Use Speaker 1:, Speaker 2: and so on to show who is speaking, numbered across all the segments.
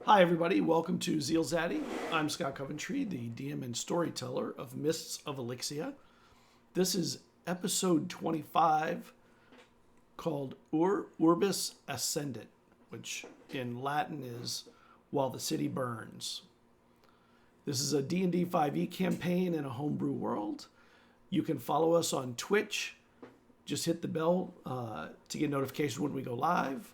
Speaker 1: Hi, everybody. Welcome to ZealZaddy. I'm Scott Coventry, the DM and storyteller of Mysts of Elixia. This is episode 25 called Urbis Accendit, which in Latin is While the City Burns. This is a D&D 5e campaign in a homebrew world. You can follow us on Twitch. Just hit the bell to get notifications when we go live.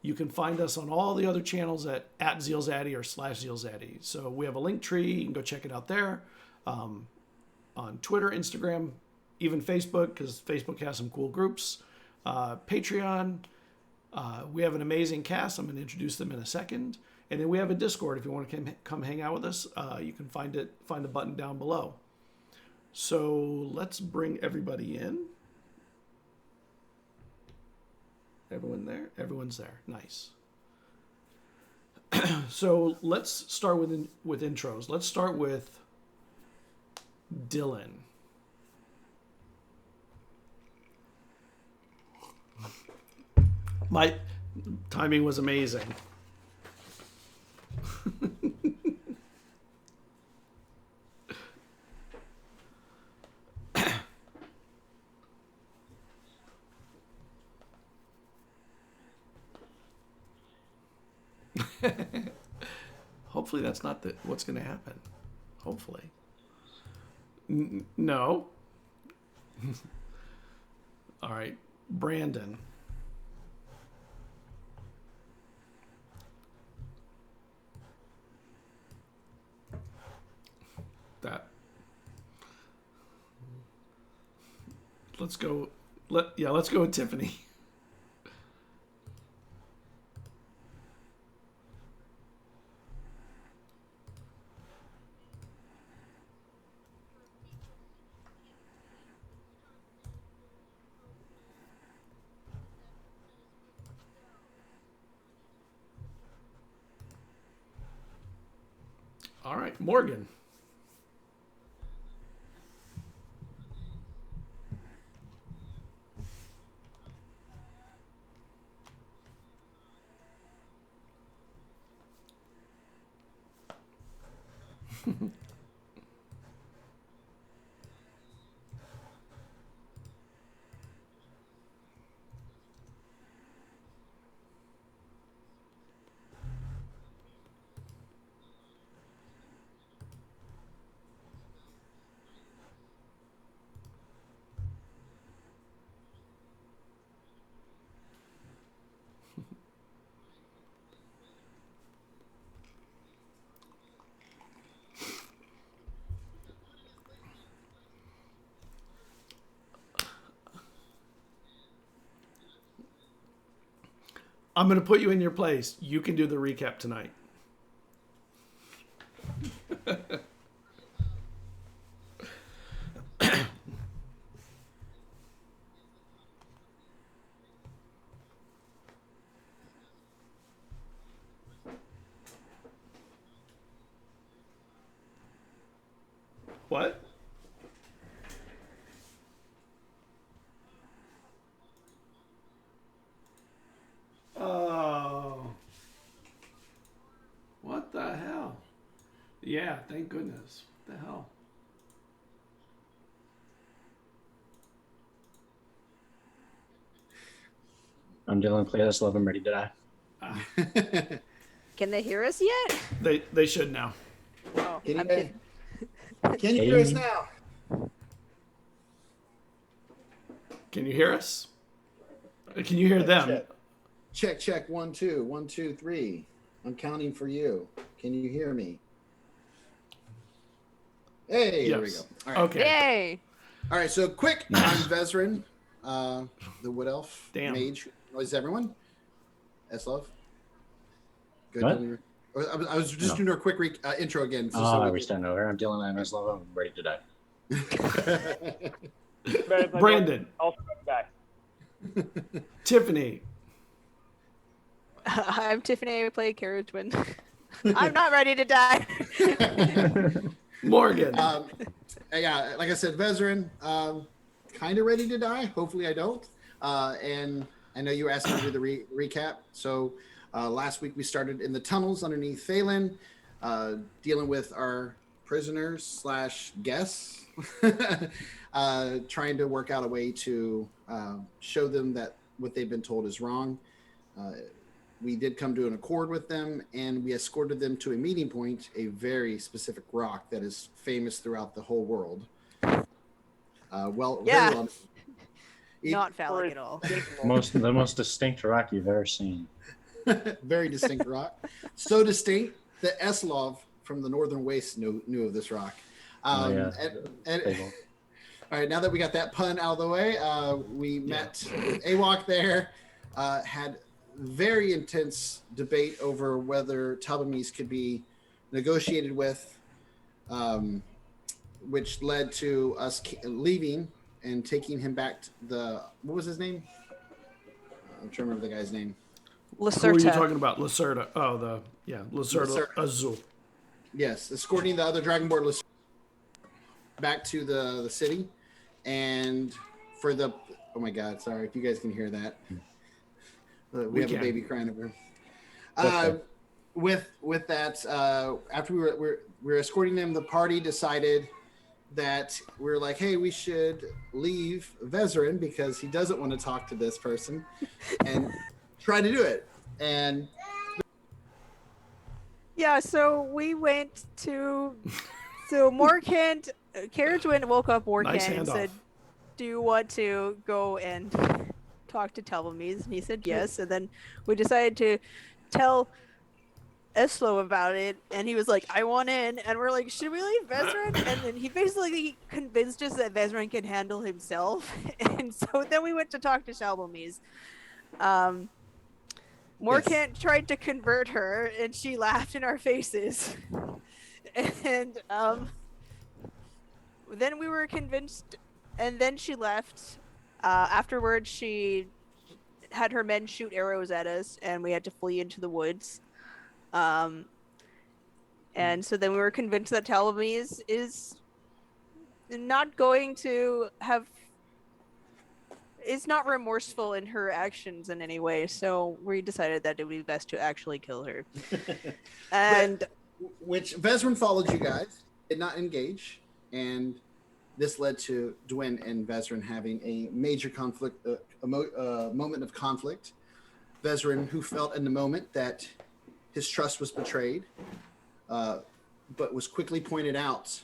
Speaker 1: You can find us on all the other channels at ZealZaddy or /ZealZaddy. So we have a link tree. You can go check it out there. On Twitter, Instagram, even Facebook, because Facebook has some cool groups. Patreon. We have an amazing cast. I'm going to introduce them in a second. And then we have a Discord. If you want to come hang out with us, you can find the button down below. So let's bring everybody in. Everyone there? Everyone's there. Nice. So let's start with intros. Let's start with Dylan. My timing was amazing. Hopefully that's not what's going to happen. Hopefully. No. All right. Brandon. Let's go. Let's go with Tiffany. All right, Morgan. I'm going to put you in your place. You can do the recap tonight. What? Oh. What the hell? Yeah, thank goodness. What the hell?
Speaker 2: I'm Dylan, play this love, I'm ready to
Speaker 3: die. Can they hear us yet?
Speaker 1: They should now.
Speaker 3: Oh,
Speaker 4: can you hear us now?
Speaker 1: Can you hear us? Can you hear them?
Speaker 4: Check. 1, 2, 1, 2, 3. I'm counting for you. Can you hear me? Hey,
Speaker 1: yes.
Speaker 4: There we go.
Speaker 1: All right. Okay.
Speaker 3: Yay.
Speaker 4: All right, so quick. I'm Vezrin, the Wood Elf Mage. Is everyone? S-Love? Good.
Speaker 2: What?
Speaker 4: I was just doing a quick intro again.
Speaker 2: We're starting over. I'm Dylan, I'm S-Love, I'm ready to die.
Speaker 1: Brandon.
Speaker 5: Also back.
Speaker 1: Tiffany.
Speaker 3: I'm Tiffany. I play Carriage Twin. I'm not ready to die.
Speaker 1: Morgan.
Speaker 4: Yeah, like I said, Vezrin, kind of ready to die. Hopefully I don't. And I know you were asking me to do the recap. So Last week we started in the tunnels underneath Phelan, dealing with our prisoners slash guests, trying to work out a way to show them that what they've been told is wrong. We did come to an accord with them, and we escorted them to a meeting point, a very specific rock that is famous throughout the whole world. Very well.
Speaker 3: Not phallic at all.
Speaker 2: The most distinct rock you've ever seen.
Speaker 4: Very distinct rock. So distinct that Eslov from the Northern Wastes knew of this rock. All right, now that we got that pun out of the way, we met Awok there, had very intense debate over whether Talbamis could be negotiated with, which led to us leaving and taking him back to what was his name? I'm trying to remember the guy's name.
Speaker 3: Lacerta.
Speaker 1: Who are you talking about? Lacerta. Oh, Lacerta Azul.
Speaker 4: Yes, escorting the other Dragonborn Lacerta back to the city. And for oh my God, sorry if you guys can hear that. We have a baby crying over. With that, after we were escorting them, the party decided that we're like, hey, we should leave Vezrin because he doesn't want to talk to this person, and try to do it. And
Speaker 3: yeah, so we went to Morkant. Carriage went and woke up Morkant and said, "Do you want to go and talk to Talbamis?" And he said yes. And then we decided to tell Eslo about it, and he was like, "I want in." And we're like, "Should we leave Vezran?" And then he basically convinced us that Vezran can handle himself. And so then we went to talk to Talbamis. Morkant tried to convert her, and she laughed in our faces. And then we were convinced, and then she left. Afterwards, she had her men shoot arrows at us, and we had to flee into the woods. And so then we were convinced that Talbamis is not going to is not remorseful in her actions in any way. So we decided that it would be best to actually kill her. And
Speaker 4: which Vezran followed you guys, did not engage, and this led to Dwyn and Vezran having a major conflict, a moment of conflict. Vezran, who felt in the moment that his trust was betrayed, but was quickly pointed out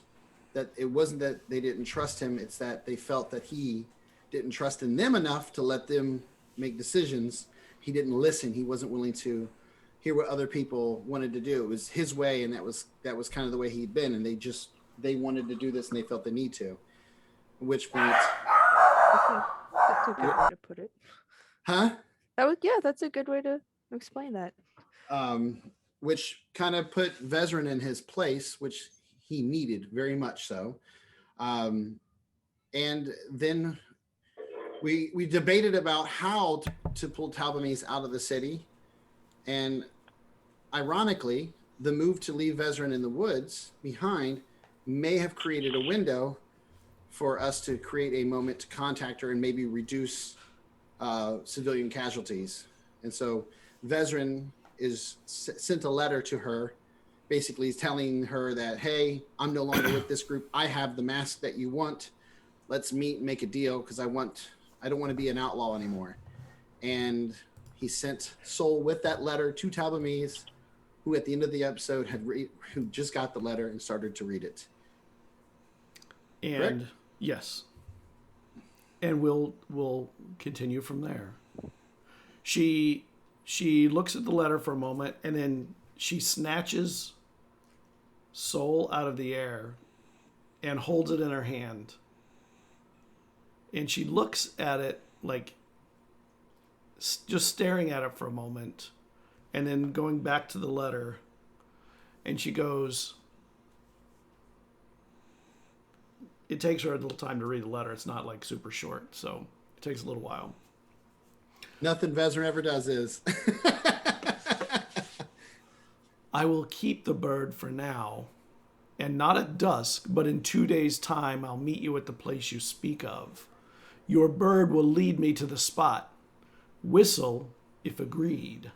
Speaker 4: that it wasn't that they didn't trust him, it's that they felt that he didn't trust in them enough to let them make decisions. He didn't listen. He wasn't willing to hear what other people wanted to do. It was his way, and that was kind of the way he'd been, and they wanted to do this, and they felt the need to. At which point...
Speaker 3: That's a good way to put it.
Speaker 4: Huh?
Speaker 3: That's a good way to explain that.
Speaker 4: Which kind of put Vezran in his place, which he needed very much so. And then we debated about how to pull Talbamis out of the city. And ironically, the move to leave Vezran in the woods behind may have created a window for us to create a moment to contact her and maybe reduce civilian casualties. And so Vezran sent a letter to her, basically telling her that, hey, I'm no longer with this group. I have the mask that you want. Let's meet and make a deal, because I don't want to be an outlaw anymore. And he sent Sol with that letter to Talbamis, who at the end of the episode who just got the letter and started to read it.
Speaker 1: And
Speaker 4: correct?
Speaker 1: Yes. And we'll continue from there. She looks at the letter for a moment, and then she snatches Sol out of the air and holds it in her hand. And she looks at it like just staring at it for a moment, and then going back to the letter, and she goes, it takes her a little time to read the letter. It's not like super short, so it takes a little while.
Speaker 4: Nothing Vezran ever does is.
Speaker 1: I will keep the bird for now, and not at dusk, but in 2 days' time I'll meet you at the place you speak of. Your bird will lead me to the spot. Whistle if agreed.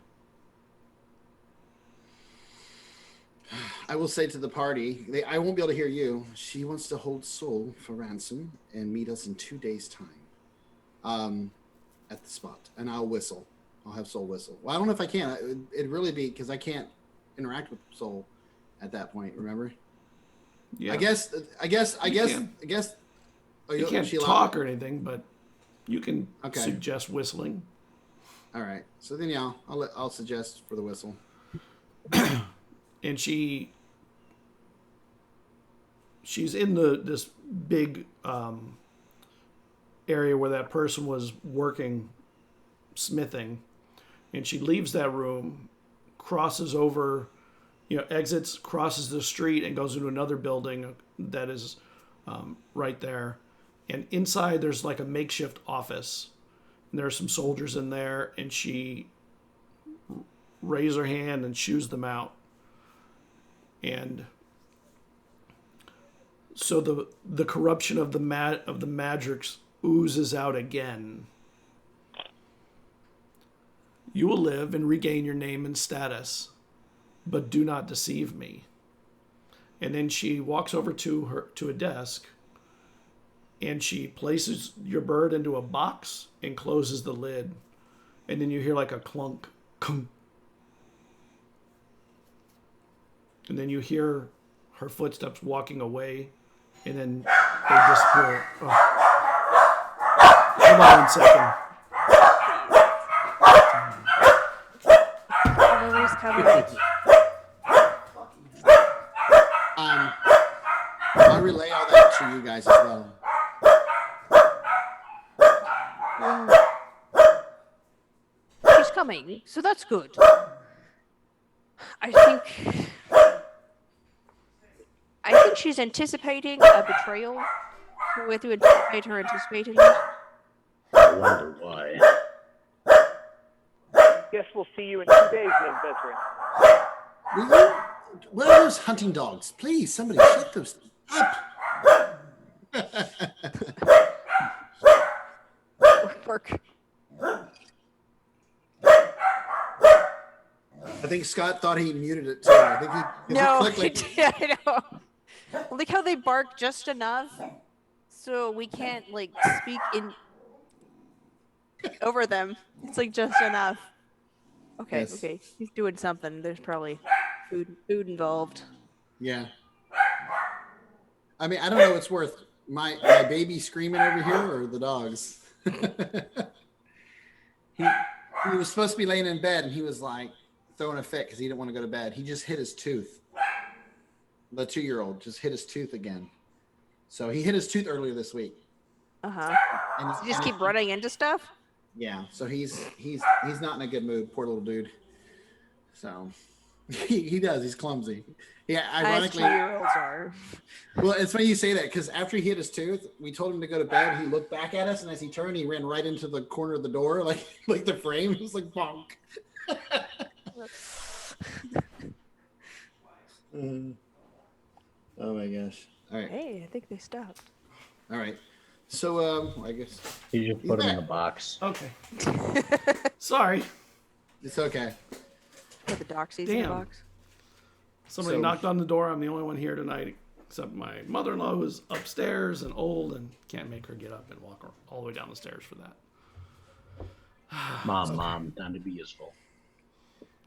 Speaker 4: I will say to the party, I won't be able to hear you. She wants to hold Soul for ransom and meet us in 2 days' time at the spot. And I'll whistle. I'll have Soul whistle. Well, I don't know if I can. It'd really be because I can't interact with Soul at that point, remember?
Speaker 1: Yeah.
Speaker 4: I guess. Oh,
Speaker 1: You can't talk or anything, but you can suggest whistling.
Speaker 4: All right. So then, yeah, I'll suggest for the whistle.
Speaker 1: And she's in this big area where that person was working, smithing, and she leaves that room, crosses over, exits, crosses the street, and goes into another building that is right there. And inside there's like a makeshift office. And there are some soldiers in there, and she raises her hand and shoos them out. And so the corruption of the Madrix oozes out again. You will live and regain your name and status, but do not deceive me. And then she walks over to a desk, and she places your bird into a box and closes the lid. And then you hear like a clunk, clunk. And then you hear her footsteps walking away, and then they disappear. Oh. Hold on 1 second.
Speaker 3: Cavalry's coming.
Speaker 4: I'll relay all that to you guys as well.
Speaker 3: She's coming, so that's good. I think she's anticipating a betrayal. We have to anticipate her anticipating it.
Speaker 2: I wonder why.
Speaker 5: Guess we'll see you in 2 days then, veteran.
Speaker 4: Where are those hunting dogs? Please, somebody shut those up.
Speaker 3: Work.
Speaker 4: I think Scott thought he muted it too. I think he clicked like,
Speaker 3: I know. I like how they bark just enough so we can't like speak in over them. It's like just enough. Okay,
Speaker 4: Yes.
Speaker 3: okay. He's doing something. There's probably food involved.
Speaker 4: Yeah. I mean, I don't know what's worth. My baby screaming over here or the dogs. he was supposed to be laying in bed and he was like throwing a fit because he didn't want to go to bed. He just hit his tooth. The 2-year-old just hit his tooth again. So he hit his tooth earlier this week.
Speaker 3: Uh-huh.
Speaker 4: And
Speaker 3: You just keep running into stuff?
Speaker 4: Yeah. So he's not in a good mood. Poor little dude. So he does. He's clumsy. Yeah. Ironically,
Speaker 3: 2-year-olds are.
Speaker 4: Well, it's funny you say that because after he hit his tooth, we told him to go to bed. He looked back at us, and as he turned, he ran right into the corner of the door, like the frame. It was like bonk. Oh my gosh! All right.
Speaker 3: Hey, I think they stopped.
Speaker 4: All right. So I guess
Speaker 2: You just put him in the box.
Speaker 1: Okay. Sorry.
Speaker 4: it's okay.
Speaker 3: Put the doxies in the
Speaker 1: Damn.
Speaker 3: box.
Speaker 1: Somebody
Speaker 4: So-
Speaker 1: knocked on the door. I'm the only one here tonight, except my mother-in-law who's upstairs and old and can't make her get up and walk all the way down the stairs for that.
Speaker 2: Mom, time to be useful.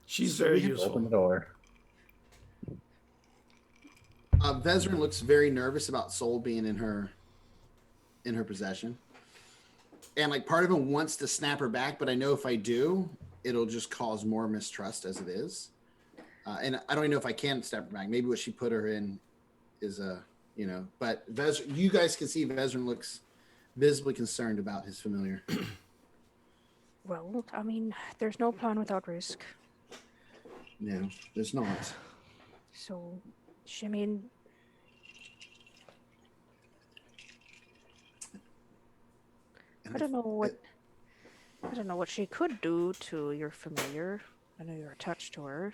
Speaker 1: She's very
Speaker 2: Open
Speaker 1: useful.
Speaker 2: the door.
Speaker 4: Vezrin looks very nervous about Soul being in her possession, and like part of him wants to snap her back, but I know if I do, it'll just cause more mistrust as it is. And I don't even know if I can snap her back. Maybe what she put her in is but Vezrin, you guys can see Vezrin looks visibly concerned about his familiar.
Speaker 3: Well, I mean, there's no plan without risk.
Speaker 4: No, there's not.
Speaker 3: So, I mean, I don't know what she could do to your familiar. I know you're attached to her.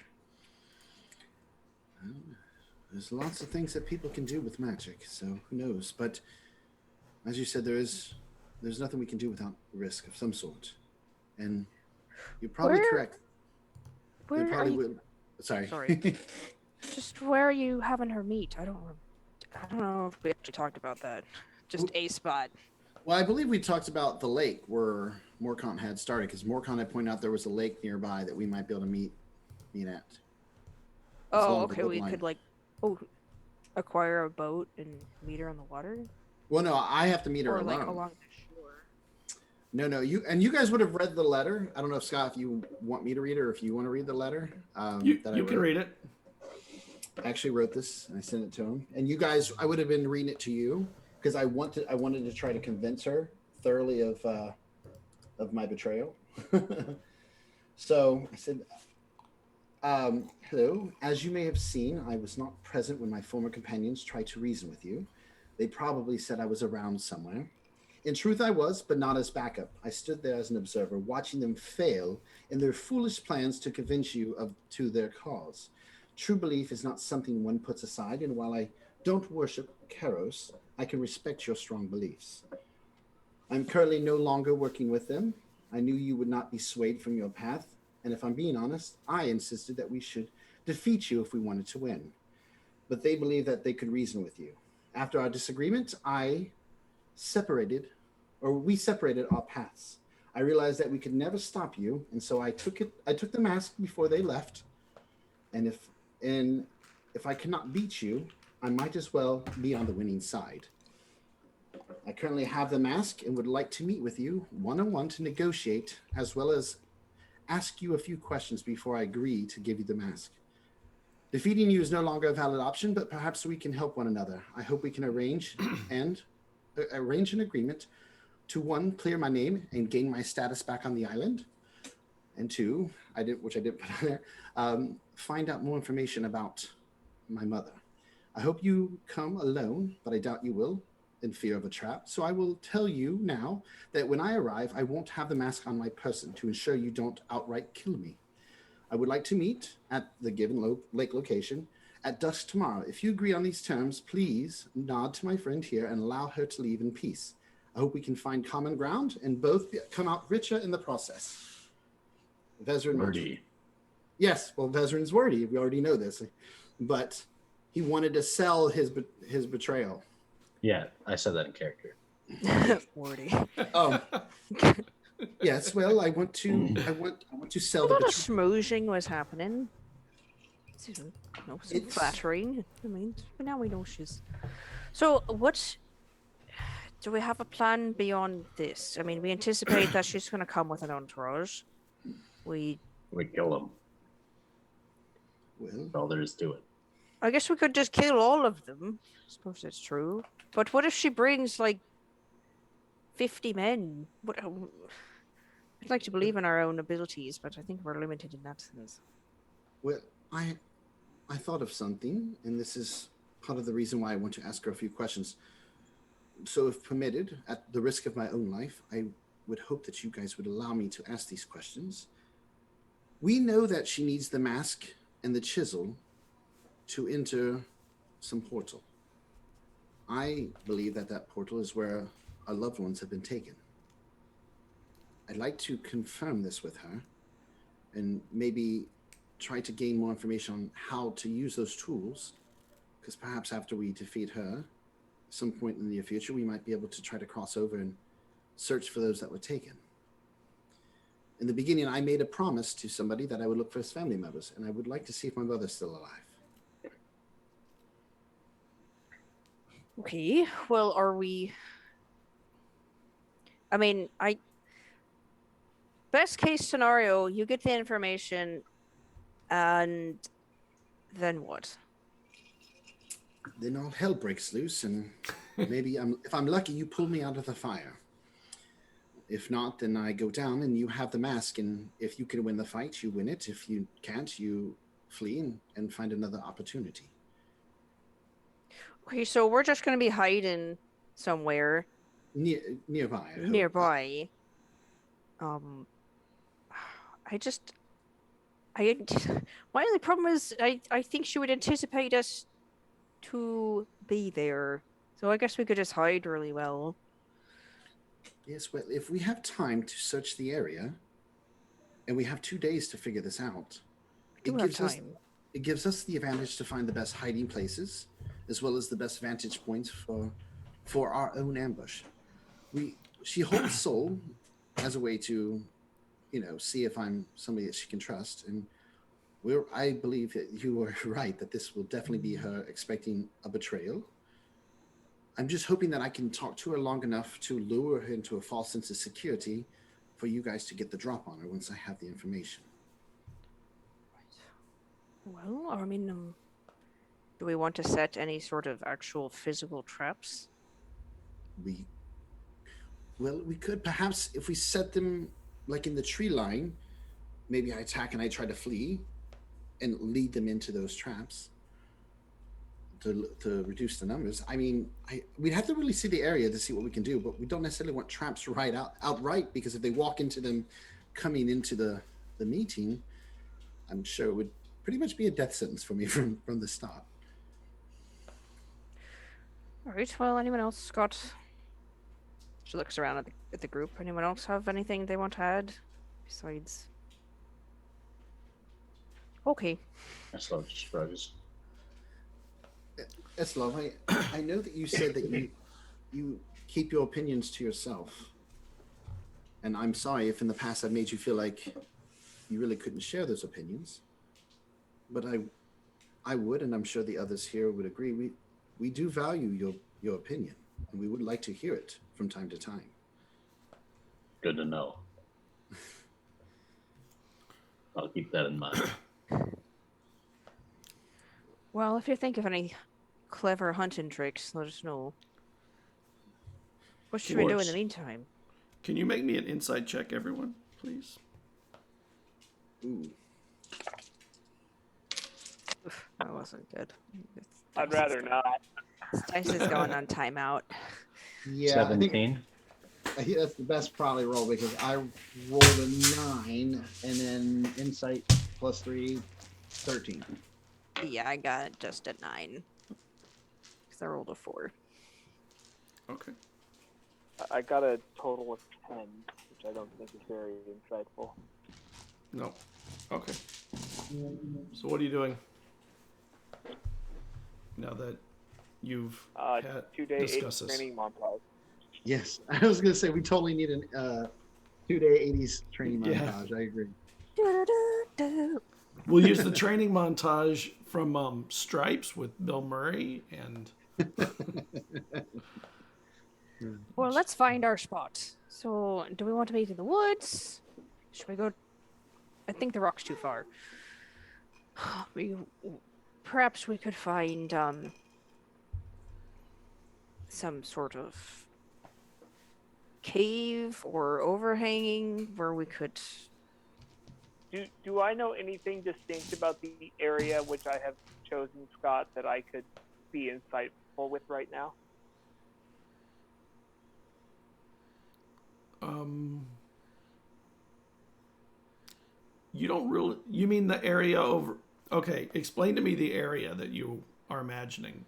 Speaker 4: There's lots of things that people can do with magic, so who knows? But as you said, there's nothing we can do without risk of some sort. And you're probably correct.
Speaker 3: Where
Speaker 4: They
Speaker 3: are
Speaker 4: probably
Speaker 3: you?
Speaker 4: would. Sorry.
Speaker 3: Sorry. Just where are you having her meet? I don't know if we actually talked about that. Just a spot.
Speaker 4: Well, I believe we talked about the lake where Morcon had started, because Morcon had pointed out there was a lake nearby that we might be able to meet at.
Speaker 3: Oh, okay. We could acquire a boat and meet her on the water.
Speaker 4: Well, no, I have to meet her
Speaker 3: or
Speaker 4: alone.
Speaker 3: Like along the shore.
Speaker 4: No, you guys would have read the letter. I don't know if Scott, if you want me to read it or if you want to read the letter.
Speaker 1: You can read it.
Speaker 4: I actually wrote this and I sent it to him. And you guys, I would have been reading it to you because I wanted to try to convince her thoroughly of my betrayal. So I said, hello. As you may have seen, I was not present when my former companions tried to reason with you. They probably said I was around somewhere. In truth, I was, but not as backup. I stood there as an observer, watching them fail in their foolish plans to convince you to their cause. True belief is not something one puts aside, and while I don't worship Karos, I can respect your strong beliefs. I'm currently no longer working with them. I knew you would not be swayed from your path, and if I'm being honest, I insisted that we should defeat you if we wanted to win. But they believed that they could reason with you. After our disagreement, we separated our paths. I realized that we could never stop you, and so I took the mask before they left. And if I cannot beat you, I might as well be on the winning side. I currently have the mask and would like to meet with you one-on-one to negotiate, as well as ask you a few questions before I agree to give you the mask. Defeating you is no longer a valid option, but perhaps we can help one another. I hope we can arrange an agreement to, one, clear my name and gain my status back on the island, and two, which I didn't put on there, find out more information about my mother. I hope you come alone, but I doubt you will, in fear of a trap. So I will tell you now that when I arrive, I won't have the mask on my person to ensure you don't outright kill me. I would like to meet at the given lake location at dusk tomorrow. If you agree on these terms, please nod to my friend here and allow her to leave in peace. I hope we can find common ground and both come out richer in the process. Vezran.
Speaker 2: Wordy.
Speaker 4: Yes, well, Vezran's wordy. We already know this. But he wanted to sell his betrayal.
Speaker 2: Yeah, I said that in character.
Speaker 3: Wordy.
Speaker 4: Oh. Yes, well, I want to sell the
Speaker 3: A lot of
Speaker 4: betrayal.
Speaker 3: schmoozing was happening. Some flattering. I mean, but now we know she's. So, do we have a plan beyond this? I mean, we anticipate that she's going to come with an entourage. We
Speaker 2: kill him.
Speaker 4: Well,
Speaker 2: That's all there is to it.
Speaker 3: I guess we could just kill all of them. I suppose that's true. But what if she brings, 50 men? I'd like to believe in our own abilities, but I think we're limited in that sense.
Speaker 4: well, I thought of something, and this is part of the reason why I want to ask her a few questions. So if permitted, at the risk of my own life, I would hope that you guys would allow me to ask these questions. We know that she needs the mask and the chisel to enter some portal. I believe that portal is where our loved ones have been taken. I'd like to confirm this with her and maybe try to gain more information on how to use those tools, because perhaps after we defeat her, some point in the near future, we might be able to try to cross over and search for those that were taken. In the beginning, I made a promise to somebody that I would look for his family members, and I would like to see if my mother's still alive.
Speaker 3: Okay, well, are we... I mean, best case scenario, you get the information, and then what?
Speaker 4: Then all hell breaks loose, and maybe if I'm lucky, you pull me out of the fire. If not, then I go down and you have the mask, and if you can win the fight, you win it. If you can't, you flee and find another opportunity.
Speaker 3: Okay, so we're just going to be hiding somewhere.
Speaker 4: Nearby. I hope.
Speaker 3: Nearby. My only problem is I think she would anticipate us to be there. So I guess we could just hide really well.
Speaker 4: Yes, well, if we have time to search the area, and we have 2 days to figure this out,
Speaker 3: We do have time.
Speaker 4: it gives us the advantage to find the best hiding places, as well as the best vantage points for our own ambush. She holds soul as a way to, see if I'm somebody that she can trust, and I believe that you are right that this will definitely be her expecting a betrayal. I'm just hoping that I can talk to her long enough to lure her into a false sense of security for you guys to get the drop on her once I have the information.
Speaker 3: Well, I mean, do we want to set any sort of actual physical traps?
Speaker 4: We could perhaps, if we set them like in the tree line, maybe I attack and I try to flee and lead them into those traps to reduce the numbers. I mean, we'd have to really see the area to see what we can do, but we don't necessarily want traps outright, because if they walk into them coming into the meeting, I'm sure it would pretty much be a death sentence for me from the start.
Speaker 3: All right. Well, anyone else got? She looks around at the group. Anyone else have anything they want to add besides? Okay.
Speaker 2: Eslov just shrugs.
Speaker 4: Eslov, I know that you said that you keep your opinions to yourself, and I'm sorry if in the past I've made you feel like you really couldn't share those opinions. But I would, and I'm sure the others here would agree. We do value your opinion, and we would like to hear it from time to time.
Speaker 2: Good to know. I'll keep that in mind.
Speaker 3: Well, if you think of any clever hunting tricks, let us know. What should we do in the meantime?
Speaker 1: Can you make me an insight check, everyone, please?
Speaker 4: Ooh.
Speaker 3: Oof, that wasn't good.
Speaker 5: I'd rather not.
Speaker 3: This dice is going on timeout.
Speaker 4: Yeah,
Speaker 2: 17.
Speaker 4: I think that's the best probably roll, because I rolled a 9 and then insight plus 3, 13.
Speaker 3: Yeah, I got just a 9. Because I rolled a 4.
Speaker 1: Okay.
Speaker 5: I got a total of 10, which I don't think is very insightful.
Speaker 1: No. Okay. So what are you doing now that you've had
Speaker 5: 2-day
Speaker 1: discussed this?
Speaker 5: training montage.
Speaker 4: Yes, I was going to say we totally need a 2-day 80s training montage. I agree.
Speaker 1: We'll use the training montage from Stripes with Bill Murray and.
Speaker 3: Well, let's find our spot. So, do we want to meet in the woods? Should we go? I think the rock's too far. Perhaps we could find some sort of cave or overhanging where we could.
Speaker 5: Do I know anything distinct about the area which I have chosen, Scott, that I could be insightful with right now?
Speaker 1: You don't really. You mean the area over? Okay, explain to me the area that you are imagining,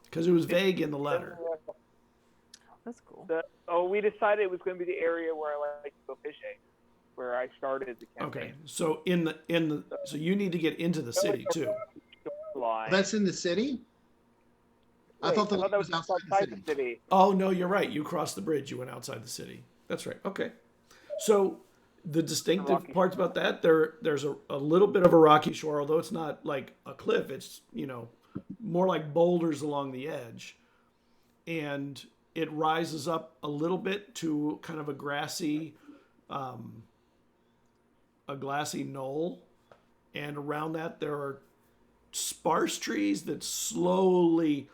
Speaker 1: because it was vague in the letter.
Speaker 3: That's cool.
Speaker 5: We decided it was going to be the area where I like to go fishing, where I started the campaign.
Speaker 1: Okay, so so you need to get into the city too.
Speaker 4: That's in the city?
Speaker 5: Wait,
Speaker 4: I thought that was outside the city.
Speaker 1: Oh no, you're right. You crossed the bridge. You went outside the city. That's right. Okay, so the distinctive parts about that, there's a little bit of a rocky shore, although it's not like a cliff. It's more like boulders along the edge, and it rises up a little bit to kind of a grassy knoll, and around that there are sparse trees that slowly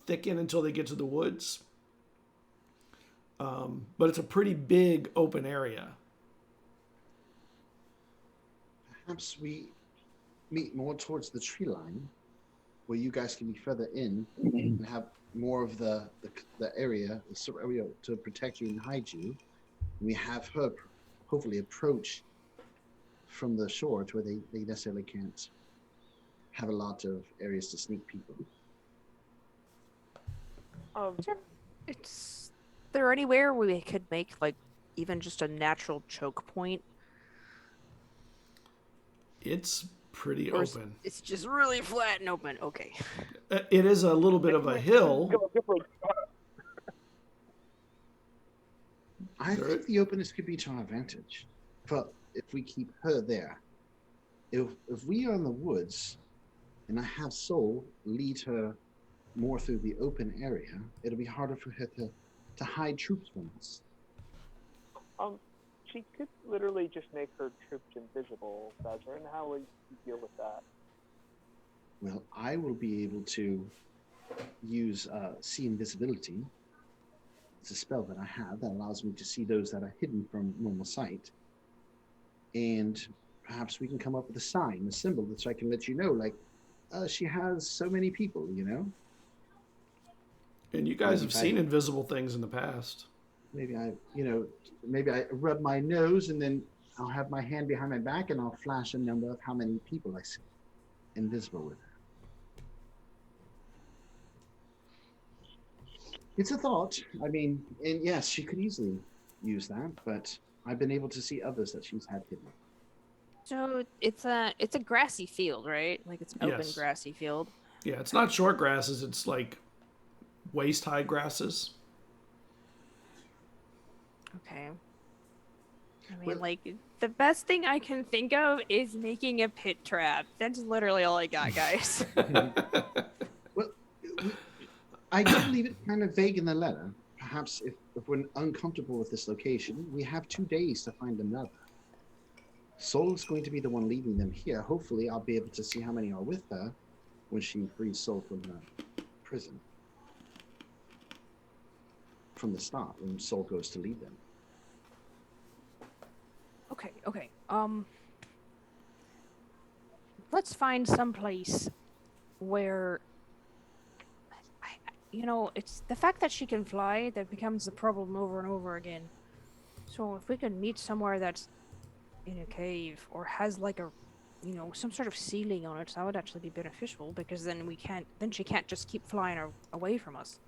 Speaker 1: thicken until they get to the woods. But it's a pretty big open area.
Speaker 4: Perhaps we meet more towards the tree line, where you guys can be further in and have more of the area to protect you and hide you. And we have her hopefully approach from the shore to where they necessarily can't have a lot of areas to sneak people.
Speaker 3: Is there anywhere where we could make like even just a natural choke point?
Speaker 1: It's pretty
Speaker 3: Or
Speaker 1: open.
Speaker 3: it's just really flat and open. Okay.
Speaker 1: It is a little bit of a hill.
Speaker 5: Go different.
Speaker 4: I think the openness could be to our advantage. But if we keep her there, if we are in the woods and I have Soul lead her more through the open area, it'll be harder for her to hide troops from us.
Speaker 5: She could literally just make her troops invisible, Bezra, and how will you deal with that?
Speaker 4: Well, I will be able to use see invisibility. It's a spell that I have that allows me to see those that are hidden from normal sight. And perhaps we can come up with a sign, a symbol that so I can let you know, like, she has so many people, you know?
Speaker 1: And you guys have seen invisible things in the past.
Speaker 4: Maybe I rub my nose and then I'll have my hand behind my back and I'll flash a number of how many people I see invisible with her. It's a thought. I mean, and yes, she could easily use that, but I've been able to see others that she's had hidden.
Speaker 3: So it's a grassy field, right? Like it's an open
Speaker 1: Yes.
Speaker 3: grassy field.
Speaker 1: Yeah, it's not short grasses. It's like waist-high grasses.
Speaker 3: Okay. I mean, like, the best thing I can think of is making a pit trap. That's literally all I got, guys.
Speaker 4: Well, I do leave it kind of vague in the letter. Perhaps if we're uncomfortable with this location, we have 2 days to find another. Soul's going to be the one leading them here. Hopefully, I'll be able to see how many are with her when she frees Soul from the prison. From the start, when Soul goes to lead them.
Speaker 3: Okay. Let's find some place where, it's the fact that she can fly that becomes the problem over and over again. So if we can meet somewhere that's in a cave or has like a, some sort of ceiling on it, that would actually be beneficial because then she can't just keep flying away from us.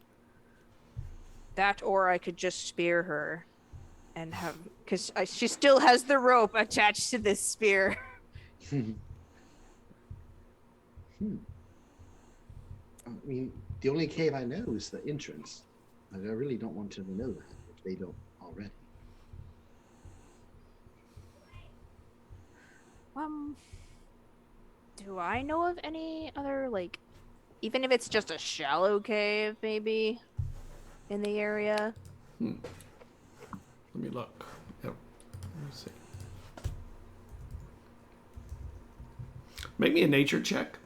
Speaker 3: That, or I could just spear her and have, because she still has the rope attached to this spear.
Speaker 4: I mean, the only cave I know is the entrance. I really don't want to know that if they don't already.
Speaker 3: Do I know of any other, like, even if it's just a shallow cave, maybe, in the area?
Speaker 1: Let me look. Yep. Let me see. Make me a nature check.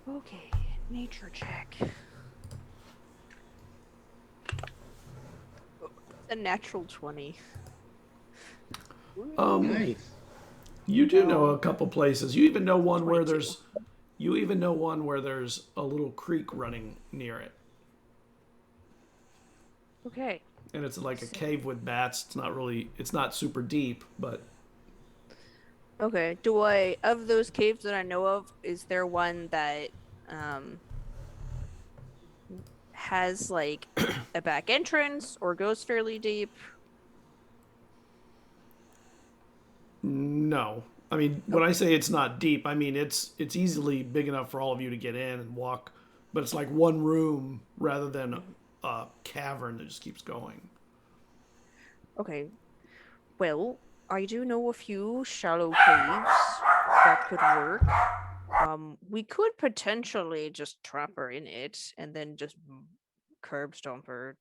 Speaker 3: Okay, nature check. A natural 20.
Speaker 4: Nice.
Speaker 1: You do know a couple places. You even know one where there's a little creek running near it.
Speaker 3: Okay.
Speaker 1: And it's like a cave with bats. It's not super deep, but
Speaker 3: Okay. Of those caves that I know of, is there one that has like a back entrance or goes fairly deep?
Speaker 1: no. I mean, when I say it's not deep, I mean it's easily big enough for all of you to get in and walk, but it's like one room rather than a cavern that just keeps going.
Speaker 3: Okay. Well, I do know a few shallow caves that could work. We could potentially just trap her in it and then just curb stomp her.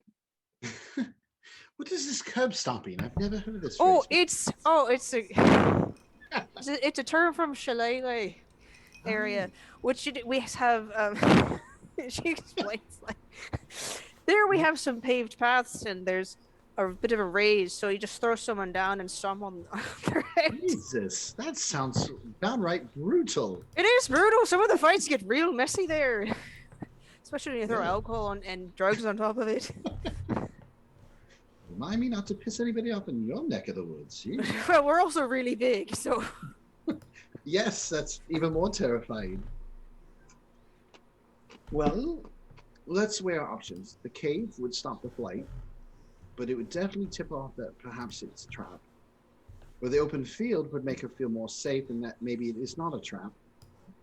Speaker 4: What is this curb stomping? I've never heard of this.
Speaker 3: It's a term from Shillelagh area, which we have. She explains like there we have some paved paths and there's a bit of a raise, so you just throw someone down and stomp on their head.
Speaker 4: Jesus, that sounds downright brutal.
Speaker 3: It is brutal. Some of the fights get real messy there, especially when you throw
Speaker 4: Yeah.
Speaker 3: alcohol and drugs on top of it.
Speaker 4: Remind me not to piss anybody off in your neck of the woods. Jeez.
Speaker 3: Well, we're also really big, so.
Speaker 4: Yes, that's even more terrifying. Well, let's weigh our options. The cave would stop the flight, but it would definitely tip off that perhaps it's a trap. Where the open field would make her feel more safe, and that maybe it is not a trap,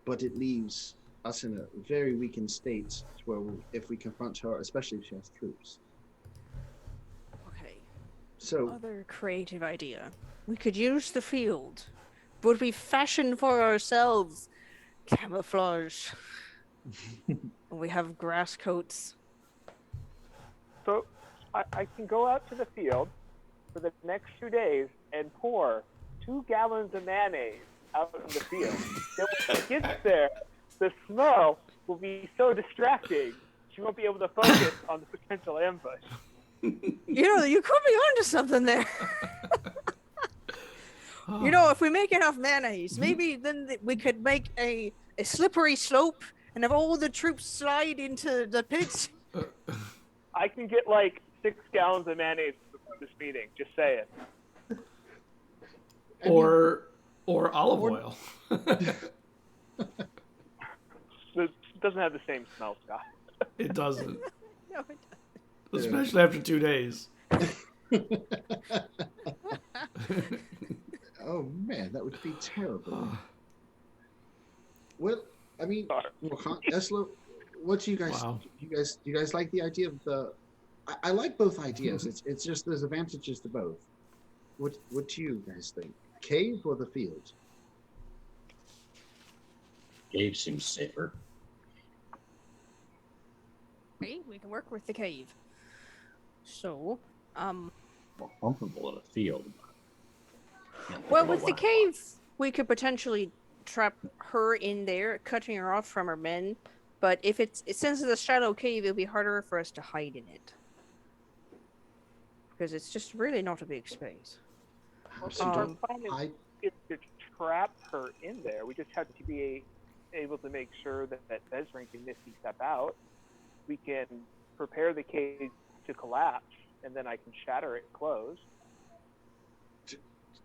Speaker 4: but it leaves us in a very weakened state where if we confront her, especially if she has troops.
Speaker 3: Okay.
Speaker 4: So,
Speaker 3: Other creative idea. We could use the field, but we fashion for ourselves camouflage. We have grass coats.
Speaker 5: So I can go out to the field for the next 2 days and pour 2 gallons of mayonnaise out in the field. Then when she gets there, the smell will be so distracting, she won't be able to focus on the potential ambush.
Speaker 3: You could be onto something there. If we make enough mayonnaise, maybe then we could make a slippery slope and have all the troops slide into the pits.
Speaker 5: I can get like 6 gallons of mayonnaise before this meeting. Just say it.
Speaker 1: Or olive oil.
Speaker 5: It doesn't have the same smell, Scott.
Speaker 1: It doesn't.
Speaker 3: No, it
Speaker 1: Especially after 2 days.
Speaker 4: oh man, that would be terrible. Well, I mean, Eslo, what do you guys?
Speaker 1: Wow.
Speaker 4: Do you guys like the idea of the? I like both ideas. It's just there's advantages to both. What do you guys think? Cave or the field?
Speaker 2: Cave seems safer.
Speaker 3: Okay, we can work with the cave. So,
Speaker 2: More comfortable in a field.
Speaker 3: well, with the cave, we could potentially trap her in there, cutting her off from her men. But if since it's a shallow cave, it'll be harder for us to hide in it. Because it's just really not a big space.
Speaker 4: Perhaps
Speaker 5: Our
Speaker 4: you
Speaker 5: plan
Speaker 4: don't
Speaker 5: is to trap her in there. We just have to be able to make sure that Vezrin can Misty step out. We can prepare the cage to collapse, and then I can shatter it closed.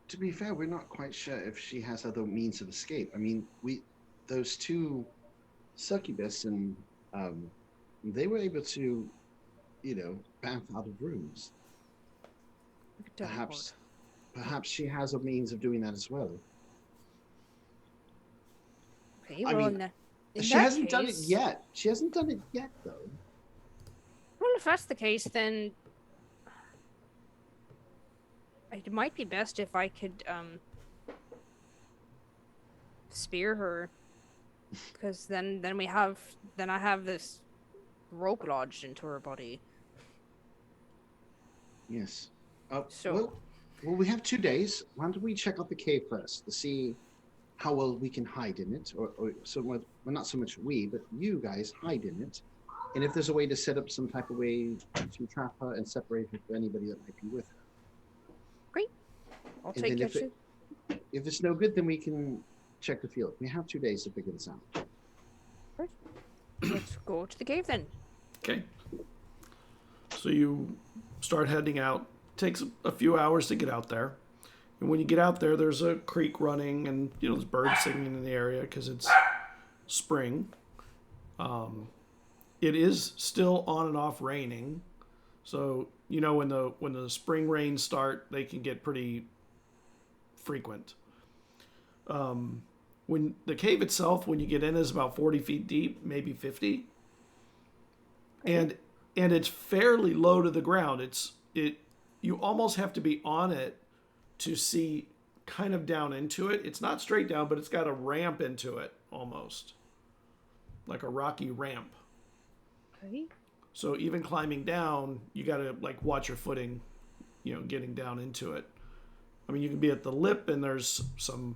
Speaker 4: To be fair, we're not quite sure if she has other means of escape. I mean, those 2 succubus and they were able to, bamf out of rooms. Perhaps she has a means of doing that as well.
Speaker 3: Okay,
Speaker 4: I
Speaker 3: well,
Speaker 4: mean,
Speaker 3: in
Speaker 4: she
Speaker 3: that
Speaker 4: hasn't done it
Speaker 3: case-
Speaker 4: yet. She hasn't done it yet, though.
Speaker 3: Well, if that's the case, then it might be best if I could spear her, because then I have this rope lodged into her body.
Speaker 4: Yes.
Speaker 3: So-
Speaker 4: Well, we have 2 days. Why don't we check out the cave first to see how well we can hide in it, or not so much we, but you guys hide in it, and if there's a way to set up some type of way to trap her and separate her from anybody that might be with her.
Speaker 3: Great. I'll
Speaker 4: And
Speaker 3: take
Speaker 4: then
Speaker 3: it.
Speaker 4: if it's no good, then we can check the field. We have 2 days to figure this out.
Speaker 3: Let's go to the cave then.
Speaker 1: Okay. So you start heading out. Takes a few hours to get out there. And when you get out there, there's a creek running and, there's birds singing in the area because it's spring. It is still on and off raining. So, when the spring rains start, they can get pretty frequent. When the cave itself, when you get in, is about 40 feet deep, maybe 50. And it's fairly low to the ground. You almost have to be on it to see kind of down into it. It's not straight down, but it's got a ramp into it almost. Like a rocky ramp.
Speaker 3: Okay.
Speaker 1: So even climbing down, you got to watch your footing, getting down into it. I mean, you can be at the lip and there's some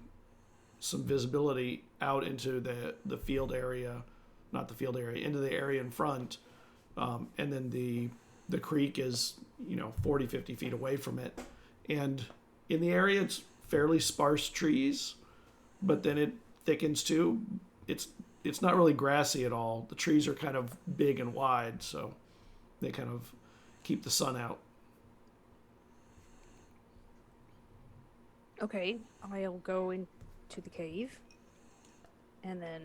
Speaker 1: visibility out into the field area, not the field area, into the area in front. And then the creek is, 40, 50 feet away from it. And in the area, it's fairly sparse trees, but then it thickens too. It's not really grassy at all. The trees are kind of big and wide, so they kind of keep the sun out.
Speaker 3: Okay, I'll go into the cave and then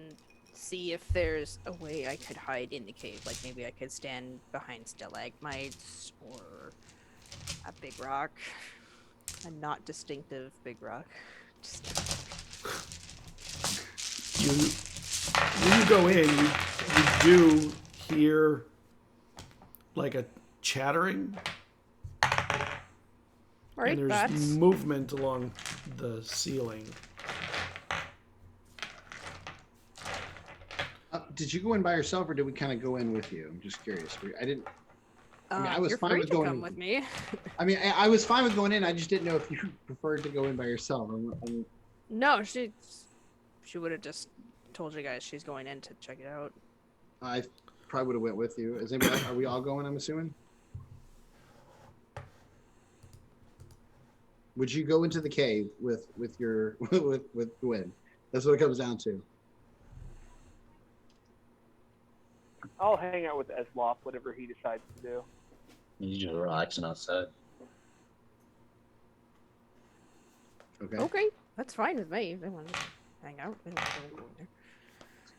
Speaker 3: see if there's a way I could hide in the cave. Like maybe I could stand behind stalagmites or a big rock. A not distinctive big rock.
Speaker 1: When you go in, you do hear like a chattering.
Speaker 3: Right,
Speaker 1: and there's
Speaker 3: bats.
Speaker 1: movement along the ceiling.
Speaker 4: Did you go in by yourself, or did we kind of go in with you? I'm just curious. I didn't. I mean, I was
Speaker 3: You're
Speaker 4: fine
Speaker 3: free
Speaker 4: with
Speaker 3: to
Speaker 4: going
Speaker 3: come with me.
Speaker 4: I mean, I was fine with going in. I just didn't know if you preferred to go in by yourself.
Speaker 3: No, she would have just told you guys she's going in to check it out.
Speaker 4: I probably would have went with you. Is anybody else, are we all going? I'm assuming. Would you go into the cave with your with Gwen? That's what it comes down to.
Speaker 5: I'll hang out with Esloff, whatever he decides to do.
Speaker 2: You just relaxing outside.
Speaker 4: Okay.
Speaker 3: Okay, that's fine with me. If they want to hang out, they don't have to go in there.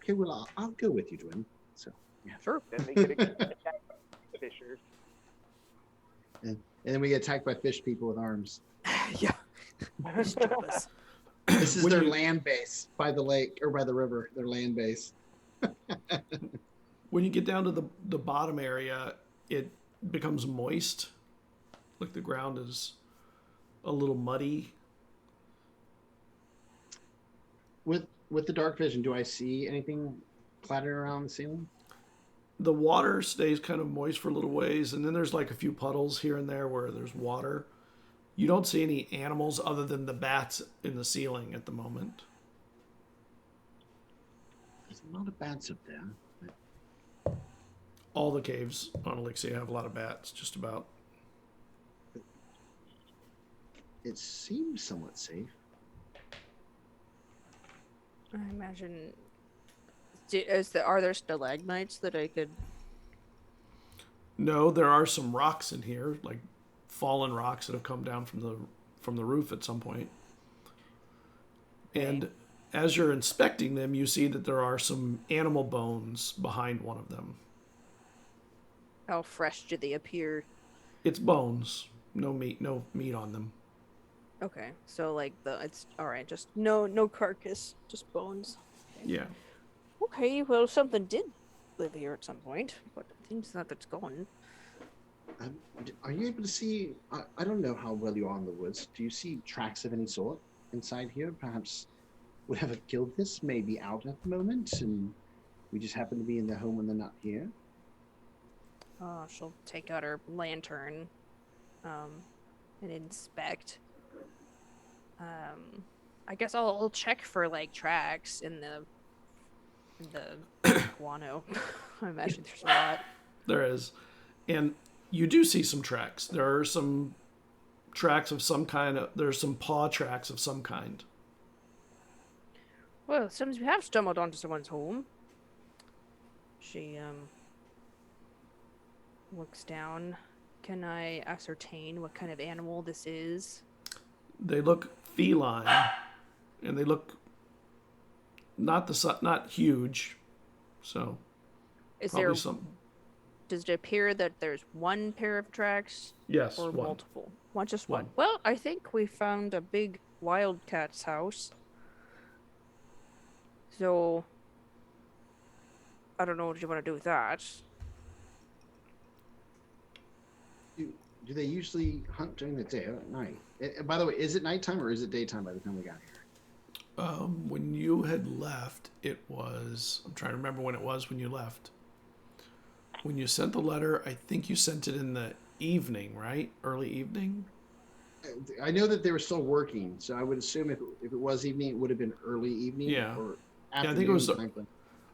Speaker 4: Okay. Well, I'll go with you, Gwen. So yeah.
Speaker 3: Sure.
Speaker 5: Then they get attacked by fishers.
Speaker 4: And then we get attacked by fish people with arms.
Speaker 3: Yeah. Stupid.
Speaker 4: This is
Speaker 1: When
Speaker 4: their
Speaker 1: you-
Speaker 4: land base by the lake or by the river. Their land base.
Speaker 1: When you get down to the bottom area, it becomes moist. Like the ground is a little muddy.
Speaker 4: With the dark vision, do I see anything clattering around the ceiling?
Speaker 1: The water stays kind of moist for a little ways, and then there's like a few puddles here and there where there's water. You don't see any animals other than the bats in the ceiling at the moment.
Speaker 4: There's a lot of bats up there.
Speaker 1: All the caves on Elixia have a lot of bats, just about.
Speaker 4: It seems somewhat safe.
Speaker 3: I imagine. Are there stalagmites that I could?
Speaker 1: No, there are some rocks in here, like fallen rocks that have come down from the roof at some point. And as you're inspecting them, you see that there are some animal bones behind one of them.
Speaker 3: How fresh do they appear?
Speaker 1: It's bones, no meat on them.
Speaker 3: Okay, so like it's all right. Just no carcass, just bones.
Speaker 1: Yeah.
Speaker 3: Okay, well something did live here at some point, but it seems that it's gone.
Speaker 4: Are you able to see? I don't know how well you are in the woods. Do you see tracks of any sort inside here? Perhaps whatever killed this may be out at the moment, and we just happen to be in their home when they're not here.
Speaker 3: She'll take out her lantern, and inspect. I guess I'll check for like tracks in the guano. I imagine there's a lot.
Speaker 1: There is. And you do see some tracks. There are some tracks of some kind. There's some paw tracks of some kind.
Speaker 3: Well, it seems we have stumbled onto someone's home. She looks down. Can I ascertain what kind of animal this is?
Speaker 1: They look feline, and they look not huge. So
Speaker 3: Is
Speaker 1: probably
Speaker 3: there?
Speaker 1: some.
Speaker 3: Does it appear that there's one pair of tracks
Speaker 1: Yes,
Speaker 3: or
Speaker 1: one.
Speaker 3: multiple? Just one.
Speaker 1: One.
Speaker 3: Well, I think we found a big wildcat's house. So I don't know what you want to do with that.
Speaker 4: Do they usually hunt during the day or at night? By the way, is it nighttime or is it daytime by the time we got here?
Speaker 1: When you had left, it was. I'm trying to remember when it was when you left. When you sent the letter, I think you sent it in the evening, right? Early evening?
Speaker 4: I know that they were still working, so I would assume if it was evening, it would have been early evening.
Speaker 1: Yeah.
Speaker 4: Or
Speaker 1: I
Speaker 4: afternoon.
Speaker 1: think it was. I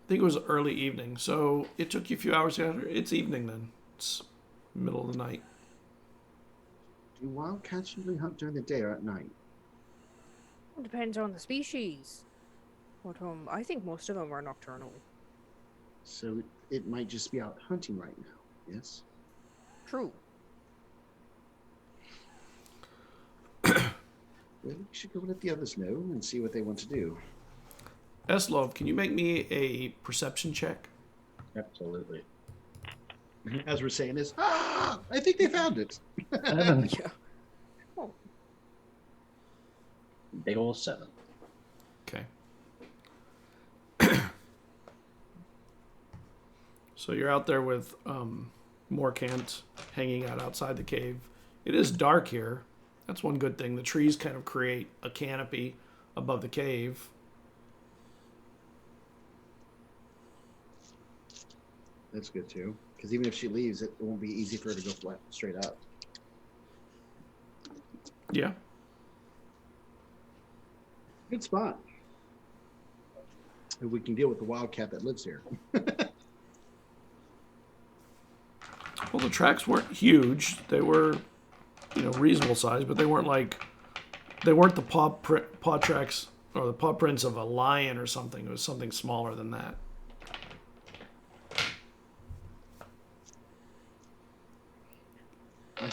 Speaker 1: think it was early evening. So it took you a few hours to get out. It's evening then. It's middle of the night.
Speaker 4: Do wildcats usually hunt during the day or at night?
Speaker 3: It depends on the species. But I think most of them are nocturnal.
Speaker 4: So it might just be out hunting right now. Yes.
Speaker 3: True.
Speaker 4: Well, we should go let the others know and see what they want to do.
Speaker 1: Eslov, can you make me a perception check?
Speaker 2: Absolutely.
Speaker 4: As we're saying this, I think they found it.
Speaker 3: Yeah. Oh.
Speaker 2: Big ol' 7.
Speaker 1: Okay. So you're out there with Morkant hanging out outside the cave. It is dark here. That's one good thing. The trees kind of create a canopy above the cave.
Speaker 4: That's good too. Because even if she leaves, it won't be easy for her to go flat straight up.
Speaker 1: Yeah.
Speaker 4: Good spot. And we can deal with the wildcat that lives here.
Speaker 1: Well, the tracks weren't huge. They were, reasonable size, but they weren't the paw tracks or the paw prints of a lion or something. It was something smaller than that.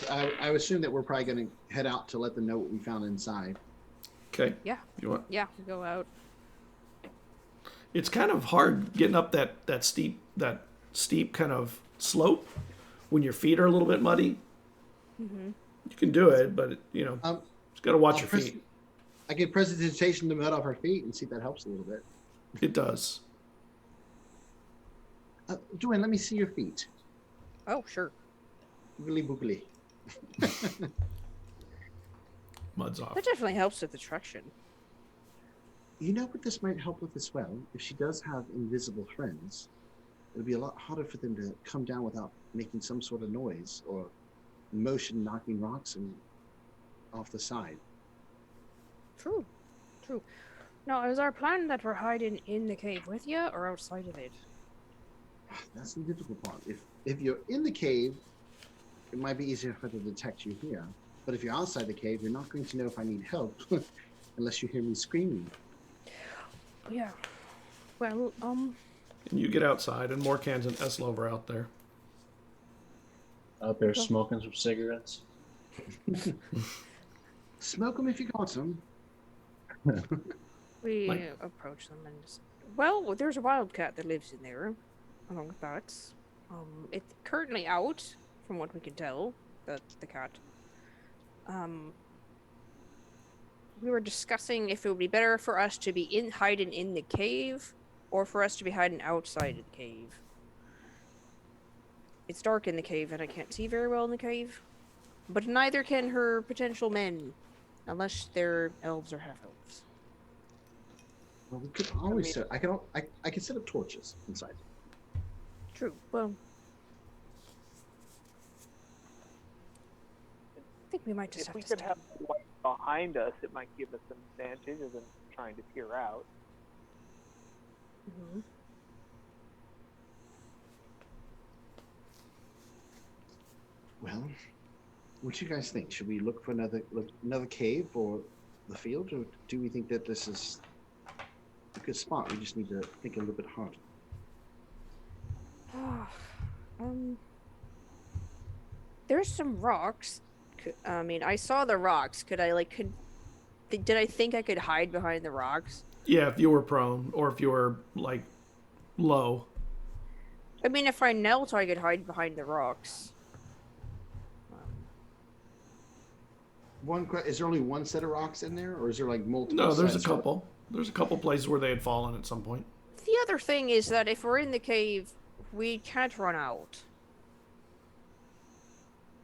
Speaker 4: I assume that we're probably going to head out to let them know what we found inside.
Speaker 1: Okay.
Speaker 3: Yeah.
Speaker 1: You want?
Speaker 3: Yeah, go out.
Speaker 1: It's kind of hard getting up that steep kind of slope when your feet are a little bit muddy.
Speaker 3: Mm-hmm.
Speaker 1: You can do it, but just got to watch your feet.
Speaker 4: I get precipitation to mud off our feet and see if that helps a little bit.
Speaker 1: It does.
Speaker 4: Joanne, let me see your feet.
Speaker 3: Oh, sure.
Speaker 4: Boogly boogly.
Speaker 1: Mud's off.
Speaker 3: That definitely helps with the traction.
Speaker 4: You know what this might help with as well? If she does have invisible friends, it'll be a lot harder for them to come down without making some sort of noise or motion knocking rocks and off the side.
Speaker 3: True. Now, is our plan that we're hiding in the cave with you or outside of it?
Speaker 4: That's the difficult part. If you're in the cave, it might be easier for them to detect you here. But if you're outside the cave, you're not going to know if I need help unless you hear me screaming.
Speaker 3: Yeah. Well,
Speaker 1: And you get outside, and Morkans and Eslov are out there.
Speaker 2: Out there smoking some cigarettes.
Speaker 4: Smoke them if you got some.
Speaker 3: we approach them and well, there's a wildcat that lives in there, along with bats. It's currently out, from what we can tell, the cat. We were discussing if it would be better for us to be hiding in the cave, or for us to be hiding outside of the cave. It's dark in the cave, and I can't see very well in the cave. But neither can her potential men, unless they're elves or half-elves.
Speaker 4: Well, we could always set. I can set up torches inside.
Speaker 3: True. Well, I think we might just
Speaker 5: If
Speaker 3: have
Speaker 5: we
Speaker 3: to
Speaker 5: could
Speaker 3: stay.
Speaker 5: have light behind us, it might give us an advantage other than trying to peer out.
Speaker 3: Mhm.
Speaker 4: Well, what do you guys think? Should we look for another cave or the field, or do we think that this is a good spot? We just need to think a little bit harder.
Speaker 3: There's some rocks. I mean, I saw the rocks. Did I think I could hide behind the rocks?
Speaker 1: Yeah, if you were prone, or if you were, low.
Speaker 3: I mean, if I knelt, I could hide behind the rocks.
Speaker 4: Is there only one set of rocks in there, or is there multiple?
Speaker 1: No, there's a
Speaker 4: sets?
Speaker 1: couple. There's a couple places where they had fallen at some point.
Speaker 3: The other thing is that if we're in the cave, we can't run out.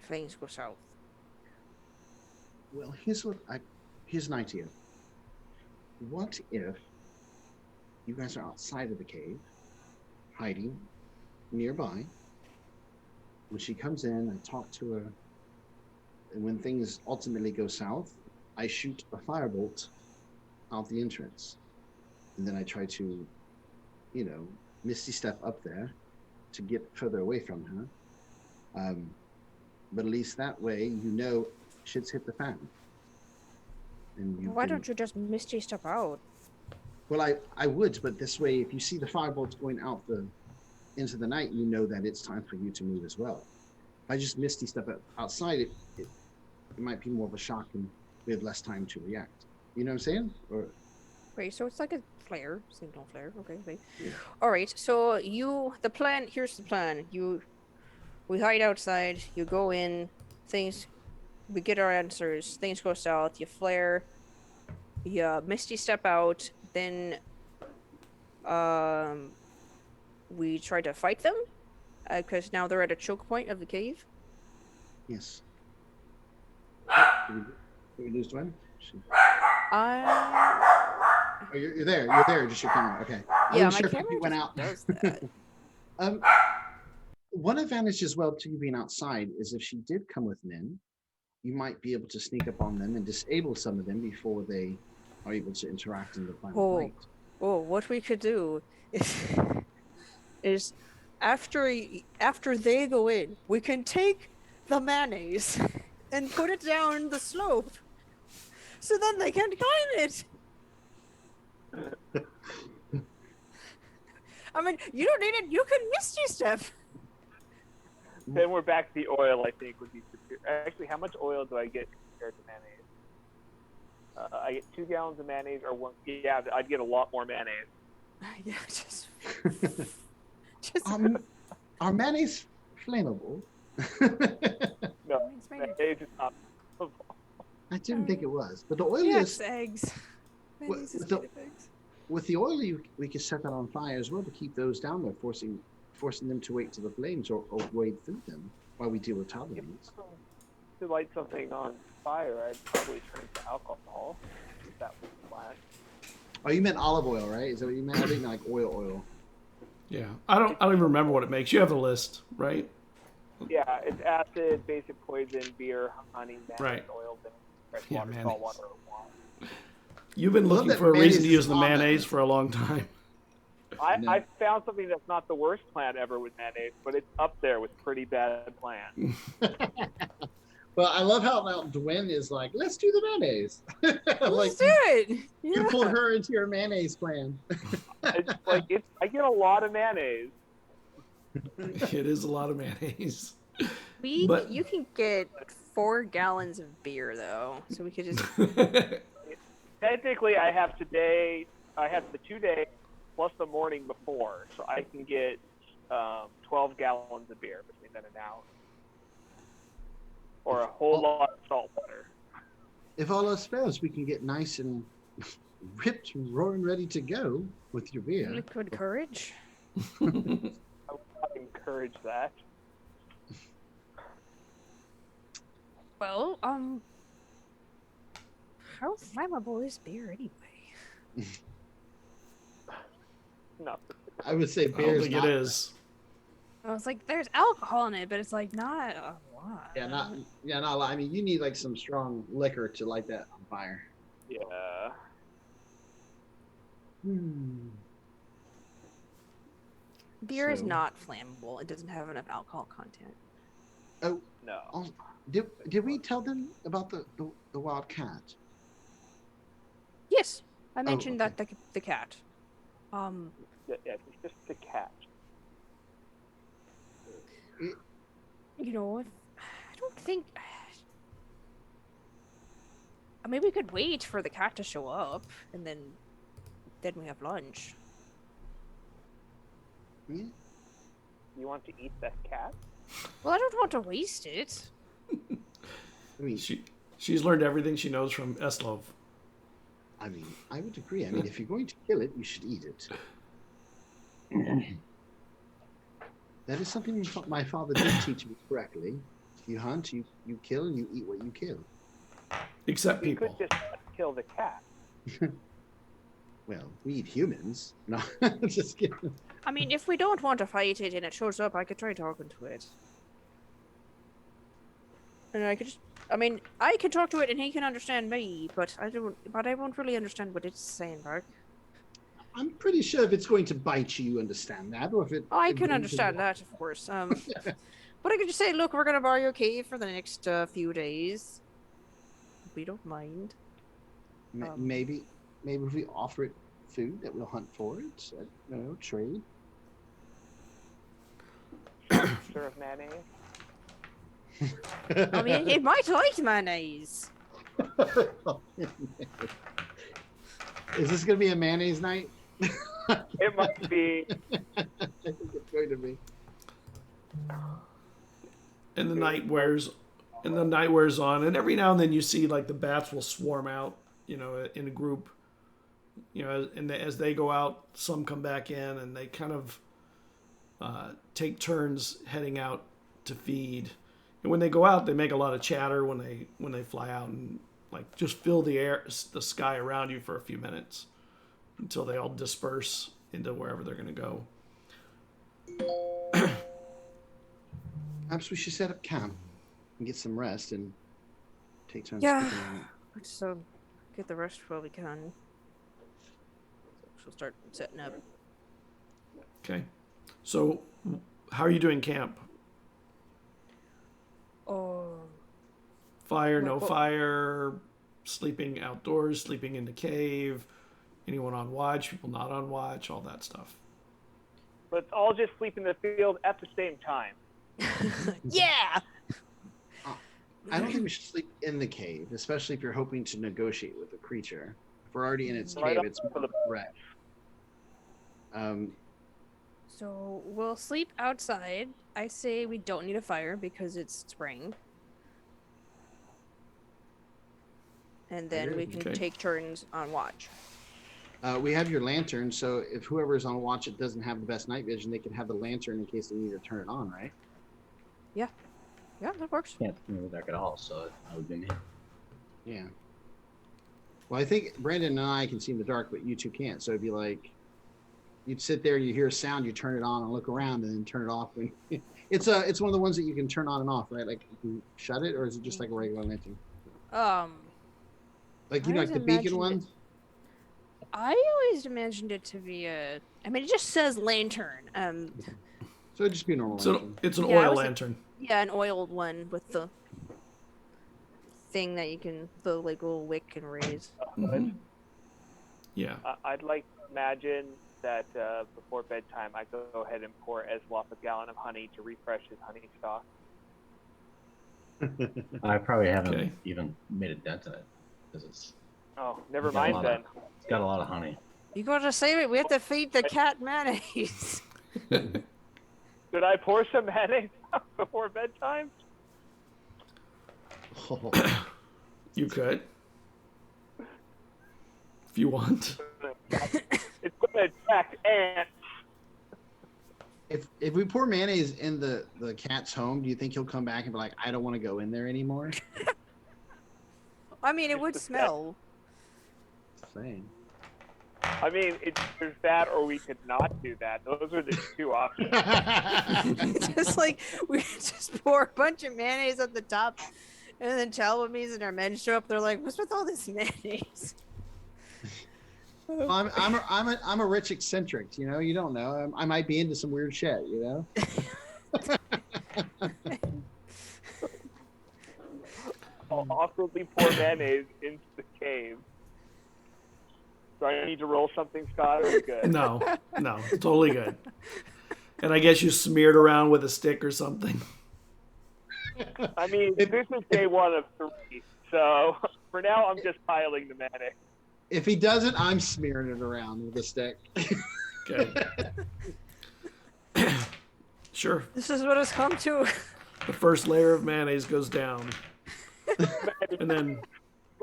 Speaker 3: If things go south.
Speaker 4: Well, here's an idea. What if you guys are outside of the cave, hiding nearby? When she comes in, I talk to her, and when things ultimately go south, I shoot a firebolt out the entrance, and then I try to, misty step up there to get further away from her. But at least that way, shit's hit the fan. And
Speaker 3: Why don't you just misty step out?
Speaker 4: Well, I would, but this way, if you see the firebolts going out into the night, you know that it's time for you to move as well. If I just misty step outside, it might be more of a shock, and we have less time to react. You know what I'm saying? Or
Speaker 3: Wait, so it's like a flare, signal flare. Okay, wait.
Speaker 4: Yeah.
Speaker 3: All right. So here's the plan. We hide outside. You go in. We get our answers. Things go south. You flare. Misty step out, then we try to fight them, because now they're at a choke point of the cave.
Speaker 4: Yes. Did we lose Dwayne?
Speaker 3: I
Speaker 4: Oh, you're there. You're there. Just your camera. Okay. I
Speaker 3: yeah,
Speaker 4: wasn't
Speaker 3: my
Speaker 4: sure if
Speaker 3: camera
Speaker 4: you went
Speaker 3: just
Speaker 4: out.
Speaker 3: does that.
Speaker 4: One advantage as well to you being outside is if she did come with men, you might be able to sneak up on them and disable some of them before they are able to interact in the final fight.
Speaker 3: Oh, what we could do is after they go in, we can take the mayonnaise and put it down the slope, so then they can't climb it. I mean, you don't need it. You can misty step.
Speaker 5: Then we're back to the oil. I think would be superior. Actually, how much oil do I get compared to mayonnaise? I get 2 gallons of mayonnaise, or 1. Yeah, I'd get a lot more mayonnaise.
Speaker 3: Yeah, just
Speaker 4: Are mayonnaise flammable?
Speaker 5: No, mayonnaise is not.
Speaker 4: I didn't think it was, but the oil
Speaker 3: yeah,
Speaker 4: is.
Speaker 3: it's eggs. Mayonnaise is
Speaker 4: with the-
Speaker 3: made of eggs.
Speaker 4: With the oil, we could set that on fire as well to keep those down there, forcing them to wait to the flames or wade through them while we deal with Talbot's.
Speaker 5: To light something on fire, I'd probably turn it to alcohol. If that was flat.
Speaker 4: Oh, you meant olive oil, right? Is that what you meant? I didn't like oil.
Speaker 1: Yeah, I don't even remember what it makes. You have the list, right?
Speaker 5: Yeah, it's acid, basic poison, beer, honey, mayonnaise,
Speaker 1: Right.
Speaker 5: oil, vinegar, fresh
Speaker 1: Yeah,
Speaker 5: water,
Speaker 1: mayonnaise.
Speaker 5: salt water, or wine.
Speaker 1: You've been
Speaker 4: love
Speaker 1: looking
Speaker 4: that
Speaker 1: for a reason
Speaker 4: mayonnaise
Speaker 1: to
Speaker 4: is
Speaker 1: use the
Speaker 4: on that
Speaker 1: mayonnaise
Speaker 4: list.
Speaker 1: for a long time.
Speaker 5: I found something that's not the worst plan ever with mayonnaise, but it's up there with pretty bad plan.
Speaker 4: Well, I love how now Dwayne is like, let's do the mayonnaise. Like,
Speaker 3: Let's do it.
Speaker 4: you
Speaker 3: Yeah.
Speaker 4: pulled her into your mayonnaise plan.
Speaker 5: It's like I get a lot of mayonnaise.
Speaker 1: It is a lot of mayonnaise.
Speaker 3: You can get 4 gallons of beer though, so we could just.
Speaker 5: Technically, I have the 2 days plus the morning before, so I can get 12 gallons of beer between then and now, or a whole lot of salt water.
Speaker 4: If all else fails, we can get nice and ripped, roaring, ready to go with your beer.
Speaker 3: Liquid courage.
Speaker 5: I would not encourage that.
Speaker 3: Well, how flammable is beer anyway?
Speaker 5: No.
Speaker 4: I would say
Speaker 1: I don't
Speaker 4: beer is
Speaker 1: think
Speaker 4: not.
Speaker 1: it is.
Speaker 3: I was like, there's alcohol in it, but it's like not a lot.
Speaker 4: Yeah, not a lot. I mean, you need like some strong liquor to light that on fire.
Speaker 5: Yeah.
Speaker 3: Beer is
Speaker 4: So-
Speaker 3: not flammable. It doesn't have enough alcohol content.
Speaker 4: Oh,
Speaker 5: No.
Speaker 4: oh, did we tell them about the wild cat?
Speaker 3: Yes, I mentioned
Speaker 4: okay.
Speaker 3: that the cat.
Speaker 5: Yeah, it's just the cat.
Speaker 3: You know, I don't think. I mean, we could wait for the cat to show up, and then we have lunch.
Speaker 4: Yeah.
Speaker 5: You want to eat that cat?
Speaker 3: Well, I don't want to waste it.
Speaker 4: I mean,
Speaker 1: She's learned everything she knows from Eslov.
Speaker 4: I would agree. I mean, if you're going to kill it, you should eat it. That is something my father did teach me correctly. You hunt, you kill, and you eat what you kill.
Speaker 1: Except
Speaker 5: We
Speaker 1: people.
Speaker 5: could just kill the cat.
Speaker 4: Well, we eat humans. No, just kidding.
Speaker 3: I mean, if we don't want to fight it and it shows up, I could try talking to it. And I could just, I mean, I can talk to it and he can understand me, but I won't really understand what it's saying back.
Speaker 4: I'm pretty sure if it's going to bite you, you understand that, or if it.
Speaker 3: I
Speaker 4: it
Speaker 3: can
Speaker 4: brings
Speaker 3: understand
Speaker 4: you-
Speaker 3: that, of course. But I could just say, look, we're gonna borrow your cave for the next few days. We don't mind.
Speaker 4: Maybe if we offer it food, that we'll hunt for it. Trade.
Speaker 5: Sure of mayonnaise?
Speaker 3: I mean, it might like mayonnaise.
Speaker 4: Is this going to be a mayonnaise night?
Speaker 5: It might be.
Speaker 4: I think it's going to be.
Speaker 1: And the night wears on, and every now and then you see like the bats will swarm out in a group, and as they go out, some come back in, and they kind of take turns heading out to feed. And when they go out, they make a lot of chatter when they fly out, and like just fill the sky around you for a few minutes until they all disperse into wherever they're going to go.
Speaker 4: Perhaps we should set up camp and get some rest and take turns
Speaker 3: Yeah.
Speaker 4: sleeping on it.
Speaker 3: So get the rest while we can. She'll start setting up.
Speaker 1: Okay. So how are you doing camp?
Speaker 3: Oh.
Speaker 1: Fire, no
Speaker 3: Well-
Speaker 1: fire, sleeping outdoors, sleeping in the cave, anyone on watch, people not on watch, all that stuff.
Speaker 5: Let's all just sleep in the field at the same time.
Speaker 3: Yeah.
Speaker 4: I don't think we should sleep in the cave, especially if you're hoping to negotiate with a creature. If we're already in its
Speaker 5: Right
Speaker 4: cave,
Speaker 5: up
Speaker 4: it's
Speaker 5: to
Speaker 4: more
Speaker 5: the-
Speaker 4: of a threat.
Speaker 3: So we'll sleep outside. I say we don't need a fire because it's spring. And then we can
Speaker 1: Okay.
Speaker 3: take turns on watch.
Speaker 4: We have your lantern, so if whoever's on watch it doesn't have the best night vision, they can have the lantern in case they need to turn it on, right?
Speaker 3: Yeah, that works.
Speaker 2: Can't see in the dark at all, so that would be me.
Speaker 4: Yeah. Well, I think Brandon and I can see in the dark, but you two can't. So it'd be like you'd sit there, you hear a sound, you turn it on and look around, and then turn it off. It's one of the ones that you can turn on and off, right? Like you can shut it, or is it just like a regular lantern? Like
Speaker 3: I
Speaker 4: like
Speaker 3: always
Speaker 4: the beacon
Speaker 3: imagined
Speaker 4: ones?
Speaker 3: I always imagined it to be a. I mean, it just says lantern.
Speaker 4: So it'd just be a normal
Speaker 1: So
Speaker 4: lantern.
Speaker 1: it's an
Speaker 3: Yeah, I
Speaker 1: oil
Speaker 3: was-
Speaker 1: lantern.
Speaker 3: Yeah, an oiled one with the thing that you can, the like little wick can raise.
Speaker 1: Mhm. Yeah.
Speaker 5: I'd like to imagine that before bedtime, I go ahead and pour Eslop a gallon of honey to refresh his honey stock.
Speaker 2: I probably haven't
Speaker 1: Okay.
Speaker 2: even made a dent in it because it's
Speaker 5: Oh, never
Speaker 2: got a
Speaker 5: mind
Speaker 2: lot
Speaker 5: then.
Speaker 2: it's got a lot of honey.
Speaker 3: You gotta save it. We have to feed the cat mayonnaise.
Speaker 5: Should I pour some mayonnaise before bedtime?
Speaker 1: You could. If you want.
Speaker 5: It's going to attract ants.
Speaker 4: If we pour mayonnaise in the cat's home, do you think he'll come back and be like, I don't want to go in there anymore?
Speaker 3: I mean, it
Speaker 5: It's
Speaker 3: would
Speaker 5: the
Speaker 3: smell.
Speaker 4: Saying.
Speaker 5: I mean, there's that, or we could not do that. Those are the two options.
Speaker 3: Just like we just pour a bunch of mayonnaise at the top, and then Talamis and our men show up. They're like, "What's with all this mayonnaise?"
Speaker 4: Well, I'm a rich eccentric, you know. You don't know. I might be into some weird shit, you know.
Speaker 5: I'll awkwardly pour mayonnaise into the cave. Do I need to roll something, Scott, or are we good?
Speaker 1: No, totally good. And I guess you smeared around with a stick or something.
Speaker 5: I mean, this is day 1 of 3, so for now I'm just piling the mayonnaise.
Speaker 4: If he doesn't, I'm smearing it around with a stick.
Speaker 1: Okay. Sure.
Speaker 3: This is what it's come to.
Speaker 1: The first layer of mayonnaise goes down. And then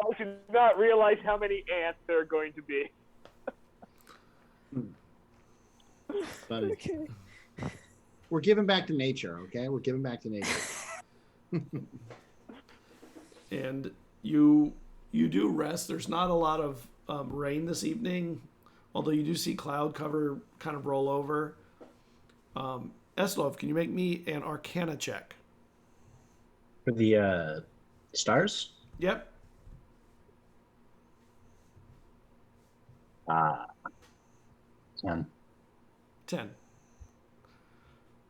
Speaker 5: I should not realize how many ants there are going to be.
Speaker 4: Funny.
Speaker 3: Okay.
Speaker 4: We're giving back to nature, okay? We're giving back to nature.
Speaker 1: and you do rest. There's not a lot of rain this evening, although you do see cloud cover kind of roll over. Eslov, can you make me an Arcana check?
Speaker 2: For the stars?
Speaker 1: Yep.
Speaker 2: 10.
Speaker 1: 10.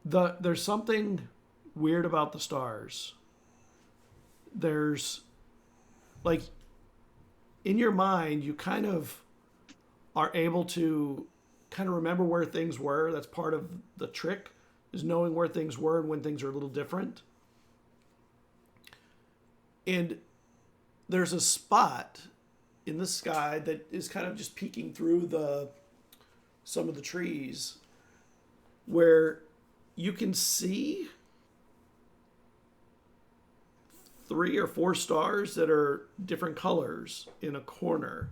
Speaker 1: There's something weird about the stars. There's, like, in your mind, you kind of are able to kind of remember where things were. That's part of the trick, is knowing where things were and when things are a little different. And there's a spot in the sky that is kind of just peeking through some of the trees where you can see 3 or 4 stars that are different colors in a corner.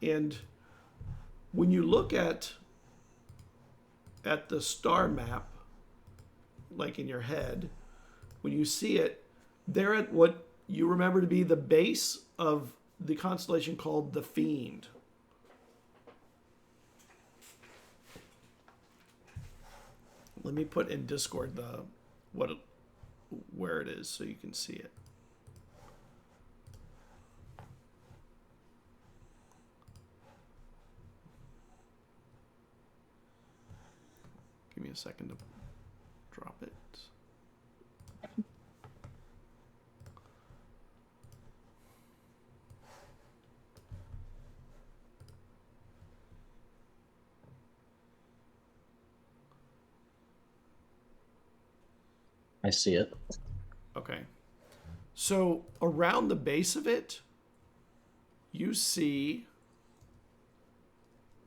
Speaker 1: And when you look at the star map, like in your head, when you see it, they're at what you remember to be the base of the constellation called the Fiend. Let me put in Discord where it is so you can see it. Give me a second to drop it.
Speaker 2: I see it.
Speaker 1: Okay. So around the base of it, you see,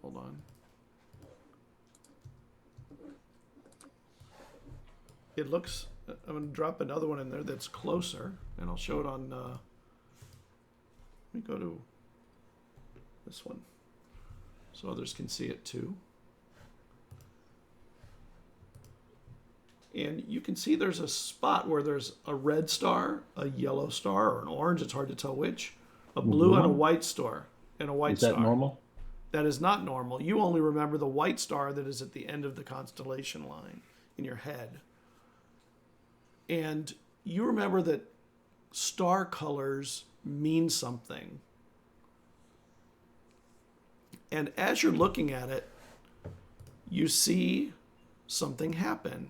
Speaker 1: hold on. It looks, I'm going to drop another one in there that's closer, and I'll show it on, let me go to this one so others can see it too. And you can see there's a spot where there's a red star, a yellow star, or an orange, it's hard to tell which, a blue and a white star, and a white star.
Speaker 2: Is that normal?
Speaker 1: That is not normal. You only remember the white star that is at the end of the constellation line in your head. And you remember that star colors mean something. And as you're looking at it, you see something happen.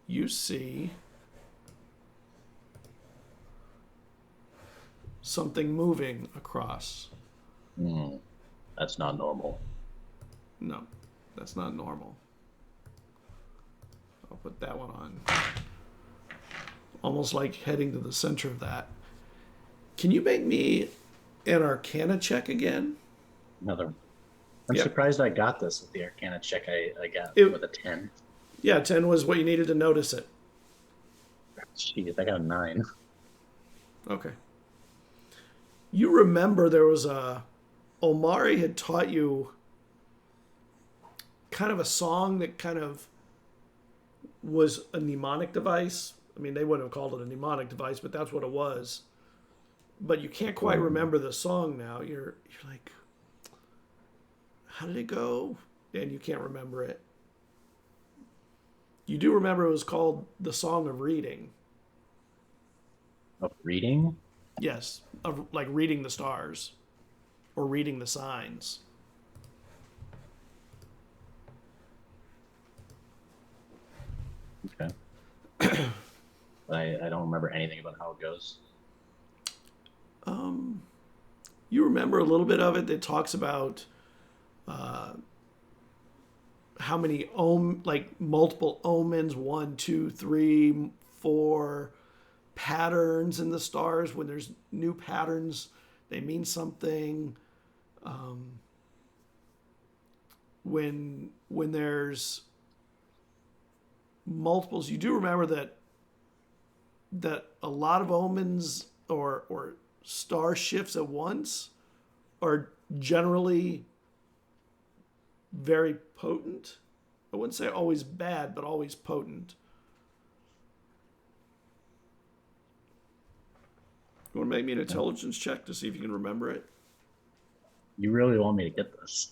Speaker 1: You see something moving across.
Speaker 2: That's not normal.
Speaker 1: No, that's not normal. I'll put that one on. Almost like heading to the center of that. Can you make me an Arcana check again?
Speaker 2: Another. I'm
Speaker 1: Yep.
Speaker 2: surprised I got this with the Arcana check I got with a 10.
Speaker 1: Yeah, 10 was what you needed to notice it.
Speaker 2: Jeez, I got a 9.
Speaker 1: Okay. You remember there was Omari had taught you kind of a song that kind of was a mnemonic device. I mean, they wouldn't have called it a mnemonic device, but that's what it was. But you can't quite remember the song now. You're like, how did it go? And you can't remember it. You do remember it was called the Song of Reading.
Speaker 2: Of reading?
Speaker 1: Yes, of like reading the stars or reading the signs.
Speaker 2: Okay. I don't remember anything about how it goes.
Speaker 1: You remember a little bit of it. It talks about how many multiple omens, 1, 2, 3, 4 patterns in the stars. When there's new patterns, they mean something. When there's multiples, you do remember that a lot of omens or star shifts at once are generally very potent. I wouldn't say always bad, but always potent. You want to make me an intelligence check to see if you can remember it?
Speaker 2: You really want me to get this?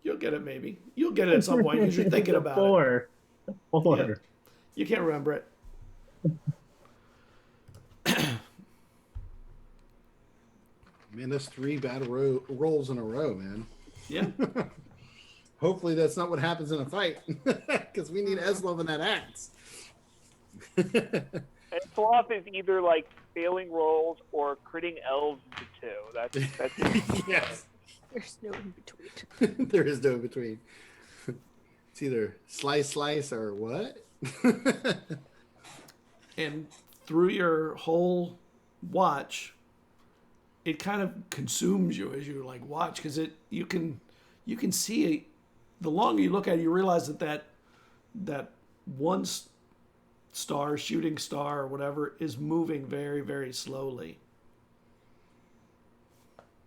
Speaker 1: You'll get it maybe. You'll get it at some point because you're thinking about it.
Speaker 2: 4.
Speaker 1: Yeah. You can't remember it.
Speaker 4: Man, that's 3 bad rolls in a row, man.
Speaker 1: Yeah.
Speaker 4: Hopefully that's not what happens in a fight, because we need Eslov in that axe.
Speaker 5: And Sloth is either like failing rolls or critting elves to 2. That's it.
Speaker 4: Yes.
Speaker 3: There's no in between.
Speaker 4: There is no in between. It's either slice or what?
Speaker 1: And through your whole watch, it kind of consumes you as you like watch, because you can see the longer you look at it, you realize that one star, shooting star, or whatever, is moving very, very slowly.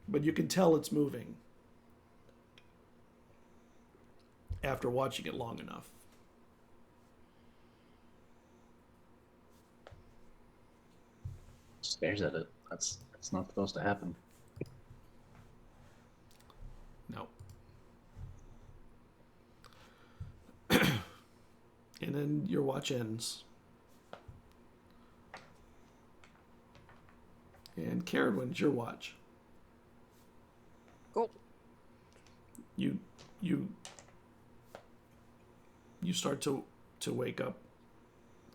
Speaker 1: But you can tell it's moving after watching it long enough.
Speaker 2: Stares at it. That's not supposed to happen.
Speaker 1: No. And then your watch ends. And Karen, when's your watch?
Speaker 3: Cool.
Speaker 1: You start to wake up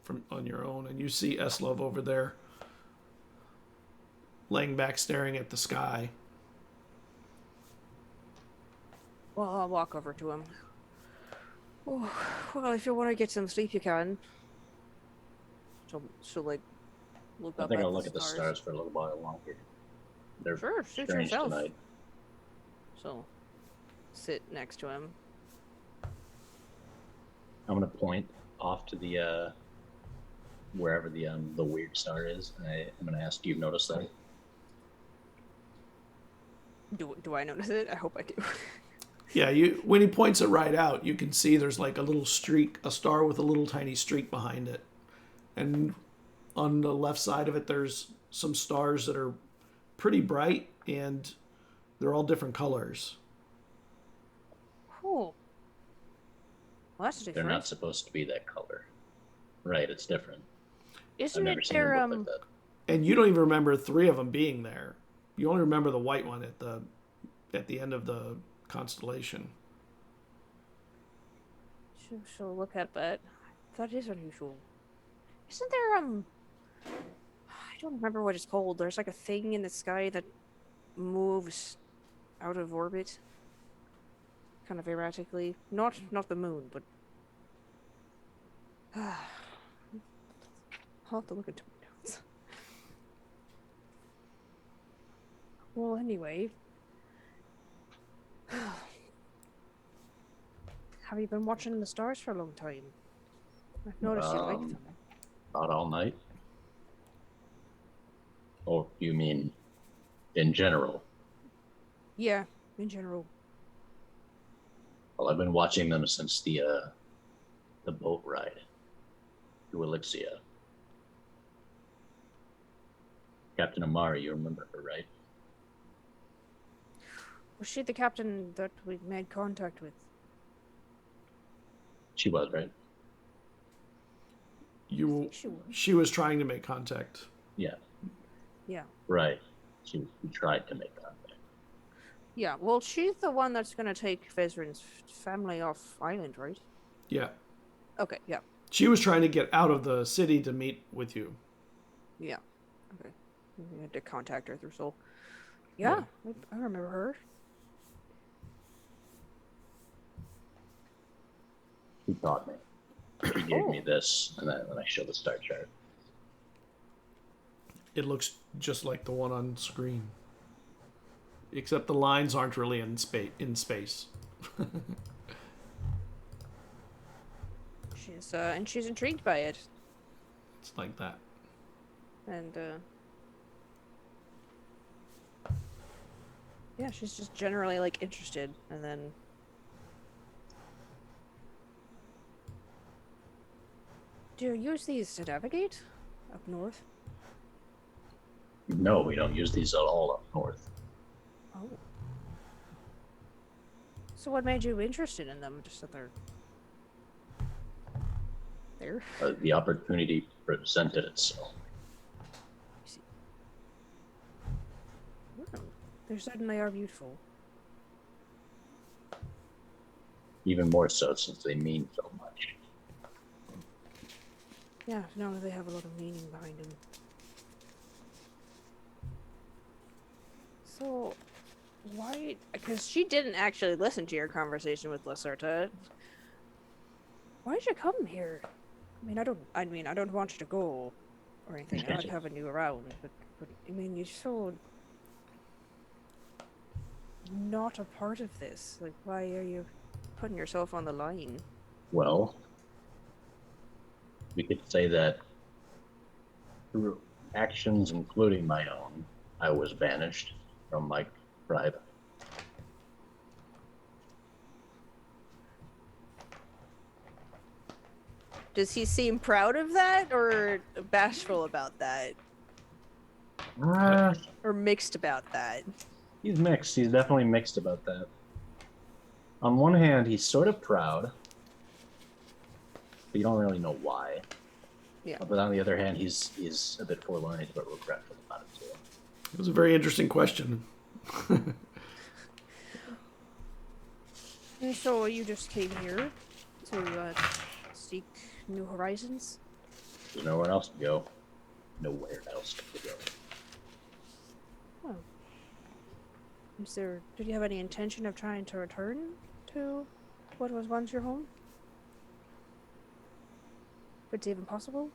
Speaker 1: from on your own, and you see Eslov over there, laying back, staring at the sky.
Speaker 3: Well, I'll walk over to him. Oh, well, if you want to get some sleep, you can. She'll like look
Speaker 2: I
Speaker 3: up.
Speaker 2: think I'll look at the stars for a little while longer. They're
Speaker 3: Sure, suit
Speaker 2: strange
Speaker 3: yourself.
Speaker 2: tonight.
Speaker 3: So, sit next to him.
Speaker 2: I'm gonna point off to the wherever the weird star is, and I'm gonna ask, do you notice that?
Speaker 3: Do I notice it? I hope I do.
Speaker 1: Yeah, when he points it right out, you can see there's like a little streak, a star with a little tiny streak behind it. And on the left side of it, there's some stars that are pretty bright, and they're all different colors.
Speaker 3: Cool. Well, that's different.
Speaker 2: They're not supposed to be that color. Right, it's different. I've
Speaker 3: Isn't
Speaker 2: never
Speaker 3: it
Speaker 2: seen them
Speaker 3: their
Speaker 2: look like that.
Speaker 1: And you don't even remember 3 of them being there. You only remember the white one at the end of the constellation.
Speaker 3: She'll look at that. That is unusual. Isn't there I don't remember what it's called. There's like a thing in the sky that moves out of orbit, kind of erratically. Not the moon, but I'll have to look into my notes. Well, anyway, have you been watching the stars for a long time? I've noticed you like them.
Speaker 2: Not all night. Or you mean in general?
Speaker 3: Yeah, in general.
Speaker 2: Well, I've been watching them since the boat ride to Elixia. Captain Amari, you remember her, right?
Speaker 3: Was she the captain that we made contact with?
Speaker 2: She was, right?
Speaker 1: She was trying to make contact.
Speaker 2: Yeah.
Speaker 3: Yeah.
Speaker 2: Right. She tried to make contact.
Speaker 3: Yeah, well, she's the one that's going to take Vezrin's family off island, right?
Speaker 1: Yeah.
Speaker 3: Okay, yeah.
Speaker 1: She was trying to get out of the city to meet with you.
Speaker 3: Yeah. Okay. We had to contact her through Soul. Yeah, I remember her.
Speaker 2: She taught me. She gave me this, and then I showed the star chart.
Speaker 1: It looks just like the one on screen, except the lines aren't really in space.
Speaker 3: She's intrigued by it,
Speaker 1: It's like that.
Speaker 3: and yeah, she's just generally like interested, and then. Do you use these to navigate up north?
Speaker 2: No, we don't use these at all up north.
Speaker 3: Oh. So what made you interested in them? Just that they're there?
Speaker 2: The opportunity presented itself.
Speaker 3: I see. Oh, they certainly are beautiful.
Speaker 2: Even more so since they mean so much.
Speaker 3: Yeah, no, they have a lot of meaning behind them. So, why? Because she didn't actually listen to your conversation with Lacerta. Why did you come here? I don't want you to go or anything. I like having you around, but I mean, you're so not a part of this. Like, why are you putting yourself on the line?
Speaker 2: Well, we could say that through actions, including my own, I was banished from my tribe.
Speaker 3: Does he seem proud of that or bashful about that? Or mixed about that?
Speaker 2: He's mixed. He's definitely mixed about that. On one hand, he's sort of proud, but you don't really know why.
Speaker 3: Yeah.
Speaker 2: But on the other hand, he's a bit forlorn. He's a bit regretful about it too.
Speaker 1: It was a very interesting question.
Speaker 3: And so you just came here to seek new horizons?
Speaker 2: There's nowhere else to go. Nowhere else to go.
Speaker 3: Oh. Did you have any intention of trying to return to what was once your home? If it's even possible?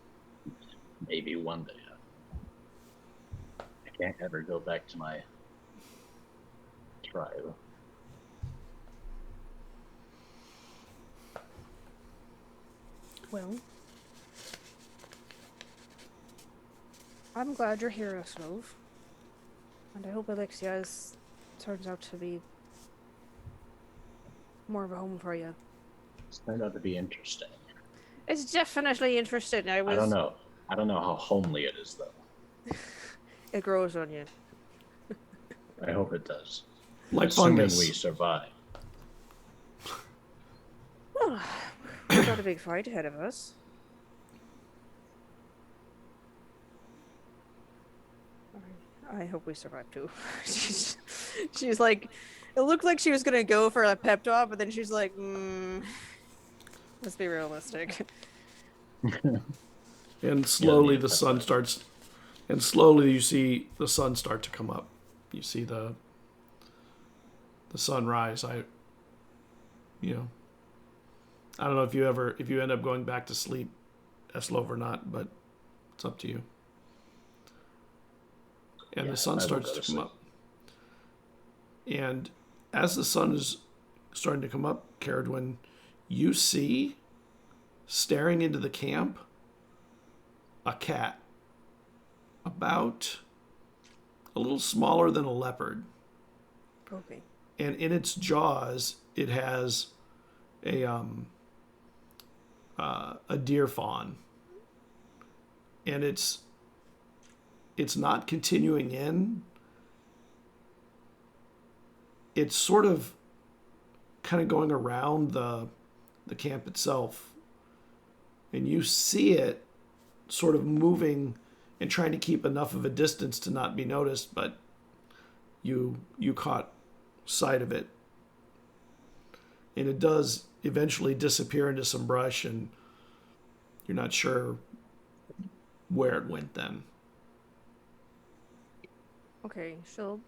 Speaker 2: Maybe one day. I can't ever go back to my tribe.
Speaker 3: Well, I'm glad you're here, Slove. And I hope Elixia turns out to be more of a home for you.
Speaker 2: It's turned out to be interesting.
Speaker 3: It's definitely interesting. I
Speaker 2: don't know. I don't know how homely it is, though.
Speaker 3: It grows on you.
Speaker 2: I hope it does.
Speaker 1: Like
Speaker 2: Assuming
Speaker 1: fungus.
Speaker 2: we survive.
Speaker 3: Well, we've got a big fight ahead of us. I hope we survive too. she's like, it looked like she was gonna go for a pep talk, but then she's like, let's be realistic.
Speaker 1: And slowly the sun starts, and slowly you see the sun start to come up. You see the sun rise. I don't know if you end up going back to sleep, Eslov, or not, but it's up to you. And the sun starts to come up. And as the sun is starting to come up, Caradwin, you see, staring into the camp, a cat. About a little smaller than a leopard.
Speaker 3: Okay.
Speaker 1: And in its jaws, it has a deer fawn. And it's not continuing in. It's sort of kind of going around the camp itself. And you see it sort of moving and trying to keep enough of a distance to not be noticed, but you caught sight of it. And it does eventually disappear into some brush, and you're not sure where it went then.
Speaker 3: Okay, she'll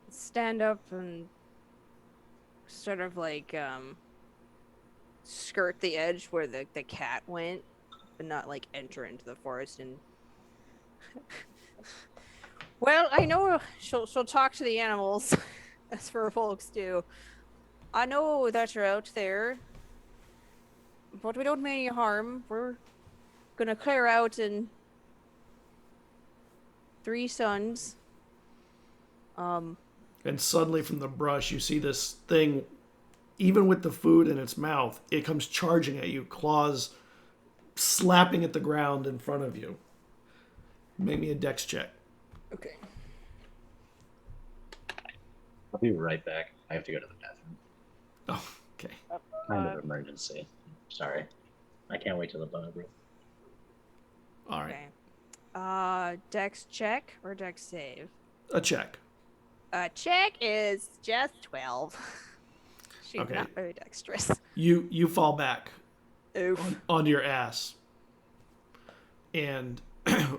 Speaker 3: stand up and sort of like skirt the edge where the cat went, but not like enter into the forest. And well, I know she'll talk to the animals, as for folks do. I know that you're out there, but we don't mean you harm. We're gonna clear out in 3 suns.
Speaker 1: And suddenly from the brush, you see this thing, even with the food in its mouth, it comes charging at you, claws slapping at the ground in front of you. Make me a dex check.
Speaker 3: Okay.
Speaker 2: I'll be right back. I have to go to the bathroom.
Speaker 1: Oh, okay.
Speaker 2: Kind of emergency. Sorry. I can't wait till the bathroom.
Speaker 1: All right.
Speaker 3: Okay. Dex check or dex save?
Speaker 1: A check.
Speaker 3: Check is just 12. She's
Speaker 1: Okay.
Speaker 3: not very dexterous.
Speaker 1: You fall back
Speaker 3: Oof.
Speaker 1: onto your ass. And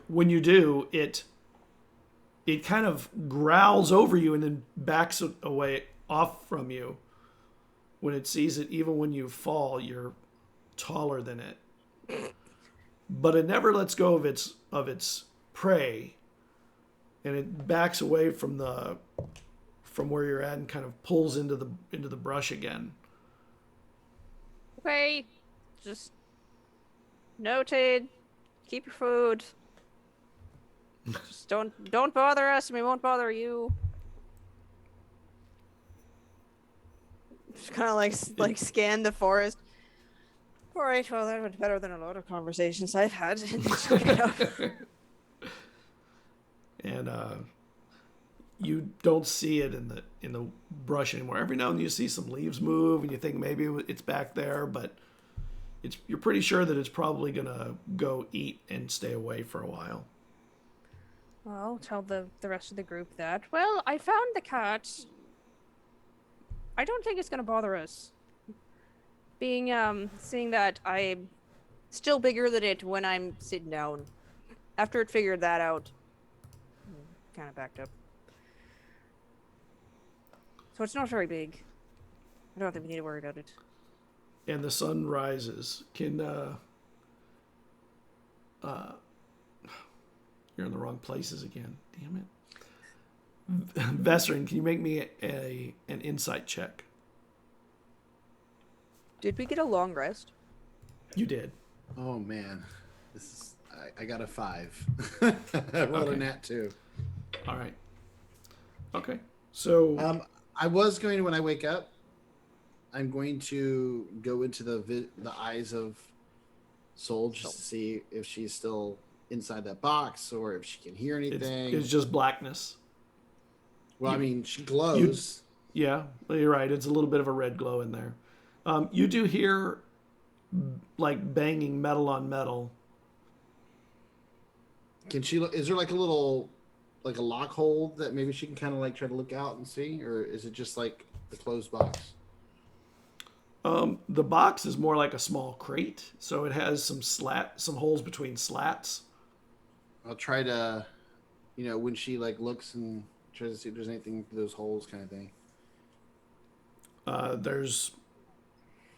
Speaker 1: when you do, it kind of growls over you and then backs away off from you. When it sees it, even when you fall, you're taller than it. But it never lets go of its prey. And it backs away from where you're at and kind of pulls into the brush again.
Speaker 3: Okay. Just Noted. Keep your food. Just don't bother us, and we won't bother you. Just kind of like scan the forest. All right, well, that went better than a lot of conversations I've had.
Speaker 1: And you don't see it in the brush anymore. Every now and then you see some leaves move, and you think maybe it's back there, but you're pretty sure that it's probably gonna go eat and stay away for a while.
Speaker 3: Well, I'll tell the rest of the group that. Well, I found the cat. I don't think it's gonna bother us. Seeing that I'm still bigger than it when I'm sitting down. After it figured that out, kind of backed up. So it's not very big. I don't think we need to worry about it.
Speaker 1: And the sun rises. Can you're in the wrong places again. Damn it. Vesserin, can you make me an insight check?
Speaker 3: Did we get a long rest?
Speaker 1: You did.
Speaker 4: Oh man, this is I got a 5. I rolled a nat 2.
Speaker 1: All right. Okay. So
Speaker 4: I was going to, when I wake up, I'm going to go into the eyes of Soul just to see if she's still inside that box or if she can hear anything.
Speaker 1: It's just blackness.
Speaker 4: Well, I mean, she glows.
Speaker 1: Yeah, you're right. It's a little bit of a red glow in there. You do hear like banging metal on metal.
Speaker 4: Can she? Is there like a little, like a lock hole that maybe she can kind of like try to look out and see, or is it just like a closed box?
Speaker 1: The box is more like a small crate, so it has some holes between slats.
Speaker 4: I'll try to, when she like looks and tries to see if there's anything through those holes, kind of thing.
Speaker 1: There's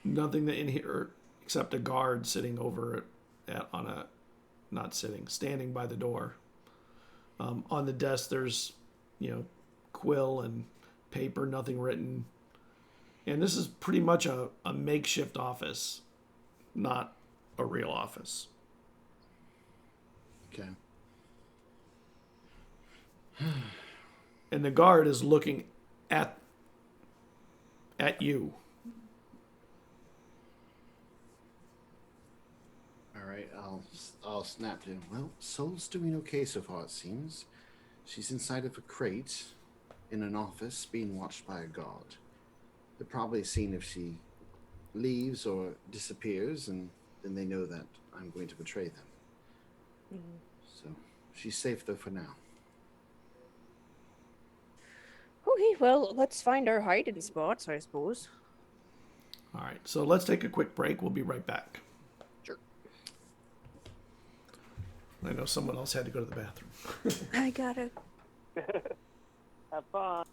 Speaker 1: nothing in here except a guard sitting over standing by the door. On the desk, there's, quill and paper, nothing written. And this is pretty much a makeshift office, not a real office.
Speaker 4: Okay.
Speaker 1: And the guard is looking at you.
Speaker 4: All right, I'll snap to him. Well, Soul's doing okay so far, it seems. She's inside of a crate in an office being watched by a guard. They're probably seeing if she leaves or disappears, and then they know that I'm going to betray them. Mm-hmm. So she's safe though for now.
Speaker 3: Okay, well, let's find our hiding spots, I suppose.
Speaker 1: All right, so let's take a quick break. We'll be right back.
Speaker 3: Sure.
Speaker 1: I know someone else had to go to the bathroom.
Speaker 3: I gotta.
Speaker 5: Have fun.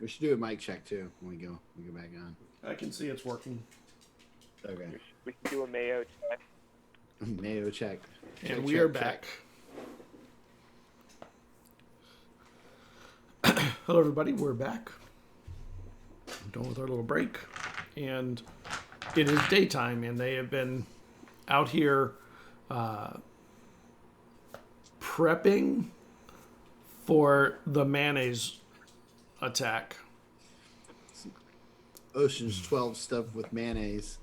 Speaker 4: We should do a mic check too when we go back on.
Speaker 1: I can see it's working.
Speaker 4: Okay.
Speaker 5: We can do a Mayo check.
Speaker 4: Mayo check.
Speaker 1: And we are back. Hello, everybody. We're back. We're done with our little break. And it is daytime, and they have been out here prepping for the mayonnaise attack.
Speaker 4: Ocean's 12 stuffed with mayonnaise.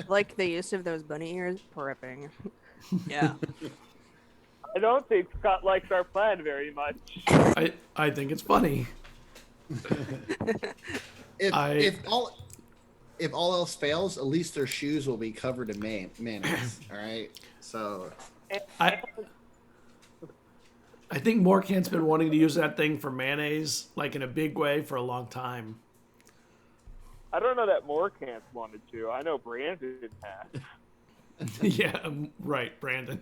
Speaker 3: Like the use of those bunny ears, prepping. Yeah.
Speaker 5: I don't think Scott likes our plan very much.
Speaker 1: I think it's funny.
Speaker 4: If all else fails, at least their shoes will be covered in mayonnaise. All right. So
Speaker 1: I think Morkant's been wanting to use that thing for mayonnaise, like in a big way, for a long time.
Speaker 5: I don't know that Morecamp wanted to. I know Brandon has.
Speaker 1: Yeah, right, Brandon.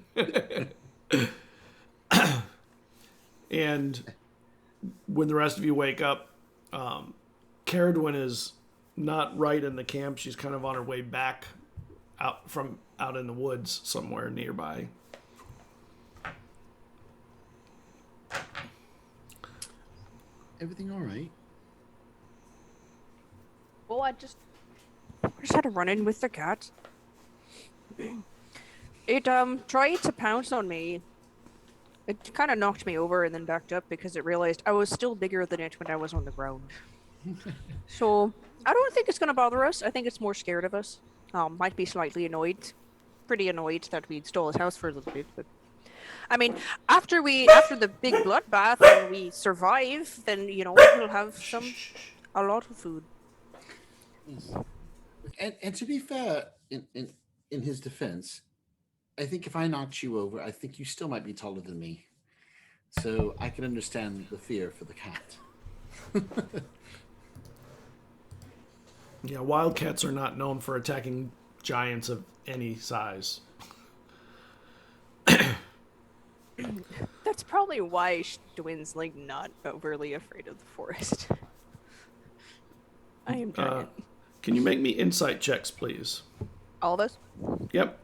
Speaker 1: And when the rest of you wake up, Caradwin is not right in the camp. She's kind of on her way back out in the woods somewhere nearby.
Speaker 4: everything all right?
Speaker 3: Well, I just had a run-in with the cat. It tried to pounce on me. It kind of knocked me over and then backed up because it realized I was still bigger than it when I was on the ground. So I don't think it's gonna bother us. I think it's more scared of us. Might be slightly annoyed, pretty annoyed that we stole his house for a little bit. But I mean, after the big bloodbath and we survive, then we'll have a lot of food.
Speaker 4: And to be fair, in his defense, I think if I knocked you over, I think you still might be taller than me. So I can understand the fear for the cat.
Speaker 1: Yeah, wildcats are not known for attacking giants of any size.
Speaker 3: That's probably why Dwyn's like not overly afraid of the forest. I am giant.
Speaker 1: Can you make me insight checks, please?
Speaker 3: All of us?
Speaker 1: Yep.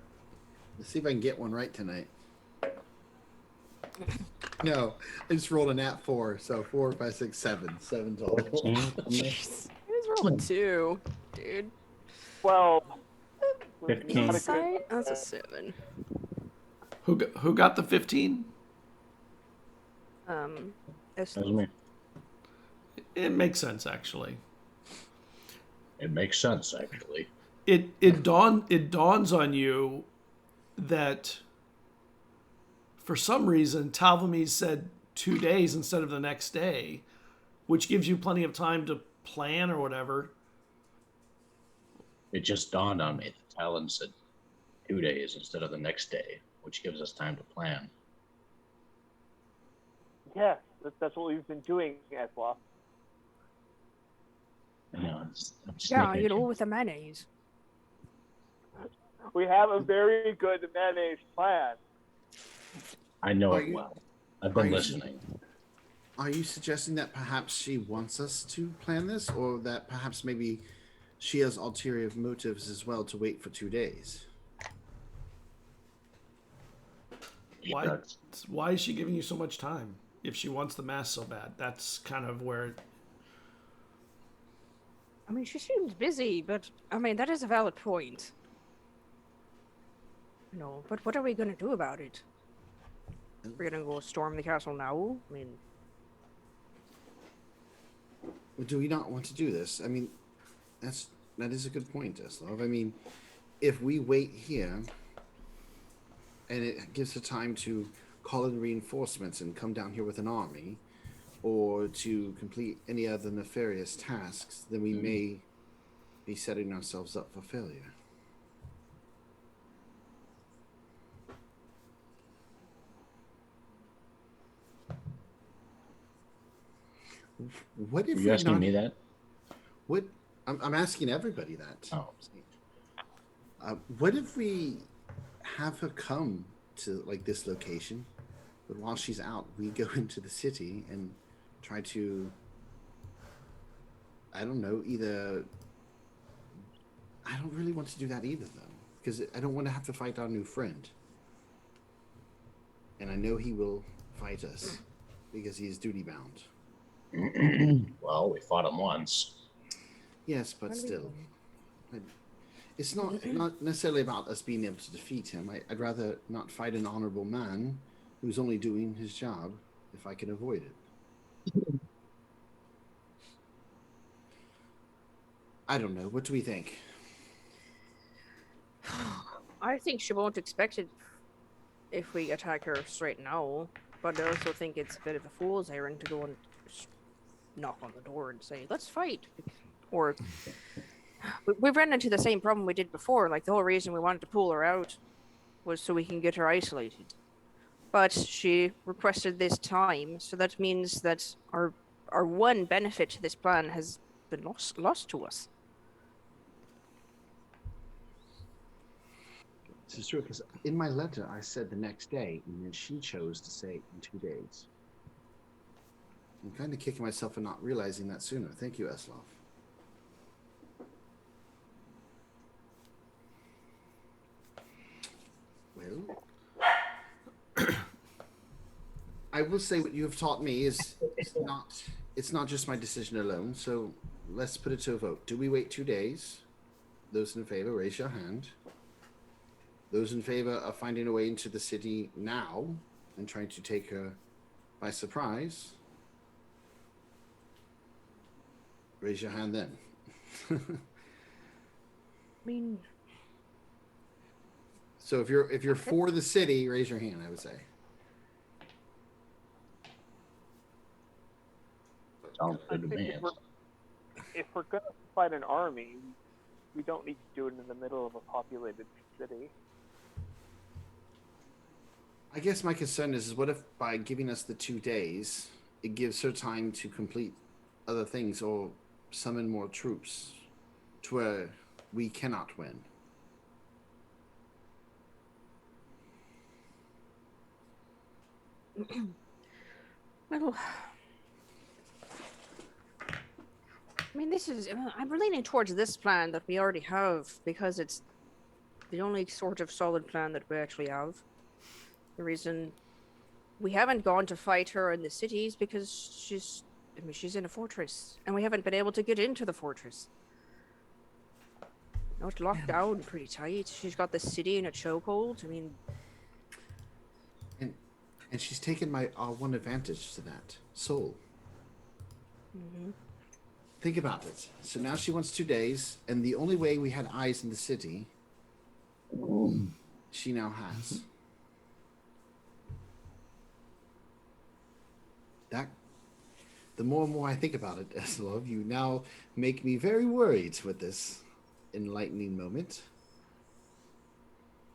Speaker 4: Let's see if I can get one right tonight. No, I just rolled a nat 4, so 4, 5, 6, 7. 7 total.
Speaker 3: Jeez. He was rolling 2, dude.
Speaker 5: 12.
Speaker 2: 15.
Speaker 3: Insight? That's a 7.
Speaker 1: Who got the 15?
Speaker 2: That was me.
Speaker 1: It makes sense, actually.
Speaker 2: It makes sense, actually.
Speaker 1: It dawns on you that for some reason Talvames said 2 days instead of the next day, which gives you plenty of time to plan or whatever.
Speaker 2: It just dawned on me that Talon said 2 days instead of the next day, which gives us time to plan.
Speaker 5: Yes, that's what we've been doing, Esla.
Speaker 2: I'm just
Speaker 3: Yeah,
Speaker 2: thinking,
Speaker 3: with the mayonnaise.
Speaker 5: We have a very good mayonnaise plan.
Speaker 2: I know
Speaker 4: Are
Speaker 2: it
Speaker 4: you-
Speaker 2: well. I've been listening.
Speaker 4: Are you suggesting that perhaps she wants us to plan this, or that perhaps maybe she has ulterior motives as well to wait for 2 days?
Speaker 1: Why is she giving you so much time if she wants the mass so bad? That's kind of where.
Speaker 3: I mean, she seems busy, but I mean that is a valid point. But what are we gonna do about it? We're gonna go storm the castle now? I mean,
Speaker 4: Do we not want to do this? I mean, that is a good point, Eslov. I mean, if we wait here, and it gives her time to call in reinforcements and come down here with an army, or to complete any other nefarious tasks, then we may be setting ourselves up for failure. What if
Speaker 2: Are you asking me that?
Speaker 4: What I'm asking everybody that.
Speaker 2: Oh.
Speaker 4: What if we have her come to like this location, but while she's out, we go into the city and try to I don't know, either. I don't really want to do that either, though, because I don't want to have to fight our new friend. And I know he will fight us because he is duty bound.
Speaker 2: Well, we fought him once.
Speaker 4: Yes, but still. It's not necessarily about us being able to defeat him. I'd rather not fight an honorable man who's only doing his job if I can avoid it. I don't know. What do we think?
Speaker 3: I think she won't expect it if we attack her straight now, but I also think it's a bit of a fool's errand to go and knock on the door and say, let's fight. Or we've run into the same problem we did before. Like, the whole reason we wanted to pull her out was so we can get her isolated. But she requested this time, so that means that our one benefit to this plan has been lost to us.
Speaker 4: This is true, because in my letter I said the next day, and then she chose to say in 2 days. I'm kind of kicking myself for not realizing that sooner. Thank you, Eslov. Well, I will say what you have taught me is it's not just my decision alone. So let's put it to a vote. Do we wait 2 days? Those in favor, raise your hand. Those in favor of finding a way into the city now and trying to take her by surprise, raise your hand then.
Speaker 3: I mean,
Speaker 4: so if you're for the city, raise your hand, I would say.
Speaker 2: Sounds good to me.
Speaker 5: If we're going to fight an army, we don't need to do it in the middle of a populated city.
Speaker 4: I guess my concern is what if by giving us the 2 days, it gives her time to complete other things or summon more troops to where we cannot win?
Speaker 3: well, I mean, I'm leaning towards this plan that we already have because it's the only sort of solid plan that we actually have. The reason we haven't gone to fight her in the cities because she's in a fortress, and we haven't been able to get into the fortress. You know, it's locked down pretty tight. She's got the city in a chokehold. I mean,
Speaker 4: and she's taken my one advantage to that, soul.
Speaker 3: mm-hmm.
Speaker 4: Think about it. So now she wants 2 days, and the only way we had eyes in the city, she now has. That, the more and more I think about it, Eslov, you now make me very worried with this enlightening moment.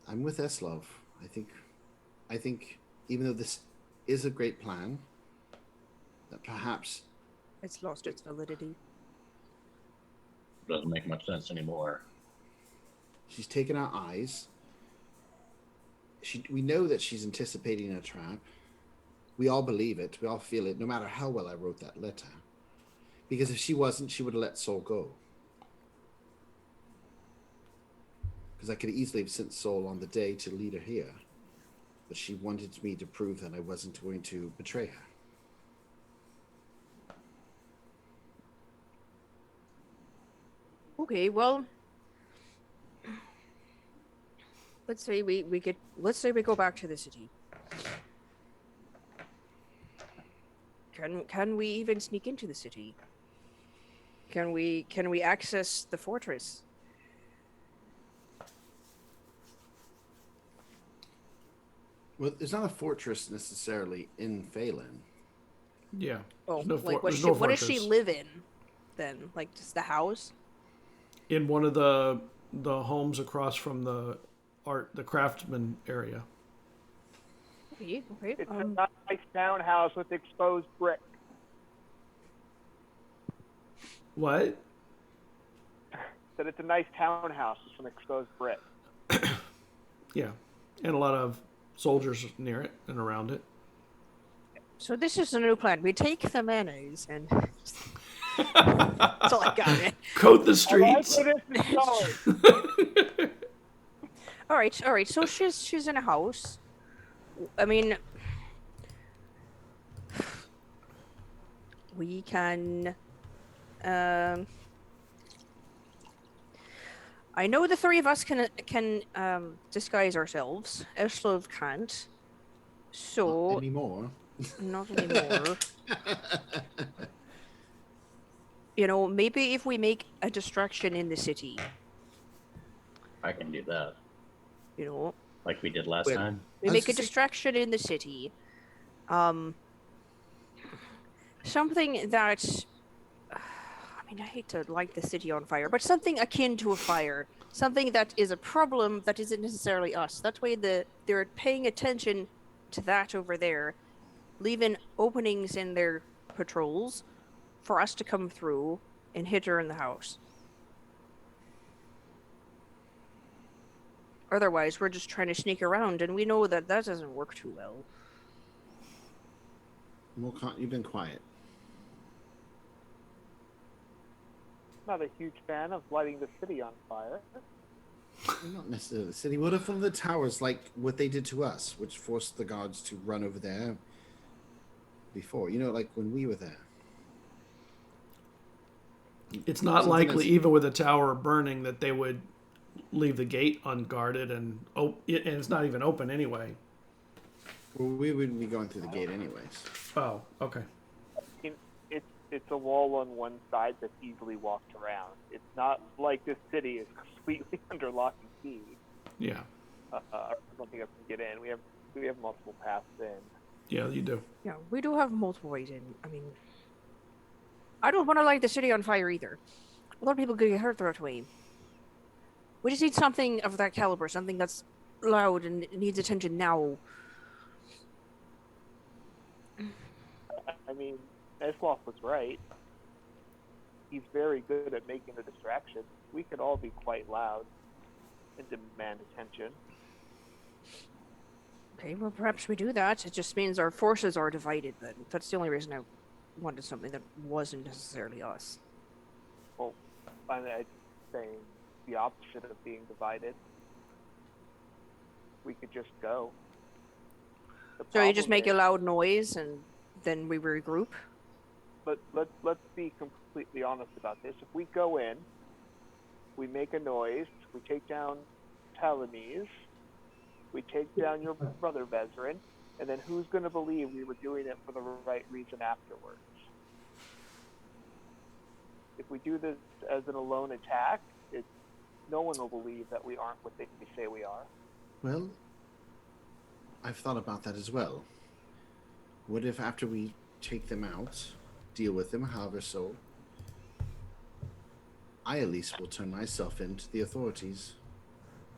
Speaker 4: I'm with Eslov. I think even though this is a great plan, that perhaps
Speaker 3: It's lost its validity.
Speaker 2: Doesn't make much sense anymore.
Speaker 4: she's taken our eyes. We know that she's anticipating a trap. We all believe it. We all feel it, no matter how well I wrote that letter. Because if she wasn't, she would have let Soul go. Because I could easily have sent Soul on the day to lead her here. But she wanted me to prove that I wasn't going to betray her.
Speaker 3: Okay, well, let's say we go back to the city. Can we even sneak into the city? Can we access the fortress?
Speaker 4: Well, there's not a fortress necessarily in Phelan.
Speaker 1: Yeah.
Speaker 3: Oh,
Speaker 1: No
Speaker 3: like
Speaker 1: there's
Speaker 3: what does she
Speaker 1: fortress.
Speaker 3: live in then? Like just the house?
Speaker 1: In one of the homes across from the craftsman area.
Speaker 3: Okay.
Speaker 5: It's a nice townhouse with exposed brick.
Speaker 1: What?
Speaker 5: That it's a nice townhouse with some exposed brick.
Speaker 1: Yeah. And a lot of soldiers near it and around it.
Speaker 3: So this is a new plan. We take the mayonnaise and That's all I got, man.
Speaker 1: Coat the
Speaker 5: I like
Speaker 1: streets.
Speaker 5: where this is going.
Speaker 3: All right. So she's in a house. I mean, we can. I know the three of us can disguise ourselves. Eslov can't. So
Speaker 4: Anymore.
Speaker 3: not anymore. You know, maybe if we make a distraction in the city,
Speaker 2: I can do that,
Speaker 3: you know,
Speaker 2: like we did last
Speaker 4: Wait.
Speaker 2: time.
Speaker 3: we
Speaker 4: I was
Speaker 3: make a
Speaker 4: gonna say-
Speaker 3: distraction in the city. Something that I mean, I hate to light the city on fire, but something akin to a fire. Something that is a problem that isn't necessarily us. That way they're paying attention to that over there, leaving openings in their patrols for us to come through and hit her in the house. Otherwise, we're just trying to sneak around, and we know that doesn't work too well.
Speaker 4: You've been quiet.
Speaker 5: Not a huge fan of lighting the city on fire.
Speaker 4: Not necessarily the city. What if one of the towers, like what they did to us, which forced the guards to run over there before? You know, like when we were there.
Speaker 1: It's not
Speaker 4: Something
Speaker 1: likely,
Speaker 4: that's-
Speaker 1: even with a tower burning, that they would leave the gate unguarded, and it's not even open anyway.
Speaker 4: Well, we wouldn't be going through the gate anyways.
Speaker 1: Oh, okay.
Speaker 5: It's a wall on one side that's easily walked around. It's not like this city is completely under lock and key.
Speaker 1: Yeah.
Speaker 5: Nothing else can get in. We have multiple paths in.
Speaker 1: Yeah, you do.
Speaker 3: Yeah, we do have multiple ways in. I mean, I don't want to light the city on fire either. A lot of people could get hurt that way. We just need something of that caliber, something that's loud and needs attention now.
Speaker 5: I mean, Esloff was right. He's very good at making a distraction. We could all be quite loud and demand attention.
Speaker 3: Okay, well, perhaps we do that. It just means our forces are divided, then. That's the only reason I wanted something that wasn't necessarily us.
Speaker 5: Well, I'm saying the opposite of being divided. We could just go.
Speaker 3: So you just make a
Speaker 5: a
Speaker 3: loud noise and then we regroup?
Speaker 5: Let's be completely honest about this. If we go in, we make a noise, we take down Talamise, we take down your brother Vezrin, and then who's going to believe we were doing it for the right reason afterwards? If we do this as an alone attack, no one will believe that we aren't what they say we are.
Speaker 4: Well, I've thought about that as well. What if after we take them out, deal with them, however so, I at least will turn myself in to the authorities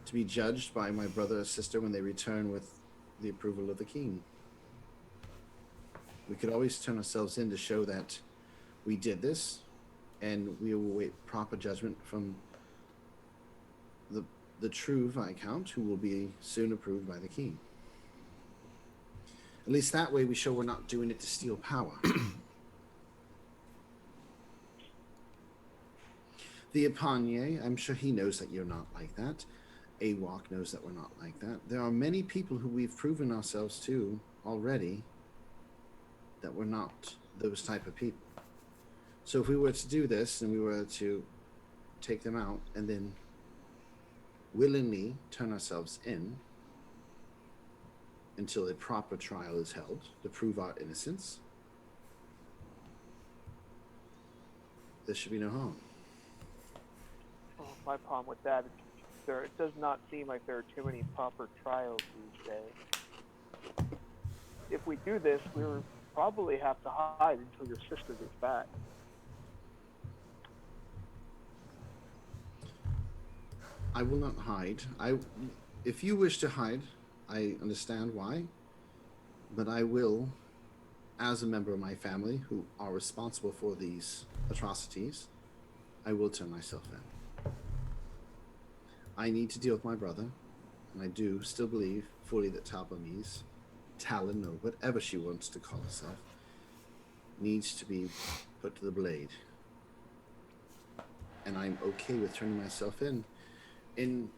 Speaker 4: to be judged by my brother or sister when they return with the approval of the king. We could always turn ourselves in to show that we did this, and we will wait proper judgment from the true Viscount, who will be soon approved by the king. At least that way we show we're not doing it to steal power. The Epargne, I'm sure he knows that you're not like that. Awok knows that we're not like that. There are many people who we've proven ourselves to already that we're not those type of people. So if we were to do this and we were to take them out and then willingly turn ourselves in until a proper trial is held to prove our innocence, there should be no harm.
Speaker 5: Well, my problem with that is it does not seem like there are too many proper trials these days. If we do this, we will probably have to hide until your sister gets back.
Speaker 4: I will not hide. If you wish to hide, I understand why, but I will, as a member of my family who are responsible for these atrocities, I will turn myself in. I need to deal with my brother, and I do still believe fully that Talamise, Talon, or whatever she wants to call herself, needs to be put to the blade. and I'm okay with turning myself in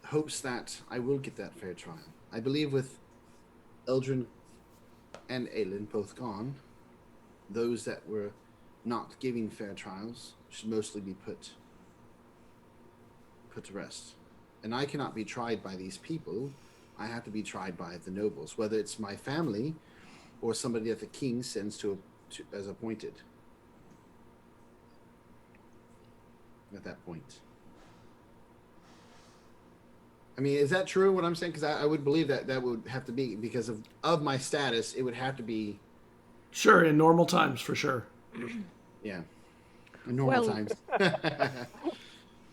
Speaker 4: hopes that I will get that fair trial. I believe with Eldrin and Aelin both gone, those that were not giving fair trials should mostly be put to rest. And I cannot be tried by these people. I have to be tried by the nobles, whether it's my family or somebody that the king sends to as appointed. At that point. I mean, is that true what I'm saying? Because I would believe that would have to be, because of my status, it would have to be.
Speaker 1: Sure, in normal times, for sure.
Speaker 4: Yeah. In normal times.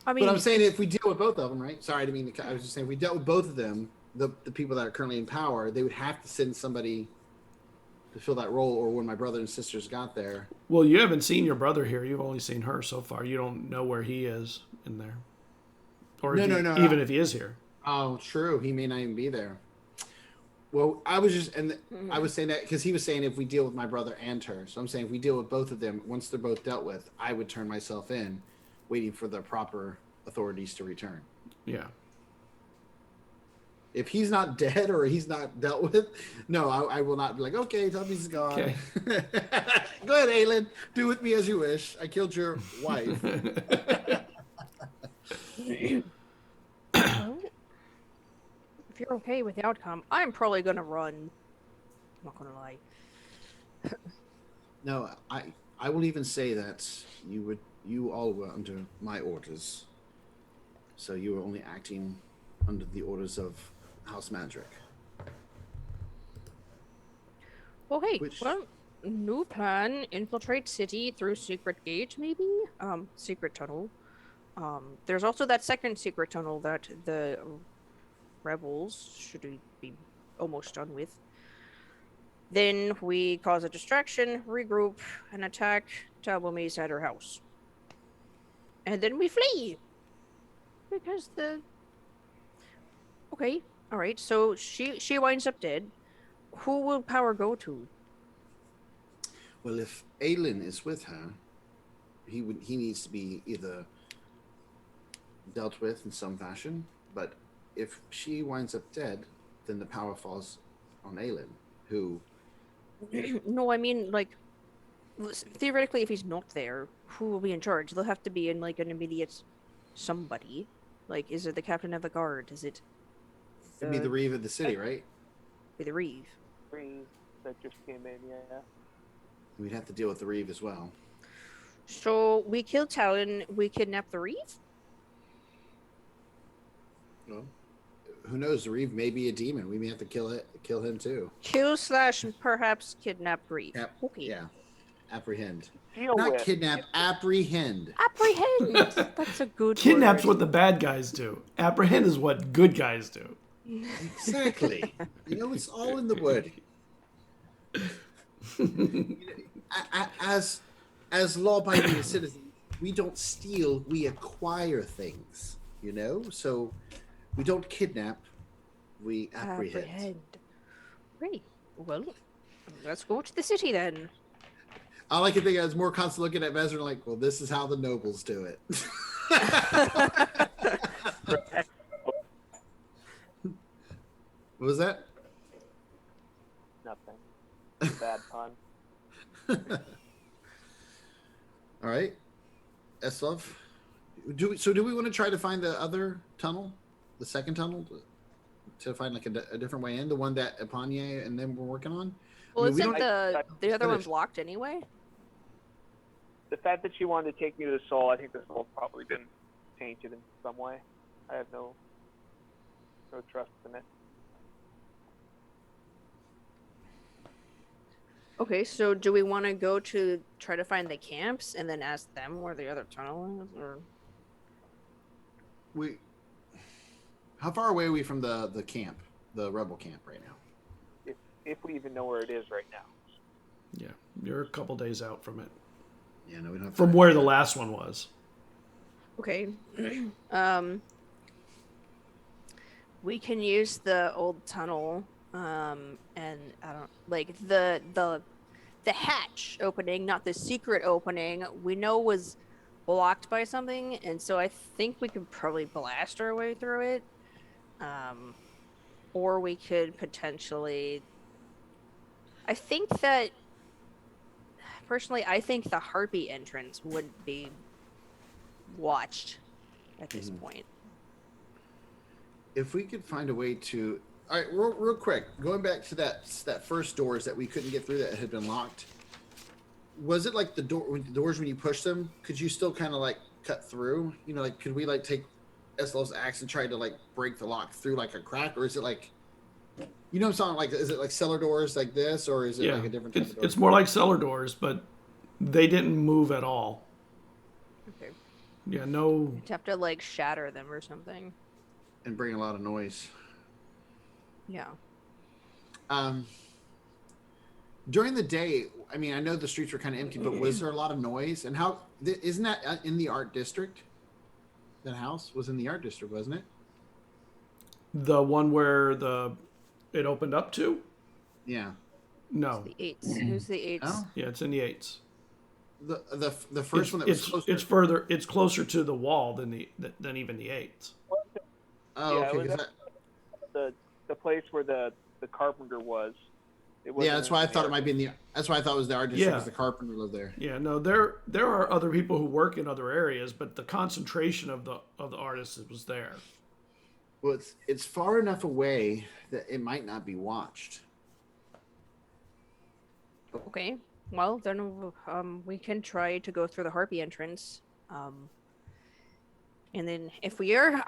Speaker 3: I mean,
Speaker 4: but I'm saying if we deal with both of them, right? Sorry, I didn't mean to. I was just saying if we dealt with both of them, the people that are currently in power, they would have to send somebody to fill that role, or when my brother and sisters got there.
Speaker 1: Well, you haven't seen your brother here. You've only seen her so far. You don't know where he is in there. Or even if he is here.
Speaker 4: Oh, true. He may not even be there. Well, I was just, I was saying that because he was saying if we deal with my brother and her. So I'm saying if we deal with both of them, once they're both dealt with, I would turn myself in, waiting for the proper authorities to return.
Speaker 1: Yeah.
Speaker 4: If he's not dead or he's not dealt with, no, I will not be like, okay, Tuppy's gone.
Speaker 1: Okay.
Speaker 4: Go ahead, Aelin. Do with me as you wish. I killed your wife.
Speaker 3: well, if you're okay with the outcome, I'm probably gonna run. I'm not gonna lie.
Speaker 4: No, I will even say that you all were under my orders. So you were only acting under the orders of House Mandrick.
Speaker 3: Well, hey, new plan: infiltrate city through secret gate, maybe. Secret tunnel. There's also that second secret tunnel that the rebels should be almost done with. Then we cause a distraction, regroup, and attack Talbomy's at her house. And then we flee! Because Okay, alright, so she winds up dead. Who will power go to?
Speaker 4: Well, if Aelin is with her, he needs to be either dealt with in some fashion, but if she winds up dead, then the power falls on Aelin, who...
Speaker 3: No, I mean, like, theoretically, if he's not there, who will be in charge? They'll have to be in, like, an immediate somebody. Like, is it the captain of the guard? Is it...
Speaker 4: It'd be the Reeve of the city, right?
Speaker 3: Be the Reeve.
Speaker 5: Reeve that just came in, yeah.
Speaker 4: We'd have to deal with the Reeve as well.
Speaker 3: So, we kill Talon, we kidnap the Reeve?
Speaker 4: Well, who knows? The Reeve may be a demon. We may have to kill him too.
Speaker 3: Kill / perhaps kidnap Reeve. Okay.
Speaker 4: Yeah. Apprehend.
Speaker 5: Deal
Speaker 4: Not
Speaker 5: with.
Speaker 4: kidnap, apprehend.
Speaker 3: Apprehend! That's a good
Speaker 1: Kidnap's
Speaker 3: word.
Speaker 1: what the bad guys do. Apprehend is what good guys do.
Speaker 4: Exactly. It's all in the wording. As law-abiding citizens, we don't steal, we acquire things. So we don't kidnap, we apprehend.
Speaker 3: Right. Well, let's go to the city then.
Speaker 4: I like to think I was more constantly looking at Vezran like, well, this is how the nobles do it. What was that?
Speaker 5: Nothing. Bad pun.
Speaker 4: All right. Eslov, do we want to try to find the other tunnel, the second tunnel, to find like a different way in, the one that Epanye and them were working on?
Speaker 3: Well,
Speaker 4: I mean,
Speaker 3: isn't the other one's
Speaker 4: finished.
Speaker 3: locked anyway?
Speaker 5: The fact that she wanted to take me to the soul, I think the soul's probably been tainted in some way. I have no trust in it.
Speaker 3: Okay, so do we want to go to try to find the camps and then ask them where the other tunnel is, or?
Speaker 4: How far away are we from the camp, the rebel camp right now?
Speaker 5: If we even know where it is right now.
Speaker 1: Yeah, you're a couple days out from it.
Speaker 4: Yeah, no, we don't have
Speaker 1: From where the last one was.
Speaker 3: Okay. We can use the old tunnel, and I don't like the hatch opening, not the secret opening. We know was blocked by something, and so I think we could probably blast our way through it. Or we could potentially. I think that personally, I think the harpy entrance would be watched at this point.
Speaker 4: If we could find a way to, all right, real quick, going back to that first doors that we couldn't get through that had been locked. Was it like the doors when you push them? Could you still kind of like cut through? You know, like could we like take SL's axe and try to like break the lock through like a crack, or is it like, you know, something like, is it like cellar doors like this, or is it like a different type of door?
Speaker 1: It's more like cellar doors, but they didn't move at all.
Speaker 3: Okay.
Speaker 1: Yeah, no.
Speaker 3: You'd have to like shatter them or something.
Speaker 4: And bring a lot of noise.
Speaker 3: Yeah.
Speaker 4: During the day, I mean, I know the streets were kind of empty, but was there a lot of noise? And how isn't that in the art district? That house was in the art district, wasn't it?
Speaker 1: The one where it opened up to?
Speaker 4: Yeah.
Speaker 1: No.
Speaker 3: The eights. Who's the eights?
Speaker 4: Oh?
Speaker 1: Yeah, it's in the 8s.
Speaker 4: The first one that was closer.
Speaker 1: It's further. It's closer to the wall than even the 8s.
Speaker 4: Oh,
Speaker 5: Yeah,
Speaker 4: okay.
Speaker 5: the place where the carpenter was.
Speaker 4: Yeah, that's why I thought it might be in the. That's why I thought it was the art district because the carpenter lived there.
Speaker 1: Yeah, no, there are other people who work in other areas, but the concentration of the artists was there.
Speaker 4: Well, it's far enough away that it might not be watched.
Speaker 3: Okay. Well, then we can try to go through the harpy entrance. And then if we are,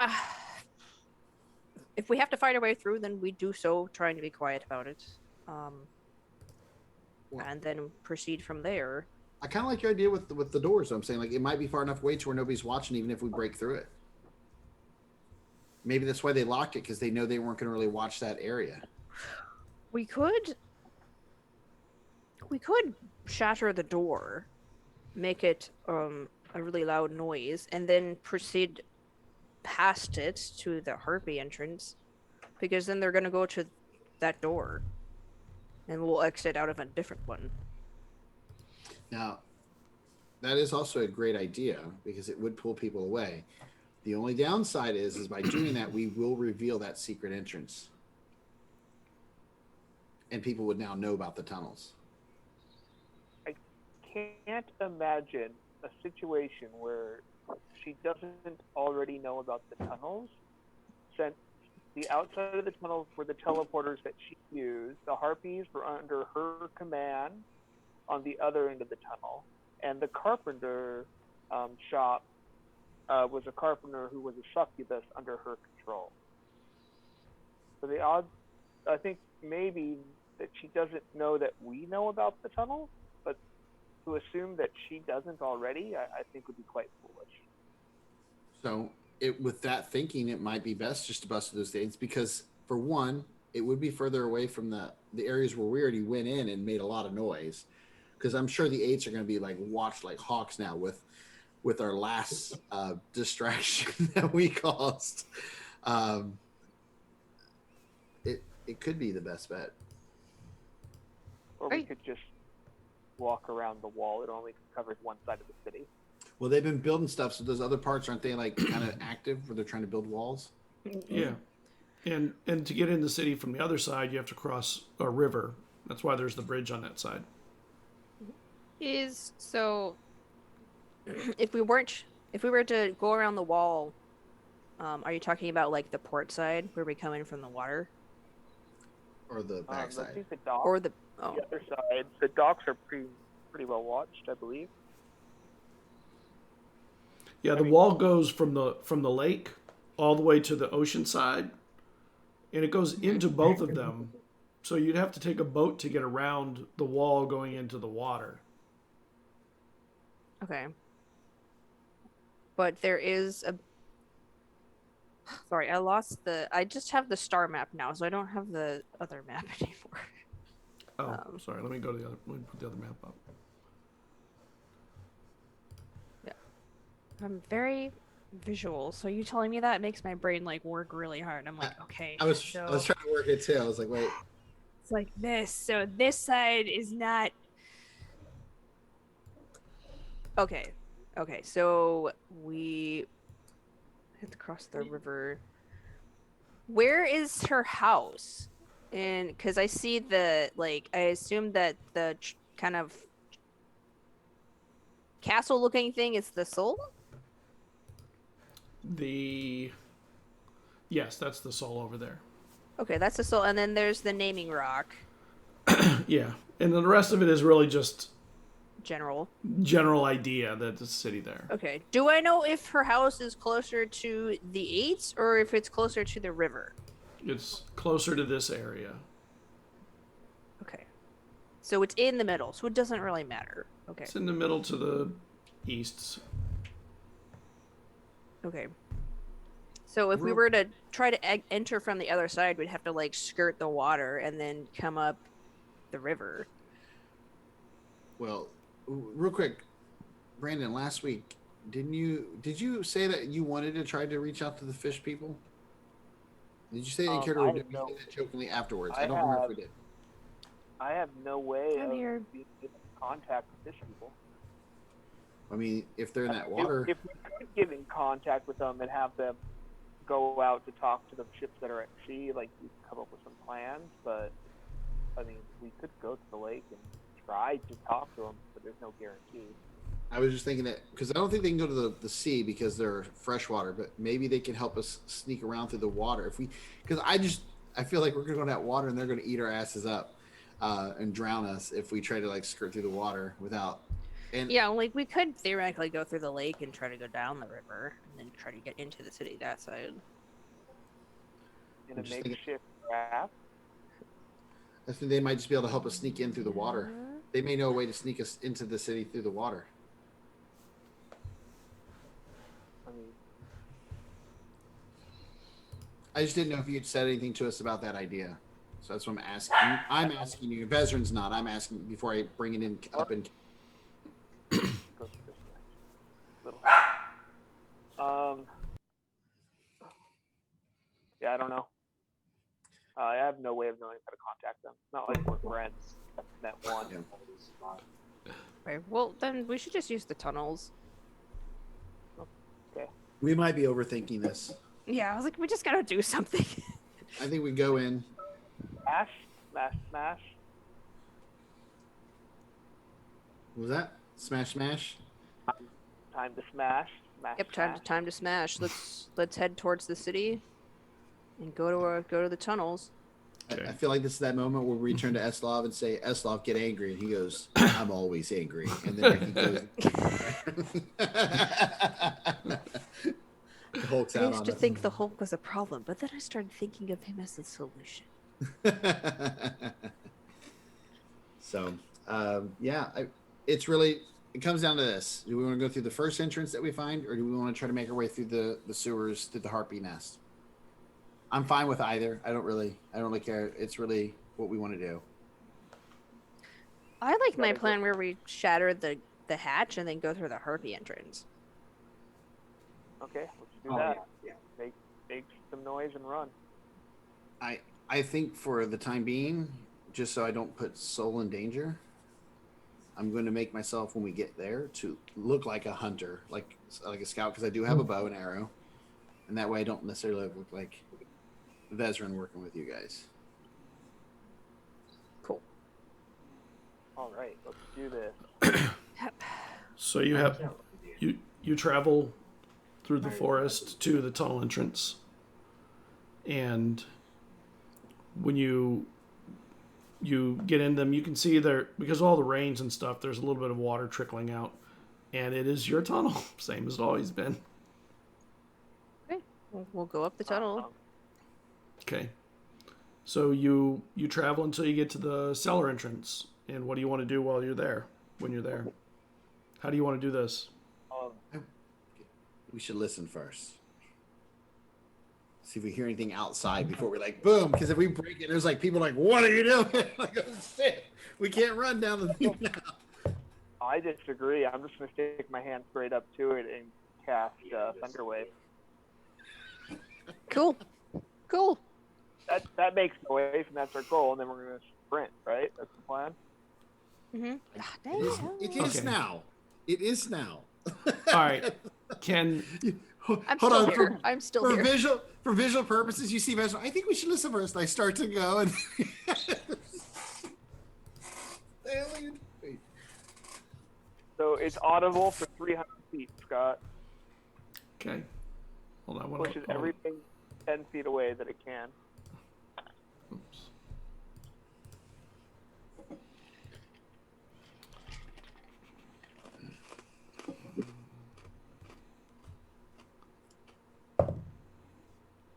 Speaker 3: if we have to fight our way through, then we do so, trying to be quiet about it. And then proceed from there.
Speaker 4: I kind of like your idea with the doors. I'm saying like it might be far enough away to where nobody's watching, even if we break through it. Maybe that's why they locked it, because they know they weren't going to really watch that area.
Speaker 3: We could shatter the door, make it a really loud noise, and then proceed past it to the harpy entrance, because then they're going to go to that door, and we'll exit out of a different one.
Speaker 4: Now, that is also a great idea because it would pull people away. The only downside is by doing that, we will reveal that secret entrance. And people would now know about the tunnels.
Speaker 5: I can't imagine a situation where she doesn't already know about the tunnels, since the outside of the tunnels were the teleporters that she used. The harpies were under her command on the other end of the tunnel. And the carpenter shop was a carpenter who was a succubus under her control. So the odds, I think maybe that she doesn't know that we know about the tunnel, but to assume that she doesn't already, I think would be quite foolish.
Speaker 4: So with that thinking, it might be best just to bust through those gates because, for one, it would be further away from the areas where we already went in and made a lot of noise. Because I'm sure the 8s are going to be like watched like hawks now with our last distraction that we caused. It could be the best bet.
Speaker 5: Or we could just walk around the wall. It only covers one side of the city.
Speaker 4: Well, they've been building stuff, so those other parts, aren't they like kind of active where they're trying to build walls?
Speaker 1: Yeah. And to get in the city from the other side, you have to cross a river. That's why there's the bridge on that side.
Speaker 3: If we were to go around the wall, are you talking about like the port side where we come in from the water?
Speaker 4: Or the back
Speaker 5: I
Speaker 4: side?
Speaker 5: think the docks,
Speaker 3: Or the
Speaker 5: other side. The docks are pretty well watched, I believe.
Speaker 1: Yeah, the wall goes from the lake all the way to the ocean side, and it goes into both of them. So you'd have to take a boat to get around the wall going into the water.
Speaker 3: Okay. But there is a... Sorry, I just have the star map now, so I don't have the other map anymore.
Speaker 1: Oh, sorry. Let me put the other map up.
Speaker 3: Yeah. I'm very visual, so you telling me that makes my brain like work really hard. I'm like, okay.
Speaker 4: I was trying to work it too. I was like, wait.
Speaker 3: It's like this. So this side is not... Okay. Okay, so we have to cross the river. Where is her house? And because I see I assume that the kind of castle-looking thing is the soul.
Speaker 1: Yes, that's the soul over there.
Speaker 3: Okay, that's the soul, and then there's the naming rock.
Speaker 1: Yeah, and then the rest of it is really just
Speaker 3: General
Speaker 1: idea that the city there.
Speaker 3: Okay. Do I know if her house is closer to the Eights or if it's closer to the river?
Speaker 1: It's closer to this area.
Speaker 3: Okay. So it's in the middle, so it doesn't really matter. Okay.
Speaker 1: It's in the middle to the east.
Speaker 3: Okay. So if we were to try to enter from the other side, we'd have to like skirt the water and then come up the river.
Speaker 4: Well, real quick, Brandon, last week, did you say that you wanted to try to reach out to the fish people? Did you say that you cared, or did we say that jokingly afterwards? I don't remember if we did.
Speaker 5: I have no way
Speaker 3: I'm
Speaker 5: of
Speaker 3: here.
Speaker 5: being able to contact the fish people.
Speaker 4: I mean, if they're in that water.
Speaker 5: If we could get in contact with them and have them go out to talk to the ships that are at sea, like we could come up with some plans, but I mean, we could go to the lake and try to talk to them, but there's no guarantee.
Speaker 4: I was just thinking that, because I don't think they can go to the sea because they're freshwater, but maybe they can help us sneak around through the water. Because I feel like we're going to go to that water and they're going to eat our asses up and drown us if we try to like skirt through the water without. And
Speaker 3: yeah, like we could theoretically go through the lake and try to go down the river and then try to get into the city that side.
Speaker 5: In a makeshift raft.
Speaker 4: I think they might just be able to help us sneak in through the water. They may know a way to sneak us into the city through the water.
Speaker 5: I mean,
Speaker 4: I just didn't know if you had said anything to us about that idea. So that's what I'm asking. I'm asking you. Vezran's not. I'm asking before I bring it in up and.
Speaker 5: go this way. Little. Yeah, I don't know. I have no way of knowing how to contact them. It's not like we're friends. I've met one.
Speaker 4: Yeah.
Speaker 3: Right. Well, then we should just use the tunnels.
Speaker 5: Okay.
Speaker 4: We might be overthinking this.
Speaker 3: Yeah, I was like, we just gotta do something.
Speaker 4: I think we go in.
Speaker 5: Smash, smash, smash.
Speaker 4: What was that? Smash, smash.
Speaker 5: Time to smash. Smash.
Speaker 3: Yep,
Speaker 5: smash.
Speaker 3: time to smash. Let's head towards the city and go to the tunnels.
Speaker 1: Okay.
Speaker 4: I feel like this is that moment where we turn to Eslov and say, "Eslov, get angry," and he goes, "I'm always angry." And then he goes. The Hulk's
Speaker 3: I
Speaker 4: out
Speaker 3: used
Speaker 4: on
Speaker 3: to
Speaker 4: us.
Speaker 3: think the Hulk was a problem, but then I started thinking of him as the solution.
Speaker 4: So, yeah, it comes down to this. Do we want to go through the first entrance that we find, or do we want to try to make our way through the sewers, through the harpy nest? I'm fine with either. I don't really care. It's really what we want to do.
Speaker 3: I like my plan where we shatter the hatch and then go through the harpy entrance.
Speaker 5: Okay, let's do that. Yeah. Make some noise and run.
Speaker 4: I think for the time being, just so I don't put Soul in danger, I'm going to make myself, when we get there, to look like a hunter, like a scout, because I do have a bow and arrow, and that way I don't necessarily look like Vezran working with you guys.
Speaker 3: Cool.
Speaker 5: All right, let's do this.
Speaker 1: So you travel through the forest to the tunnel entrance, and when you get in them, you can see there, because of all the rains and stuff, there's a little bit of water trickling out, and it is your tunnel, same as it's always been.
Speaker 3: Okay, we'll go up the tunnel.
Speaker 1: Okay, so you travel until you get to the cellar entrance, and what do you want to do while you're there? When you're there, how do you want to do this?
Speaker 4: We should listen first. See if we hear anything outside before we're like, boom. Because if we break it, there's like people like, what are you doing? Like, oh, shit. We can't run down the thing now.
Speaker 5: I disagree. I'm just going to stick my hand straight up to it and cast Thunderwave.
Speaker 3: Cool.
Speaker 5: That makes noise, and that's our goal, and then we're going to sprint, right? That's the plan?
Speaker 3: Mm-hmm.
Speaker 4: It is now. It is now.
Speaker 1: All right. Can
Speaker 3: I'm
Speaker 4: Hold
Speaker 3: still
Speaker 4: on.
Speaker 3: here. I'm still here.
Speaker 4: For visual purposes, you see Vezran. I think we should listen first. I start to go and. Wait.
Speaker 5: So it's audible for 300 feet, Scott.
Speaker 1: okay. Hold on.
Speaker 5: Pushes everything 10 feet away that it can.
Speaker 1: Oops.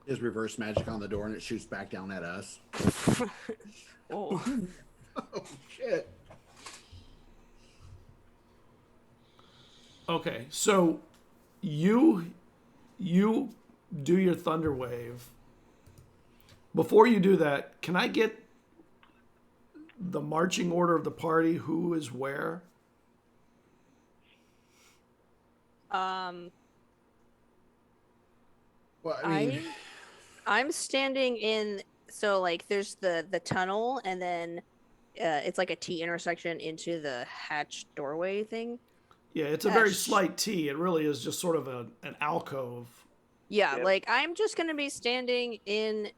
Speaker 4: There's reverse magic on the door and it shoots back down at us.
Speaker 3: Oh.
Speaker 4: Oh shit.
Speaker 1: Okay, so you do your thunder wave. Before you do that, can I get the marching order of the party? Who is where?
Speaker 4: Well, I mean,
Speaker 3: I'm standing in. So like, there's the tunnel, and then it's like a T intersection into the hatch doorway thing.
Speaker 1: Yeah, it's a very slight T. It really is just sort of an alcove.
Speaker 3: Yeah,
Speaker 5: Yep.
Speaker 3: like I'm just gonna be standing in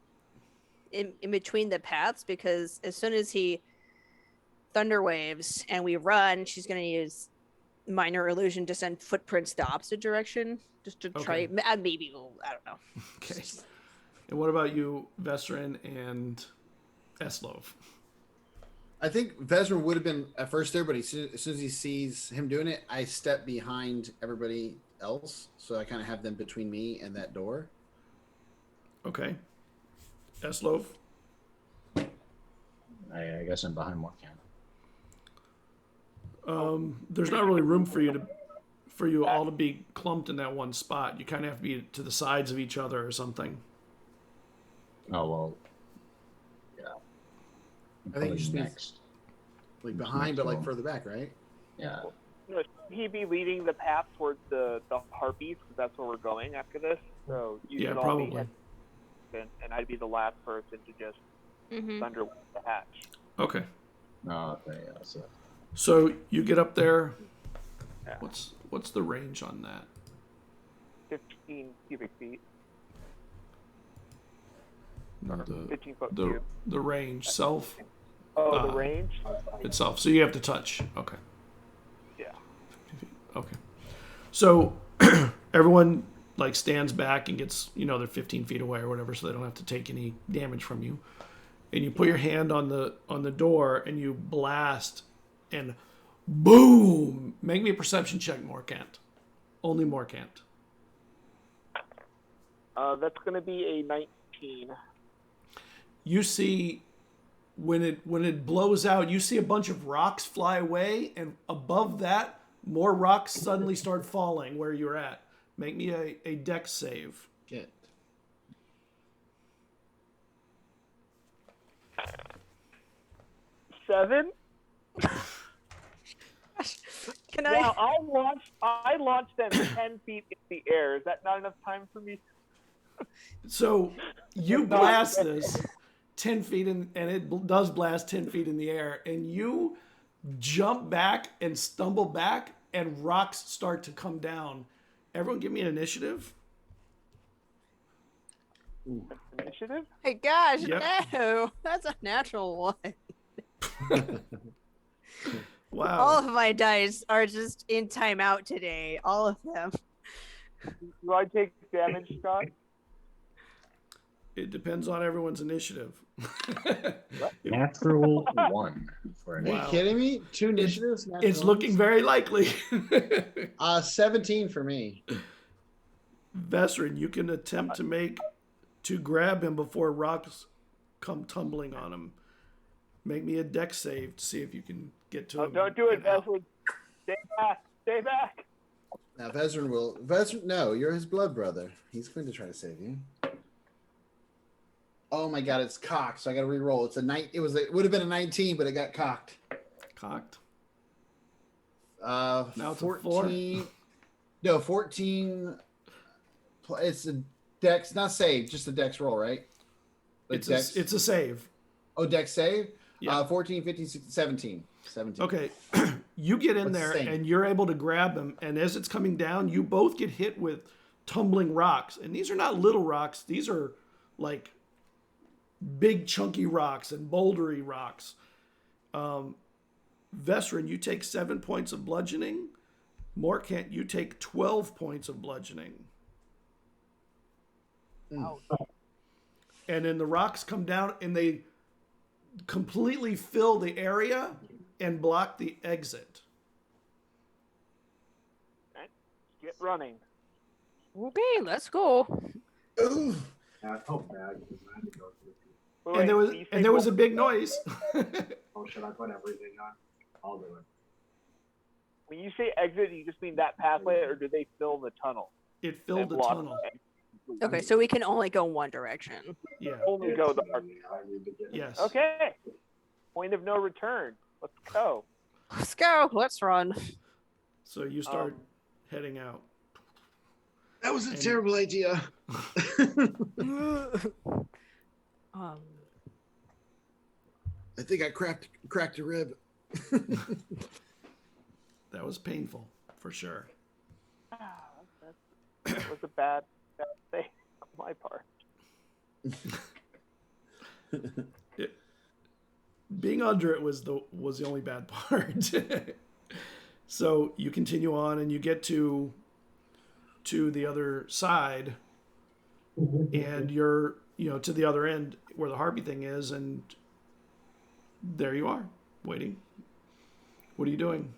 Speaker 3: between the paths, because as soon as he thunder waves and we run, she's gonna use minor illusion to send footprints the opposite direction, just to try. Maybe I don't know.
Speaker 1: Okay. And what about you, Vesrin and Eslov?
Speaker 4: I think Vezran would have been at first there, but as soon as he sees him doing it, I step behind everybody else. So I kind of have them between me and that door.
Speaker 1: Okay. Eslov?
Speaker 2: I guess I'm behind Morkan.
Speaker 1: There's not really room for you all to be clumped in that one spot. You kind of have to be to the sides of each other or something.
Speaker 2: Oh, well. Yeah.
Speaker 4: I think you just mean
Speaker 2: next.
Speaker 4: like behind, but like further back, right?
Speaker 2: Yeah.
Speaker 5: Should he be leading the path towards the harpies? Because that's where we're going after this. So you
Speaker 1: Yeah,
Speaker 5: should all
Speaker 1: probably.
Speaker 5: be and I'd be the last person to just thunder the hatch.
Speaker 1: Okay.
Speaker 2: No, okay, yeah.
Speaker 1: So you get up there.
Speaker 5: Yeah.
Speaker 1: What's the range on that?
Speaker 5: 15 cubic feet.
Speaker 1: No,
Speaker 5: 15 foot cube.
Speaker 1: the range self
Speaker 5: Oh, the range?
Speaker 1: itself. So you have to touch. Okay.
Speaker 5: Yeah.
Speaker 1: Okay. So everyone like stands back and gets, they're 15 feet away or whatever, so they don't have to take any damage from you. And you put your hand on the door and you blast, and boom! Make me a perception check, Morkant. Only Morkant.
Speaker 5: That's going to be a 19.
Speaker 1: You see, when it blows out, you see a bunch of rocks fly away, and above that, more rocks suddenly start falling where you're at. Make me a dex save.
Speaker 4: Get.
Speaker 5: Seven?
Speaker 3: Can
Speaker 5: Now, I launched them 10 feet in the air. Is that not enough time for me?
Speaker 1: So you blast this 10 feet and it does blast 10 feet in the air, and you jump back and stumble back, and rocks start to come down. Everyone give me an initiative.
Speaker 5: Initiative?
Speaker 3: Hey gosh,
Speaker 1: Yep.
Speaker 3: no, that's a natural one.
Speaker 1: Wow.
Speaker 3: All of my dice are just in timeout today. All of them.
Speaker 5: Do I take damage, Scott?
Speaker 1: It depends on everyone's initiative.
Speaker 2: Natural 1 for an
Speaker 4: Are you
Speaker 1: Wow.
Speaker 4: kidding me? 2 initiatives?
Speaker 1: It's looking very likely.
Speaker 4: 17 for me.
Speaker 1: Vesrin, you can attempt to grab him before rocks come tumbling on him. Make me a dex save to see if you can get to him.
Speaker 5: Don't do it,
Speaker 1: and out.
Speaker 5: Veswood. Stay back. Stay back.
Speaker 4: Now Vezran will. Vezran, no, you're his blood brother. He's going to try to save you. Oh my God, it's cocked. So I got to re-roll. It's a night. It would have been a 19, but it got cocked.
Speaker 1: Cocked.
Speaker 4: Now
Speaker 1: Now it's a
Speaker 4: 14. No, 14. It's a dex, not save, just a dex roll, right? Like
Speaker 1: It's a save.
Speaker 4: Oh, dex save.
Speaker 1: Yeah.
Speaker 4: 14, 15, 16, 17. 17.
Speaker 1: Okay, you get in
Speaker 4: What's
Speaker 1: there
Speaker 4: the same?
Speaker 1: and you're able to grab them. And as it's coming down, you both get hit with tumbling rocks. And these are not little rocks. These are like big chunky rocks and bouldery rocks. Vesrin, you take 7 points of bludgeoning. Morkant, you take 12 points of bludgeoning. And then the rocks come down and they completely fill the area and block the exit.
Speaker 5: Get running.
Speaker 3: Okay, let's go.
Speaker 4: Ooh.
Speaker 6: I felt bad because I had to go through.
Speaker 5: Wait,
Speaker 1: And
Speaker 5: you say
Speaker 1: there was a
Speaker 5: go-
Speaker 1: big noise.
Speaker 6: Oh, should I put everything on? I'll do it.
Speaker 5: When you say exit, you just mean that pathway, or do they fill the tunnel?
Speaker 1: It filled
Speaker 5: and
Speaker 1: the
Speaker 5: block
Speaker 1: tunnel.
Speaker 5: it?
Speaker 3: Okay, so we can only go one direction.
Speaker 1: Yeah.
Speaker 5: Only go the
Speaker 6: I need to get
Speaker 1: Yes.
Speaker 5: Okay. Point of no return. Let's go.
Speaker 3: Let's go. Let's run.
Speaker 1: So you start heading out.
Speaker 4: That was a
Speaker 1: And-
Speaker 4: terrible idea. I think I cracked a rib.
Speaker 1: That was painful, for sure.
Speaker 5: That was a bad thing on my part.
Speaker 1: Being under it was the only bad part. So you continue on and you get to the other side, and you're to the other end where the harpy thing is, and there you are waiting. What are you doing?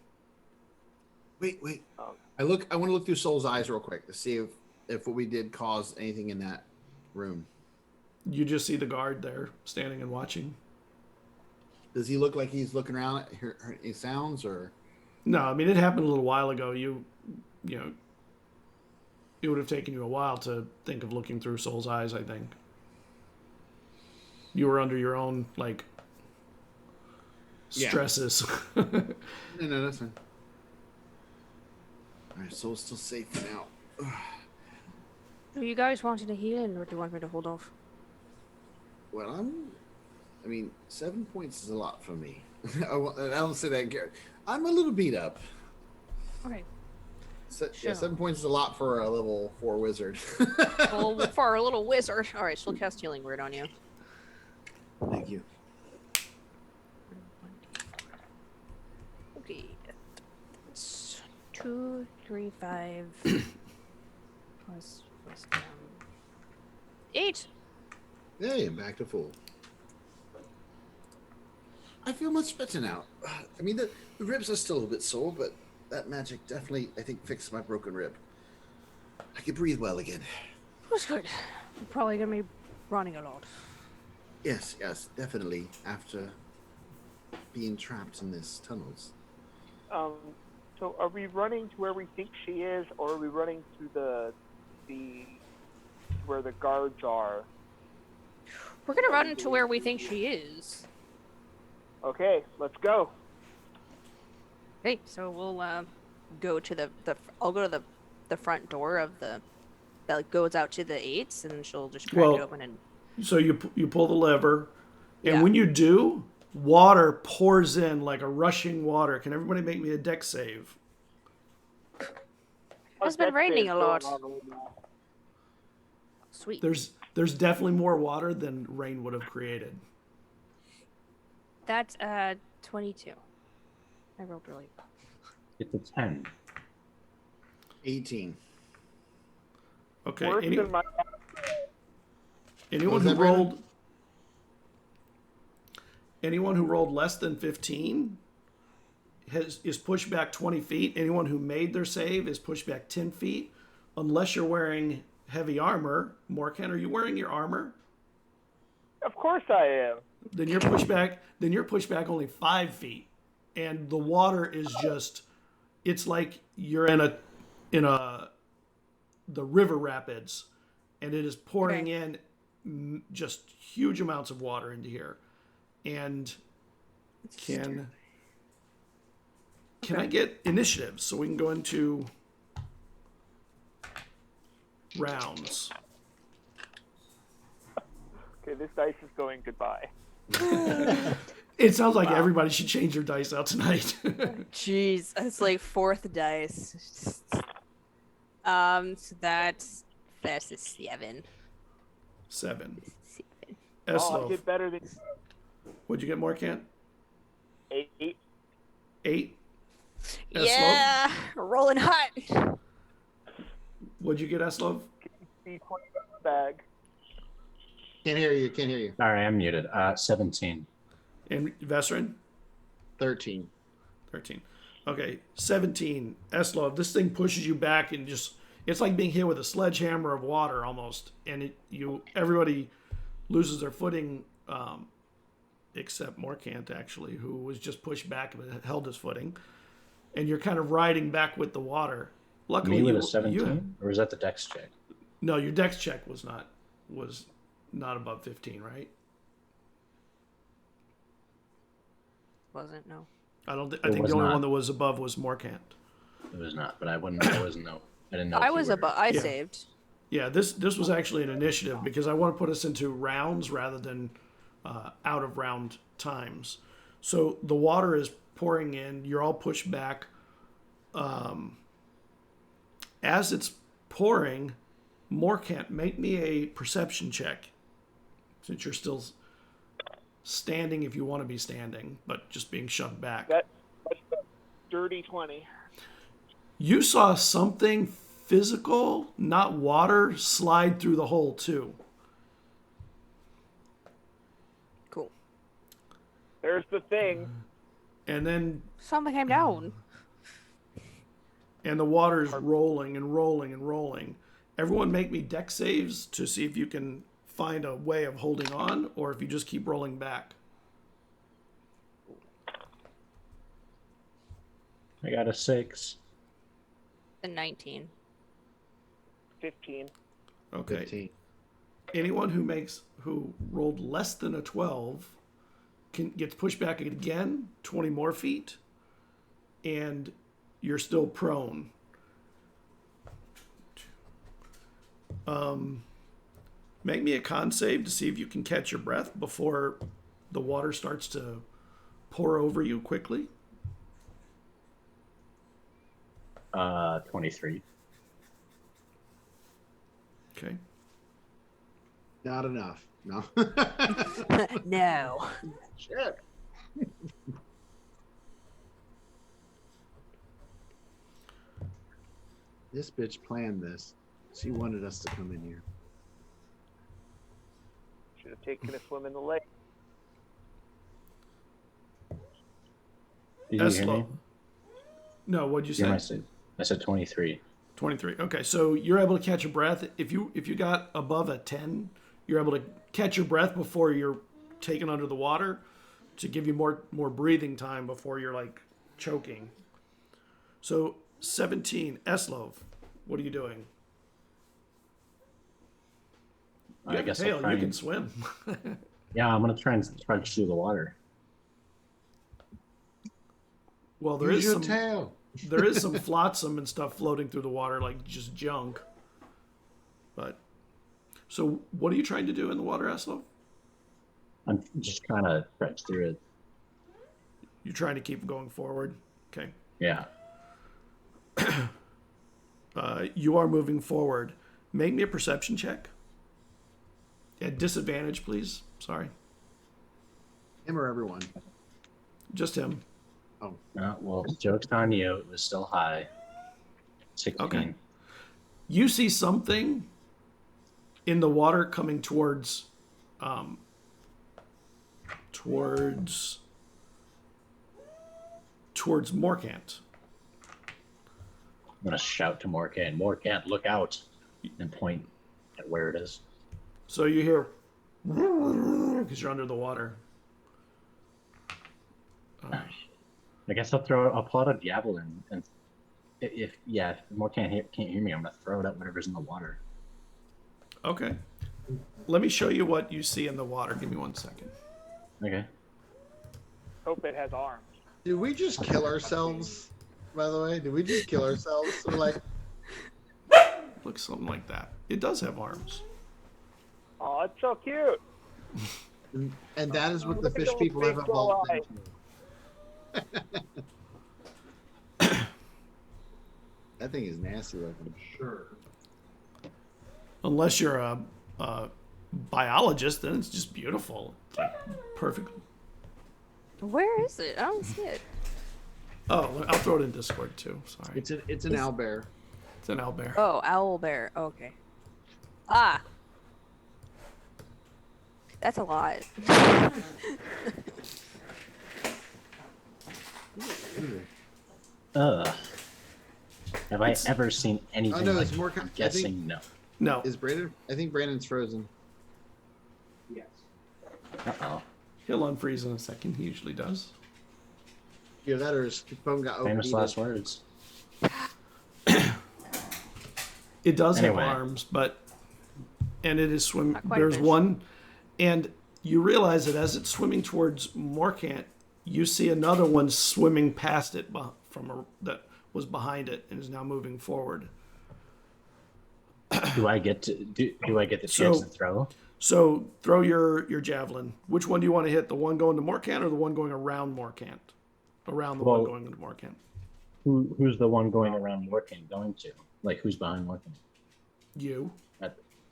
Speaker 4: Wait. I want to look through Soul's eyes real quick to see if what we did caused anything in that room.
Speaker 1: You just see the guard there standing and watching.
Speaker 4: Does he look like he's looking around at hear any sounds or?
Speaker 1: No, I mean it happened a little while ago. You know, it would have taken you a while to think of looking through Soul's eyes. I think you were under your own stresses.
Speaker 4: No, that's fine. All right, Soul's still safe for now.
Speaker 3: Do you guys want to heal, or do you want me to hold off?
Speaker 4: Well, 7 points is a lot for me. I don't say that, Garrett. I'm a little beat up.
Speaker 3: Okay.
Speaker 4: So,
Speaker 3: Sure.
Speaker 4: Yeah, 7 points is a lot for a level 4 wizard.
Speaker 3: Well, for our little wizard. All right, she'll cast Healing Word on you.
Speaker 4: Thank you.
Speaker 3: Okay. It's 2, 3, 5 plus 8.
Speaker 4: Hey, I'm back to full. I feel much better now. I mean, the ribs are still a bit sore, but that magic definitely, I think, fixed my broken rib. I can breathe well again.
Speaker 3: That's good. You're probably gonna be running a lot.
Speaker 4: Yes, definitely. After being trapped in these tunnels.
Speaker 5: So are we running to where we think she is, or are we running to the where the guards are?
Speaker 3: We're gonna run to where we think she is.
Speaker 5: Okay, let's go.
Speaker 3: Okay, so we'll go to I'll go to the front door of that goes out to the 8s, and she'll just crack it open and.
Speaker 1: So you pull the lever, and
Speaker 3: Yeah.
Speaker 1: when you do, water pours in like a rushing water. Can everybody make me a dex save?
Speaker 3: It's been raining a lot.
Speaker 5: Going on right now.
Speaker 3: Sweet.
Speaker 1: There's definitely more water than rain would have created.
Speaker 3: That's 22. I rolled really well.
Speaker 2: It's a 10.
Speaker 4: 18.
Speaker 1: Okay.
Speaker 5: Worse than my
Speaker 1: Anyone
Speaker 4: Was
Speaker 1: who
Speaker 4: that Brandon?
Speaker 1: rolled anyone who rolled less than 15 is pushed back 20 feet. Anyone who made their save is pushed back 10 feet, unless you're wearing heavy armor. Morkan, are you wearing your armor?
Speaker 5: Of course I am.
Speaker 1: Then you're pushed back. Then you're pushed back only 5 feet, and the water is just—it's like you're in the river rapids, and it is pouring in just huge amounts of water into here. And can I get initiative so we can go into rounds?
Speaker 5: Okay, this dice is going goodbye.
Speaker 1: It sounds like everybody should change their dice out tonight.
Speaker 3: Jeez, that's like fourth dice. So that's a 7.
Speaker 1: 7.
Speaker 3: 7.
Speaker 5: Oh, I
Speaker 1: Eslo,
Speaker 5: did better than
Speaker 1: what'd you get, Morkant?
Speaker 5: 8.
Speaker 1: 8. Eslov?
Speaker 3: Yeah, rolling hot.
Speaker 1: What'd you get, Eslov?
Speaker 5: D20 bag.
Speaker 4: Can't hear you. Can't hear you.
Speaker 2: Sorry, I'm muted. 17.
Speaker 1: And Vesrin?
Speaker 4: 13.
Speaker 1: 13. Okay, 17. Eslov, this thing pushes you back and just, it's like being hit with a sledgehammer of water almost. And everybody loses their footing, except Morkant, actually, who was just pushed back but held his footing. And you're kind of riding back with the water. Luckily,
Speaker 2: Me with a 17? Or was that the dex check?
Speaker 1: No, your dex check was not above 15, right?
Speaker 3: Wasn't, no.
Speaker 1: I think the only one that was above was Morkant.
Speaker 2: It was not, but I didn't know.
Speaker 3: I was above. I
Speaker 1: Yeah.
Speaker 3: saved.
Speaker 1: Yeah, this was actually an initiative because I want to put us into rounds rather than out of round times. So the water is pouring in. You're all pushed back. As it's pouring, Morkant, make me a perception check. Since you're still standing, if you want to be standing, but just being shoved back.
Speaker 5: That's a dirty 20.
Speaker 1: You saw something physical, not water, slide through the hole too.
Speaker 3: Cool.
Speaker 5: There's the thing.
Speaker 1: And then
Speaker 3: Something came down.
Speaker 1: and the water's rolling and rolling and rolling. Everyone make me deck saves to see if you can find a way of holding on or if you just keep rolling back.
Speaker 2: I got a 6.
Speaker 3: A 19.
Speaker 5: 15.
Speaker 1: Okay.
Speaker 4: 15.
Speaker 1: Anyone who rolled less than a 12 gets pushed back again 20 more feet, and you're still prone. Make me a con save to see if you can catch your breath before the water starts to pour over you quickly.
Speaker 2: 23.
Speaker 1: Okay.
Speaker 4: Not enough. No.
Speaker 3: No.
Speaker 4: Shit. This bitch planned this. She wanted us to come in here.
Speaker 5: Should have taken a swim in the lake.
Speaker 2: Did you hear me?
Speaker 1: Eslo. No, what'd you
Speaker 2: Yeah,
Speaker 1: say?
Speaker 2: I said 23.
Speaker 1: 23. Okay, so you're able to catch your breath. If you got above a 10, you're able to catch your breath before you're taken under the water to give you more breathing time before you're like choking. So 17, Eslov, what are you doing? You
Speaker 2: I
Speaker 1: have a
Speaker 2: guess I'll
Speaker 1: tail.
Speaker 2: try
Speaker 1: You can
Speaker 2: and-
Speaker 1: swim.
Speaker 2: Yeah, I'm gonna try and trudge through the water.
Speaker 1: Well, there
Speaker 4: Use
Speaker 1: is
Speaker 4: your
Speaker 1: some
Speaker 4: tail.
Speaker 1: there is some flotsam and stuff floating through the water, like just junk. But so, what are you trying to do in the water, Eslov?
Speaker 2: I'm just trying to trudge through it.
Speaker 1: You're trying to keep going forward. Okay.
Speaker 2: Yeah.
Speaker 1: You are moving forward. Make me a perception check. At disadvantage, please. Sorry.
Speaker 4: Him or everyone?
Speaker 1: Just him.
Speaker 2: Well, joke's on you. It was still high. 16.
Speaker 1: Okay. You see something in the water coming towards Morkant.
Speaker 2: I'm gonna shout to Morkant, "Morkant, look out!" and point at where it is.
Speaker 1: So you hear because you're under the water.
Speaker 2: I guess I'll pull out a javelin, and if Morkant can't hear me, I'm gonna throw it at whatever's in the water.
Speaker 1: Okay. Let me show you what you see in the water. Give me 1 second.
Speaker 2: Okay.
Speaker 5: Hope it has arms.
Speaker 4: Did we just kill ourselves? By the way, did we just kill ourselves? We're like,
Speaker 1: Looks something like that. It does have arms.
Speaker 5: Oh, it's so cute.
Speaker 4: And that is what the
Speaker 5: Look at
Speaker 4: fish
Speaker 5: those
Speaker 4: people have
Speaker 5: big
Speaker 4: evolved
Speaker 5: eyes.
Speaker 4: into. That thing is nasty looking.
Speaker 6: Sure.
Speaker 1: Unless you're a biologist, then it's just beautiful. It's like perfect.
Speaker 3: Where is it? I don't see it.
Speaker 1: Oh, I'll throw it in Discord too. Sorry.
Speaker 4: It's an owlbear.
Speaker 1: It's an owlbear.
Speaker 3: Oh, owl bear. Okay. Ah. That's a lot.
Speaker 2: Have I ever seen anything
Speaker 4: no,
Speaker 2: like
Speaker 4: it's more
Speaker 2: that? I'm
Speaker 4: I think-
Speaker 2: guessing no.
Speaker 1: No.
Speaker 4: Is Brandon? I think Brandon's frozen.
Speaker 6: Yes.
Speaker 2: Uh-oh.
Speaker 1: He'll unfreeze in a second. He usually does.
Speaker 4: Either that or his phone got
Speaker 2: Famous
Speaker 4: overheated.
Speaker 2: last words.
Speaker 1: It does
Speaker 2: Anyway.
Speaker 1: have arms, and it is swim.
Speaker 3: Not quite a
Speaker 1: There's
Speaker 3: fish.
Speaker 1: one, and you realize that as it's swimming towards Morcant, you see another one swimming past it that was behind it and is now moving forward.
Speaker 2: Do I get the chance to throw?
Speaker 1: So throw your javelin. Which one do you want to hit? The one going to Morcant or the one going around Morcant? Around the one
Speaker 2: Well-
Speaker 1: going into Morcant.
Speaker 2: Who's the one going around Morcant going to? Like, who's behind Morcant?
Speaker 1: You.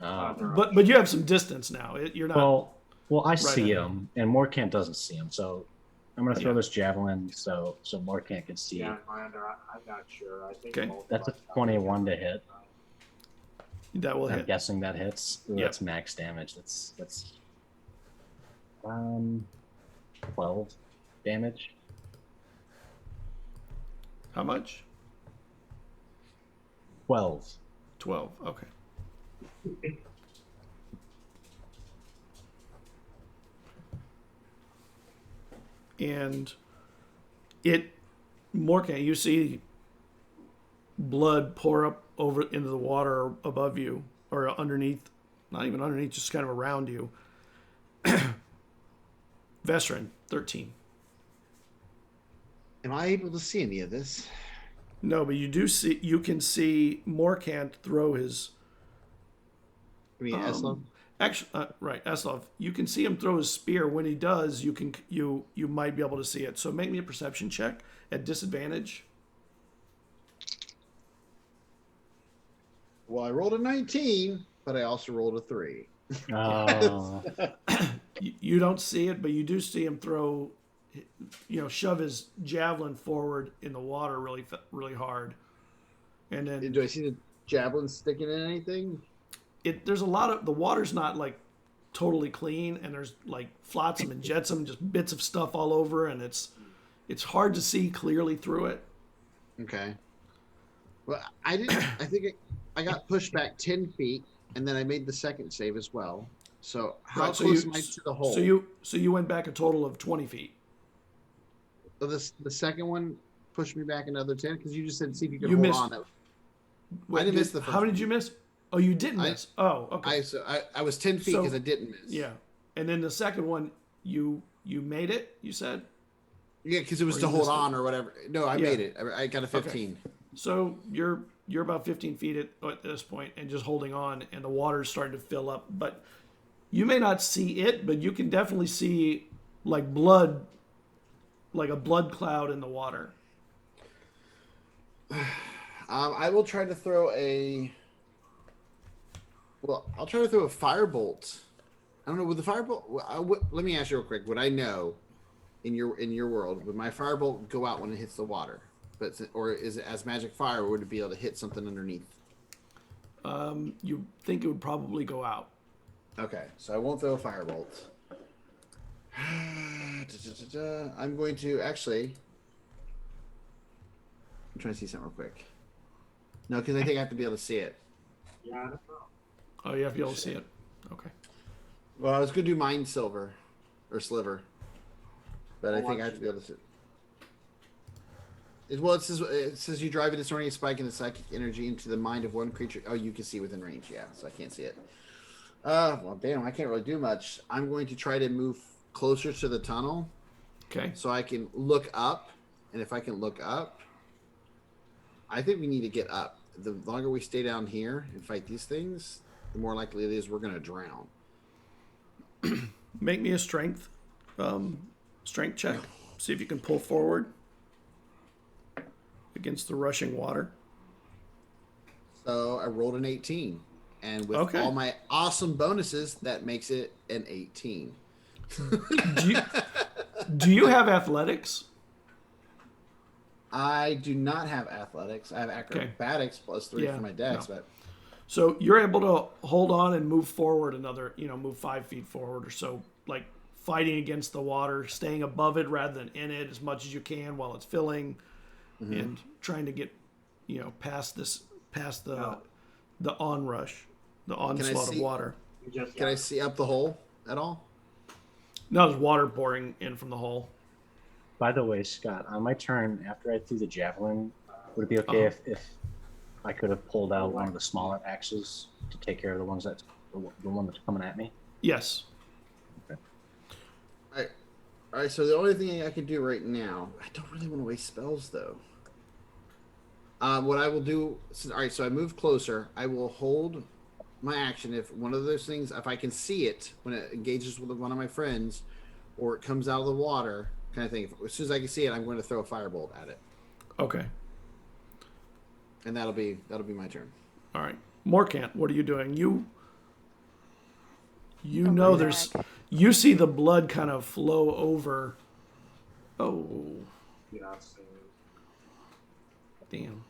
Speaker 2: Oh.
Speaker 1: But you have some distance now. You're not.
Speaker 2: Well, I see
Speaker 1: ahead.
Speaker 2: him, and Morcant doesn't see him. So I'm gonna throw
Speaker 1: Yeah.
Speaker 2: this javelin so Morcant can see.
Speaker 6: Yeah, Miranda, I'm not sure. I think
Speaker 1: Okay.
Speaker 6: both of
Speaker 2: That's a
Speaker 6: us-
Speaker 2: 21 to hit.
Speaker 1: That will
Speaker 2: I'm
Speaker 1: hit.
Speaker 2: guessing that hits. Ooh,
Speaker 1: Yep.
Speaker 2: That's max damage. That's 12 damage.
Speaker 1: How much?
Speaker 2: 12.
Speaker 1: 12. Okay. And Morcant, you see blood pour up over into the water above you or underneath, not even underneath, just kind of around you. Veteran, 13.
Speaker 4: Am I able to see any of this?
Speaker 1: No, but you can see Morcant throw his.
Speaker 4: I mean, Eslov?
Speaker 1: Actually, right, Eslov. You can see him throw his spear. When he does, you might be able to see it. So make me a perception check at disadvantage.
Speaker 4: Well, I rolled a 19, but I also rolled a 3.
Speaker 2: Oh.
Speaker 1: You don't see it, but you do see him throw, shove his javelin forward in the water really hard, and then
Speaker 4: Do I see the javelin sticking in anything?
Speaker 1: there's a lot of the water's not like totally clean, and there's like flotsam and jetsam, just bits of stuff all over, and it's hard to see clearly through it.
Speaker 4: Okay. Well, I didn't. I think I got pushed back 10 feet, and then I made the second save as well. So how
Speaker 1: Right, so
Speaker 4: close
Speaker 1: you-
Speaker 4: am I to the hole?
Speaker 1: So you went back a total of 20 feet.
Speaker 4: So the second one pushed me back another 10 because you just said see if you could
Speaker 1: You
Speaker 4: hold
Speaker 1: missed.
Speaker 4: on.
Speaker 1: Wait,
Speaker 4: didn't miss the first
Speaker 1: How did
Speaker 4: one.
Speaker 1: you miss? Oh, you didn't
Speaker 4: I-
Speaker 1: miss. Oh, okay.
Speaker 4: I was 10 feet
Speaker 1: So-
Speaker 4: because I didn't miss.
Speaker 1: Yeah, and then the second one, you made it. You said.
Speaker 4: Yeah, because it was
Speaker 1: Or
Speaker 4: to
Speaker 1: you
Speaker 4: hold
Speaker 1: missed it.
Speaker 4: on or whatever. No, I
Speaker 1: Yeah.
Speaker 4: made it. I got a 15.
Speaker 1: So you're about 15 feet at this point, and just holding on, and the water's starting to fill up. But you may not see it, but you can definitely see like blood, like a blood cloud in the water.
Speaker 4: I will try to throw a. Well, I'll try to throw a firebolt. I don't know. Would the firebolt? Let me ask you real quick. Would I know, in your world, would my firebolt go out when it hits the water? Or is it as magic fire? Or would it be able to hit something underneath?
Speaker 1: You think it would probably go out.
Speaker 4: Okay, so I won't throw a firebolt. I'm going to actually. I'm trying to see something real quick. No, because I think I have to be able to see it.
Speaker 6: Yeah, I don't know.
Speaker 1: Oh, you have to be able to see it. Okay.
Speaker 4: Well, I was going to do Mind Silver or Sliver, but I think I have to be able to see it. Well, it says you drive a disorienting spike in the psychic energy into the mind of one creature. Oh, you can see within range. Yeah, so I can't see it. Well, damn, I can't really do much. I'm going to try to move closer to the tunnel
Speaker 1: Okay.
Speaker 4: so I can look up. And if I can look up, I think we need to get up. The longer we stay down here and fight these things, the more likely it is we're going to drown.
Speaker 1: Make me a strength check. See if you can pull forward against the rushing water.
Speaker 4: So I rolled an 18, and with
Speaker 1: Okay.
Speaker 4: all my awesome bonuses, that makes it an 18.
Speaker 1: Do you have athletics?
Speaker 4: I do not have athletics. I have acrobatics +3 for my dex, but
Speaker 1: So you're able to hold on and move forward another, move 5 feet forward or so, like fighting against the water, staying above it rather than in it as much as you can while it's filling, and trying to get, past the onrush, the onslaught of water.
Speaker 4: Can I see up the hole at all?
Speaker 1: Now there's water pouring in from the hole.
Speaker 2: By the way, Scott, on my turn, after I threw the javelin, would it be okay if I could have pulled out one of the smaller axes to take care of the one that's coming at me?
Speaker 1: Yes.
Speaker 2: Okay.
Speaker 4: All right. So the only thing I can do right now, I don't really want to waste spells though. What I will do, all right. So I move closer. I will hold my action if one of those things, if I can see it when it engages with one of my friends, or it comes out of the water, kind of thing. As soon as I can see it, I'm going to throw a firebolt at it.
Speaker 1: Okay.
Speaker 4: And that'll be my turn.
Speaker 1: All right. Morkant, what are you doing? You see the blood kind of flow over. Oh.
Speaker 6: Yeah.
Speaker 1: Damn.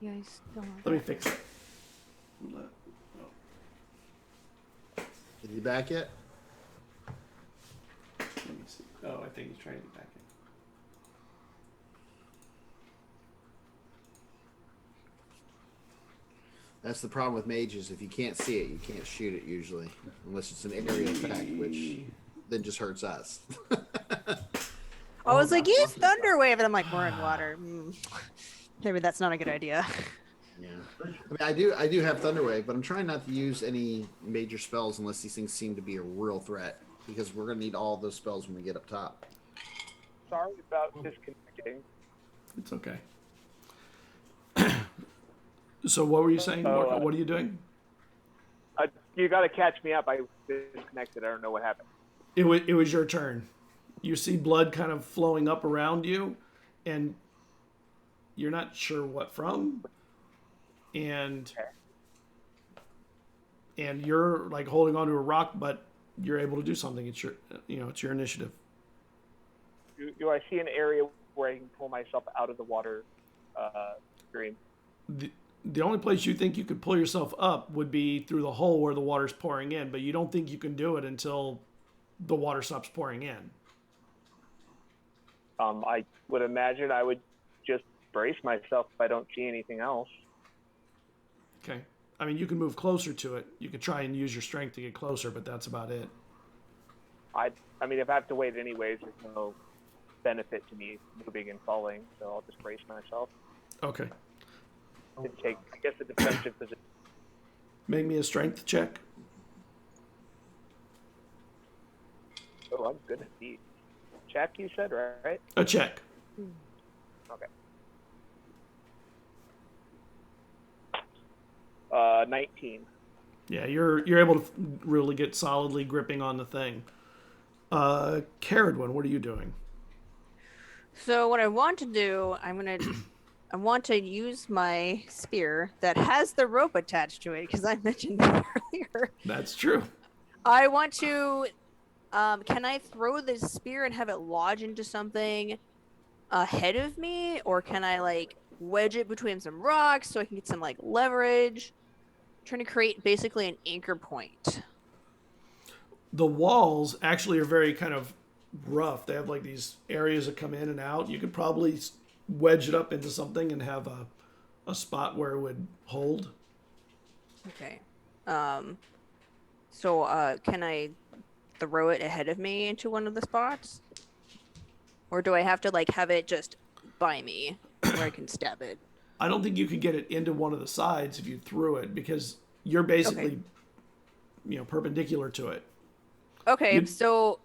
Speaker 3: Yeah, I still have
Speaker 1: Let me fix it.
Speaker 4: Is he back yet?
Speaker 1: Let me see. Oh, I think he's trying to get back in.
Speaker 4: That's the problem with mages. If you can't see it, you can't shoot it usually, unless it's an area effect, which then just hurts us.
Speaker 3: I was like, use Thunderwave, and I'm like, we're in water. Maybe that's not a good idea.
Speaker 4: Yeah, I mean, I do have Thunderwave, but I'm trying not to use any major spells unless these things seem to be a real threat, because we're gonna need all those spells when we get up top.
Speaker 5: Sorry about disconnecting.
Speaker 1: It's okay. So what were you saying? Morkant? What are you doing?
Speaker 5: You got to catch me up. I disconnected. I don't know what happened.
Speaker 1: It was your turn. You see blood kind of flowing up around you, and you're not sure what from. And you're like holding onto a rock, but you're able to do something. It's your initiative.
Speaker 5: Do I see an area where I can pull myself out of the water stream?
Speaker 1: The only place you think you could pull yourself up would be through the hole where the water's pouring in, but you don't think you can do it until the water stops pouring in.
Speaker 5: I would imagine I would just brace myself if I don't see anything else.
Speaker 1: Okay. I mean, you can move closer to it. You could try and use your strength to get closer, but that's about it.
Speaker 5: I mean, if I have to wait anyways, there's no benefit to me moving and falling, so I'll just brace myself.
Speaker 1: Okay.
Speaker 5: And take, I guess, a defensive position.
Speaker 1: Make me a strength check.
Speaker 5: Oh, I'm good at these. Check, you said, right?
Speaker 1: A check.
Speaker 5: Okay. 19.
Speaker 1: Yeah, you're able to really get solidly gripping on the thing. Caradwin, what are you doing?
Speaker 3: So what I want to do, I want to use my spear that has the rope attached to it, because I mentioned that earlier.
Speaker 1: That's true.
Speaker 3: I want to, can I throw this spear and have it lodge into something ahead of me? Or can I like wedge it between some rocks so I can get some like leverage? I'm trying to create basically an anchor point.
Speaker 1: The walls actually are very kind of rough. They have like these areas that come in and out. You could probably wedge it up into something and have a spot where it would hold.
Speaker 3: Okay. So can I throw it ahead of me into one of the spots? Or do I have to like have it just by me where I can stab it?
Speaker 1: I don't think you could get it into one of the sides if you threw it, because you're basically, perpendicular to it.
Speaker 3: Okay, so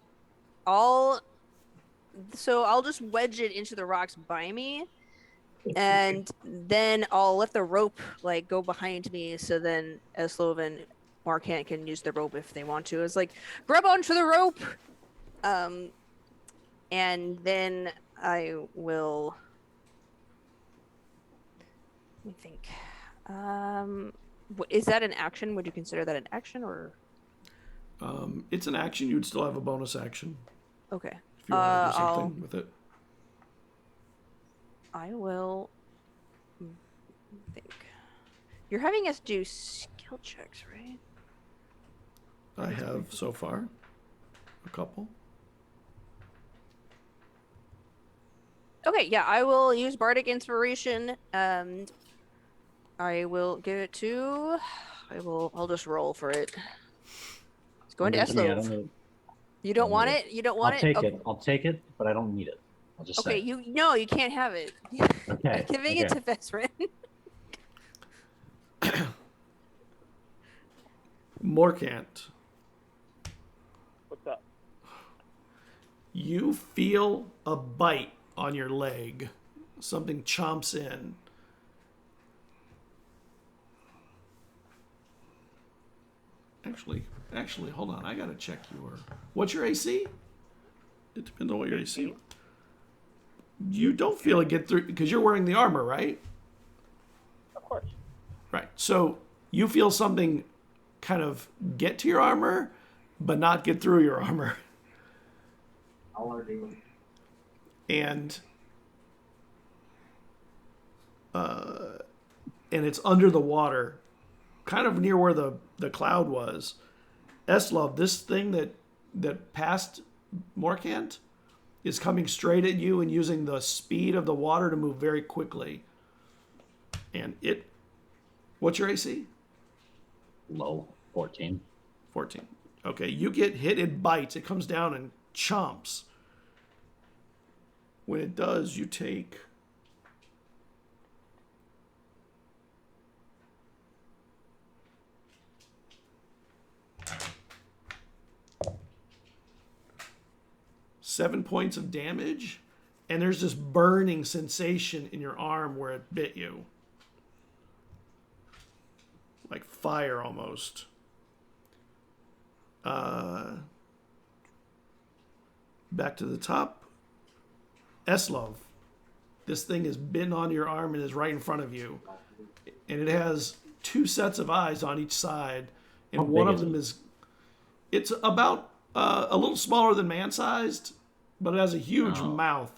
Speaker 3: I'll just wedge it into the rocks by me, and then I'll let the rope like go behind me. So then Esloven Marquand can use the rope if they want to. It's like, grab onto the rope. And then I will. Let me think. Is that an action? Would you consider that an action or?
Speaker 1: It's an action. You'd still have a bonus action
Speaker 3: Okay.
Speaker 1: if you want to do something with it.
Speaker 3: I will think. You're having us do skill checks, right?
Speaker 1: I have so far a couple.
Speaker 3: Okay, yeah, I will use Bardic Inspiration, and I will give it to. I'll just roll for it. It's going to Eslov. You don't want it? You don't want
Speaker 2: I'll
Speaker 3: it?
Speaker 2: take
Speaker 3: Okay.
Speaker 2: it. I'll take it, but I don't need it. I'll just
Speaker 3: Okay,
Speaker 2: say.
Speaker 3: you can't have it.
Speaker 2: Okay.
Speaker 3: I'm giving it to Vesrin.
Speaker 1: Morkant,
Speaker 5: What's up?
Speaker 1: you feel a bite on your leg. Something chomps in. Actually, hold on. I gotta check what's your AC? It depends on what your AC is. You don't feel it get through because you're wearing the armor, right?
Speaker 5: Of course.
Speaker 1: Right. So you feel something kind of get to your armor, but not get through your armor.
Speaker 6: I'll already.
Speaker 1: And it's under the water, kind of near where the cloud was. Eslov, this thing that passed Morkant is coming straight at you and using the speed of the water to move very quickly. And what's your AC?
Speaker 2: Low. 14.
Speaker 1: 14. Okay, you get hit, it bites, it comes down and chomps. When it does, you take 7 points of damage, and there's this burning sensation in your arm where it bit you. Like fire almost. Back to the top. Eslov, this thing has been on your arm and is right in front of you. And it has 2 sets of eyes on each side. And one of them it's about a little smaller than man-sized, but it has a huge mouth.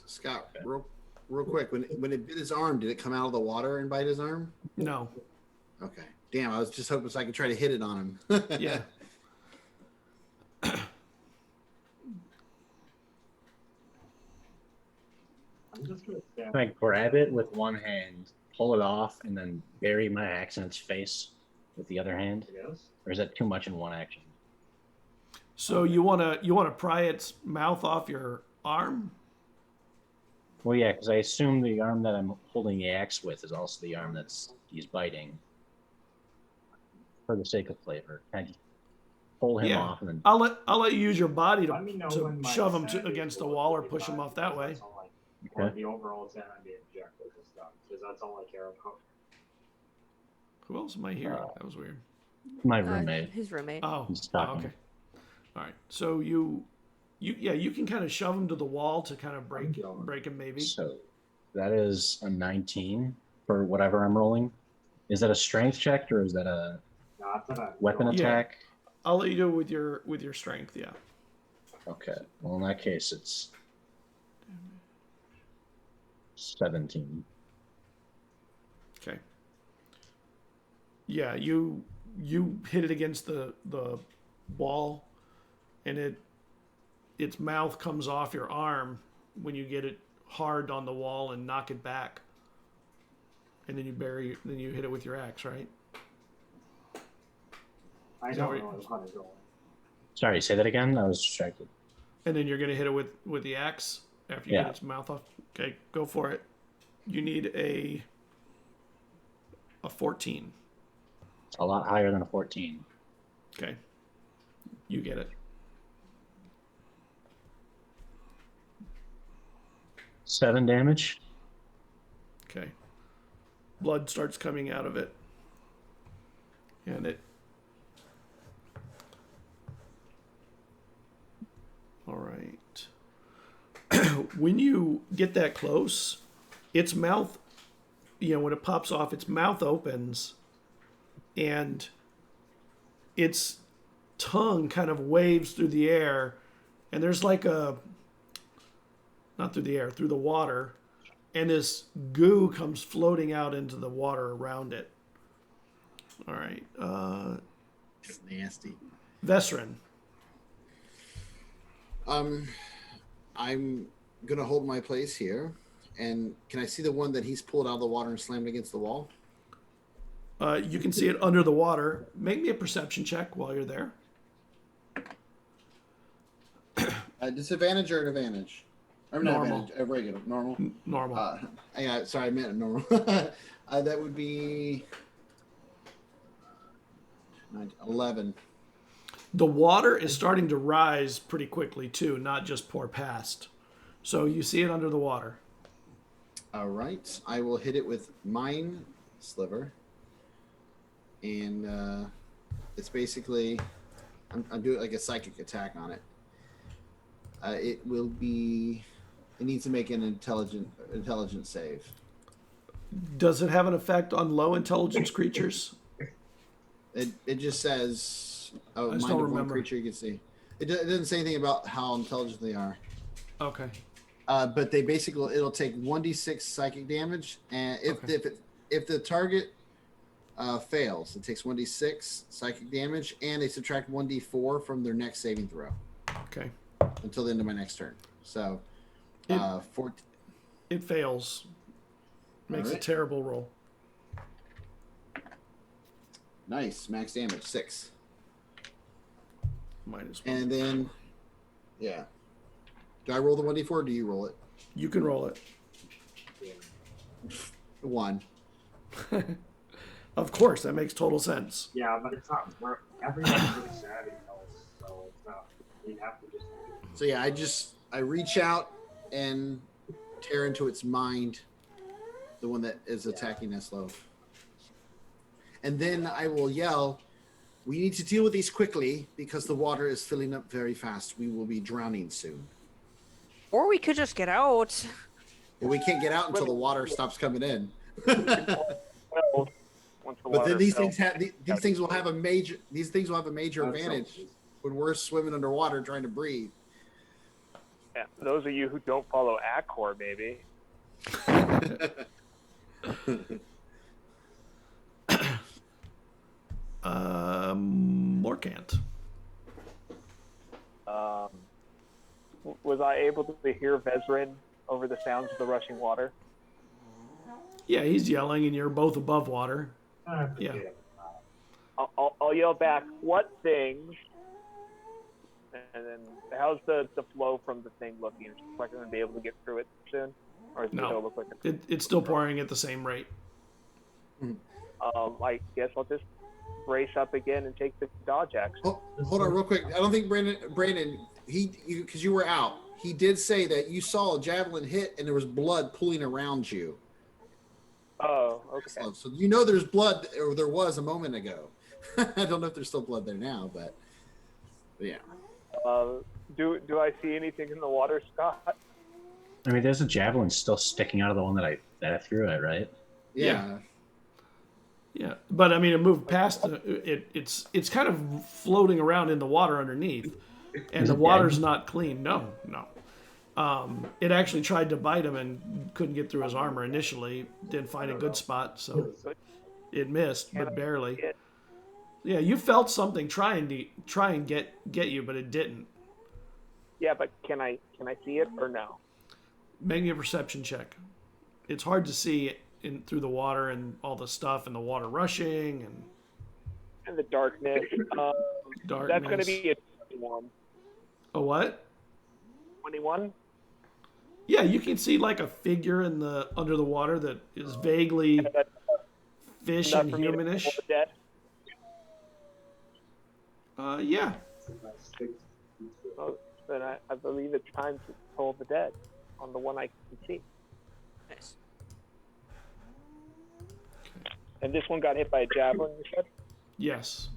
Speaker 4: Scott, real quick, when it bit his arm, did it come out of the water and bite his arm?
Speaker 1: No.
Speaker 4: Okay. Damn, I was just hoping so I could try to hit it on him.
Speaker 1: Yeah.
Speaker 6: I'm just gonna stand.
Speaker 2: Can I grab it with one hand, pull it off, and then bury my axe in its face with the other hand?
Speaker 6: Yes.
Speaker 2: Or is that too much in one action?
Speaker 1: So you wanna pry its mouth off your arm?
Speaker 2: Well, yeah, because I assume the arm that I'm holding the axe with is also the arm he's biting. For the sake of flavor, can I just pull him off and then?
Speaker 1: I'll let you use your body
Speaker 6: Let me know
Speaker 1: to
Speaker 6: when my
Speaker 1: shove him
Speaker 6: sanity
Speaker 1: against the
Speaker 6: is
Speaker 1: wall or
Speaker 6: below
Speaker 1: push him
Speaker 6: 45,
Speaker 1: off that way.
Speaker 6: that's all or
Speaker 2: Okay.
Speaker 6: the overall sanity objective is done, because that's all I care about.
Speaker 1: Who else am I hearing? That was weird.
Speaker 2: My roommate.
Speaker 3: His roommate.
Speaker 1: Oh,
Speaker 2: He's talking.
Speaker 1: okay. All right. So you can kind of shove him to the wall to kind of break him maybe.
Speaker 2: So that is a 19 for whatever I'm rolling. Is that a strength check or is that a
Speaker 6: Not that I'm
Speaker 2: weapon
Speaker 6: going-
Speaker 2: attack?
Speaker 1: I'll let you do it with your strength. Yeah.
Speaker 2: Okay. Well, in that case, it's 17.
Speaker 1: Okay. Yeah, you hit it against the wall, and its mouth comes off your arm when you get it hard on the wall and knock it back. And then you hit it with your axe, right?
Speaker 6: I
Speaker 1: Is that
Speaker 6: don't
Speaker 1: what
Speaker 6: know how to go.
Speaker 2: Sorry, say that again. I was distracted.
Speaker 1: And then you're gonna hit it with the axe after you get its mouth off. Okay, go for it. You need a 14.
Speaker 2: It's a lot higher than a 14.
Speaker 1: Okay. You get it.
Speaker 2: 7 damage.
Speaker 1: Okay. Blood starts coming out of it. And when you get that close, its mouth, when it pops off, its mouth opens, and its tongue kind of waves through the air, and there's like not through the air, through the water, and this goo comes floating out into the water around it. All right.
Speaker 4: It's nasty.
Speaker 1: Vesrin.
Speaker 4: I'm gonna hold my place here, and can I see the one that he's pulled out of the water and slammed against the wall?
Speaker 1: You can see it under the water. Make me a perception check while you're there.
Speaker 4: Disadvantage or advantage? Or not
Speaker 1: Normal.
Speaker 4: advantage, regular, normal.
Speaker 1: Normal.
Speaker 4: Yeah, sorry, I meant normal. That would be 11.
Speaker 1: The water is starting to rise pretty quickly too, not just pour past. So you see it under the water.
Speaker 4: All right, I will hit it with Mind Sliver, and it's basically I'm doing like a psychic attack on it. It needs to make an intelligence save.
Speaker 1: Does it have an effect on low intelligence creatures?
Speaker 4: It just says
Speaker 1: I
Speaker 4: mind
Speaker 1: just
Speaker 4: of
Speaker 1: don't
Speaker 4: one
Speaker 1: remember.
Speaker 4: creature you can see. It doesn't say anything about how intelligent they are.
Speaker 1: Okay.
Speaker 4: But they basically it'll take 1d6 psychic damage, and if the target fails, it takes 1d6 psychic damage, and they subtract 1d4 from their next saving throw.
Speaker 1: Okay.
Speaker 4: Until the end of my next turn. So,
Speaker 1: It fails. Makes a terrible roll.
Speaker 4: Nice. Max damage, 6.
Speaker 1: -1.
Speaker 4: And then, yeah. Do I roll the 1d4 or do you roll it?
Speaker 1: You can roll it.
Speaker 4: 1.
Speaker 1: Of course, that makes total sense.
Speaker 6: Yeah, but it's not. Everyone's really savvy, so it's not. You have to just.
Speaker 4: So yeah, I reach out and tear into its mind, the one that is attacking Eslo. And then I will yell, "We need to deal with these quickly because the water is filling up very fast. We will be drowning soon."
Speaker 3: Or we could just get out.
Speaker 4: But we can't get out until the water stops coming in.
Speaker 5: Well, once the
Speaker 4: But
Speaker 5: water
Speaker 4: then these
Speaker 5: fills-
Speaker 4: things will have a major advantage when we're swimming underwater trying to breathe.
Speaker 5: Yeah, those of you who don't follow Accor, baby.
Speaker 1: Morkant.
Speaker 5: Was I able to hear Vezrin over the sounds of the rushing water?
Speaker 1: Yeah, he's yelling, and you're both above water. Yeah.
Speaker 5: I'll yell back, "What things?" And then, how's the flow from the thing looking? Is it like I'm going to be able to get through it soon? Or does it still look like
Speaker 1: It's still pouring at the same rate.
Speaker 5: I guess I'll just brace up again and take the dodge action.
Speaker 4: Oh, hold on real quick. I don't think Brandon, because you were out, he did say that you saw a javelin hit and there was blood pooling around you.
Speaker 5: Oh, okay.
Speaker 4: So you know there's blood, or there was a moment ago. I don't know if there's still blood there now, but yeah.
Speaker 5: Do I see anything in the water, Scott?
Speaker 2: I mean, there's a javelin still sticking out of the one that I threw at, right?
Speaker 4: Yeah.
Speaker 1: Yeah, but I mean, it moved past it's kind of floating around in the water underneath, and the water's not clean. No. It actually tried to bite him and couldn't get through his armor initially. Didn't find a good spot, so it missed, but barely. Yeah, you felt something try and get you, but it didn't.
Speaker 5: Yeah, but can I see it or no?
Speaker 1: Make me a perception check. It's hard to see through the water and all the stuff and the water rushing
Speaker 5: And the darkness.
Speaker 1: darkness.
Speaker 5: That's going to be a 21.
Speaker 1: A what?
Speaker 5: 21?
Speaker 1: Yeah, you can see like a figure under the water that is vaguely fish
Speaker 5: Enough
Speaker 1: and
Speaker 5: for me to
Speaker 1: humanish.
Speaker 5: pull the dead?
Speaker 1: Yeah.
Speaker 5: Oh, then I believe it's time to pull the dead on the one I can see.
Speaker 3: Nice.
Speaker 5: And this one got hit by a javelin, you said?
Speaker 1: Yes.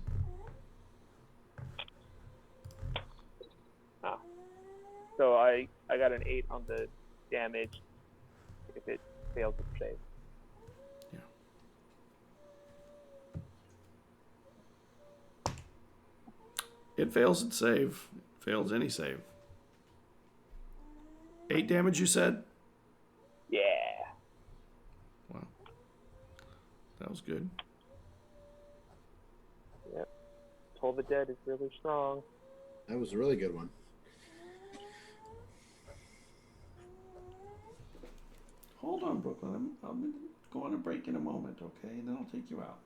Speaker 5: So I got an 8 on the damage if it fails its save.
Speaker 1: It fails its save. Fails any save. 8 damage, you said?
Speaker 5: Yeah.
Speaker 1: Wow. That was good.
Speaker 5: Yep. Toll the Dead is really strong.
Speaker 4: That was a really good one.
Speaker 1: Hold on, Brooklyn. I'm going to break in a moment, okay? And then I'll take you out.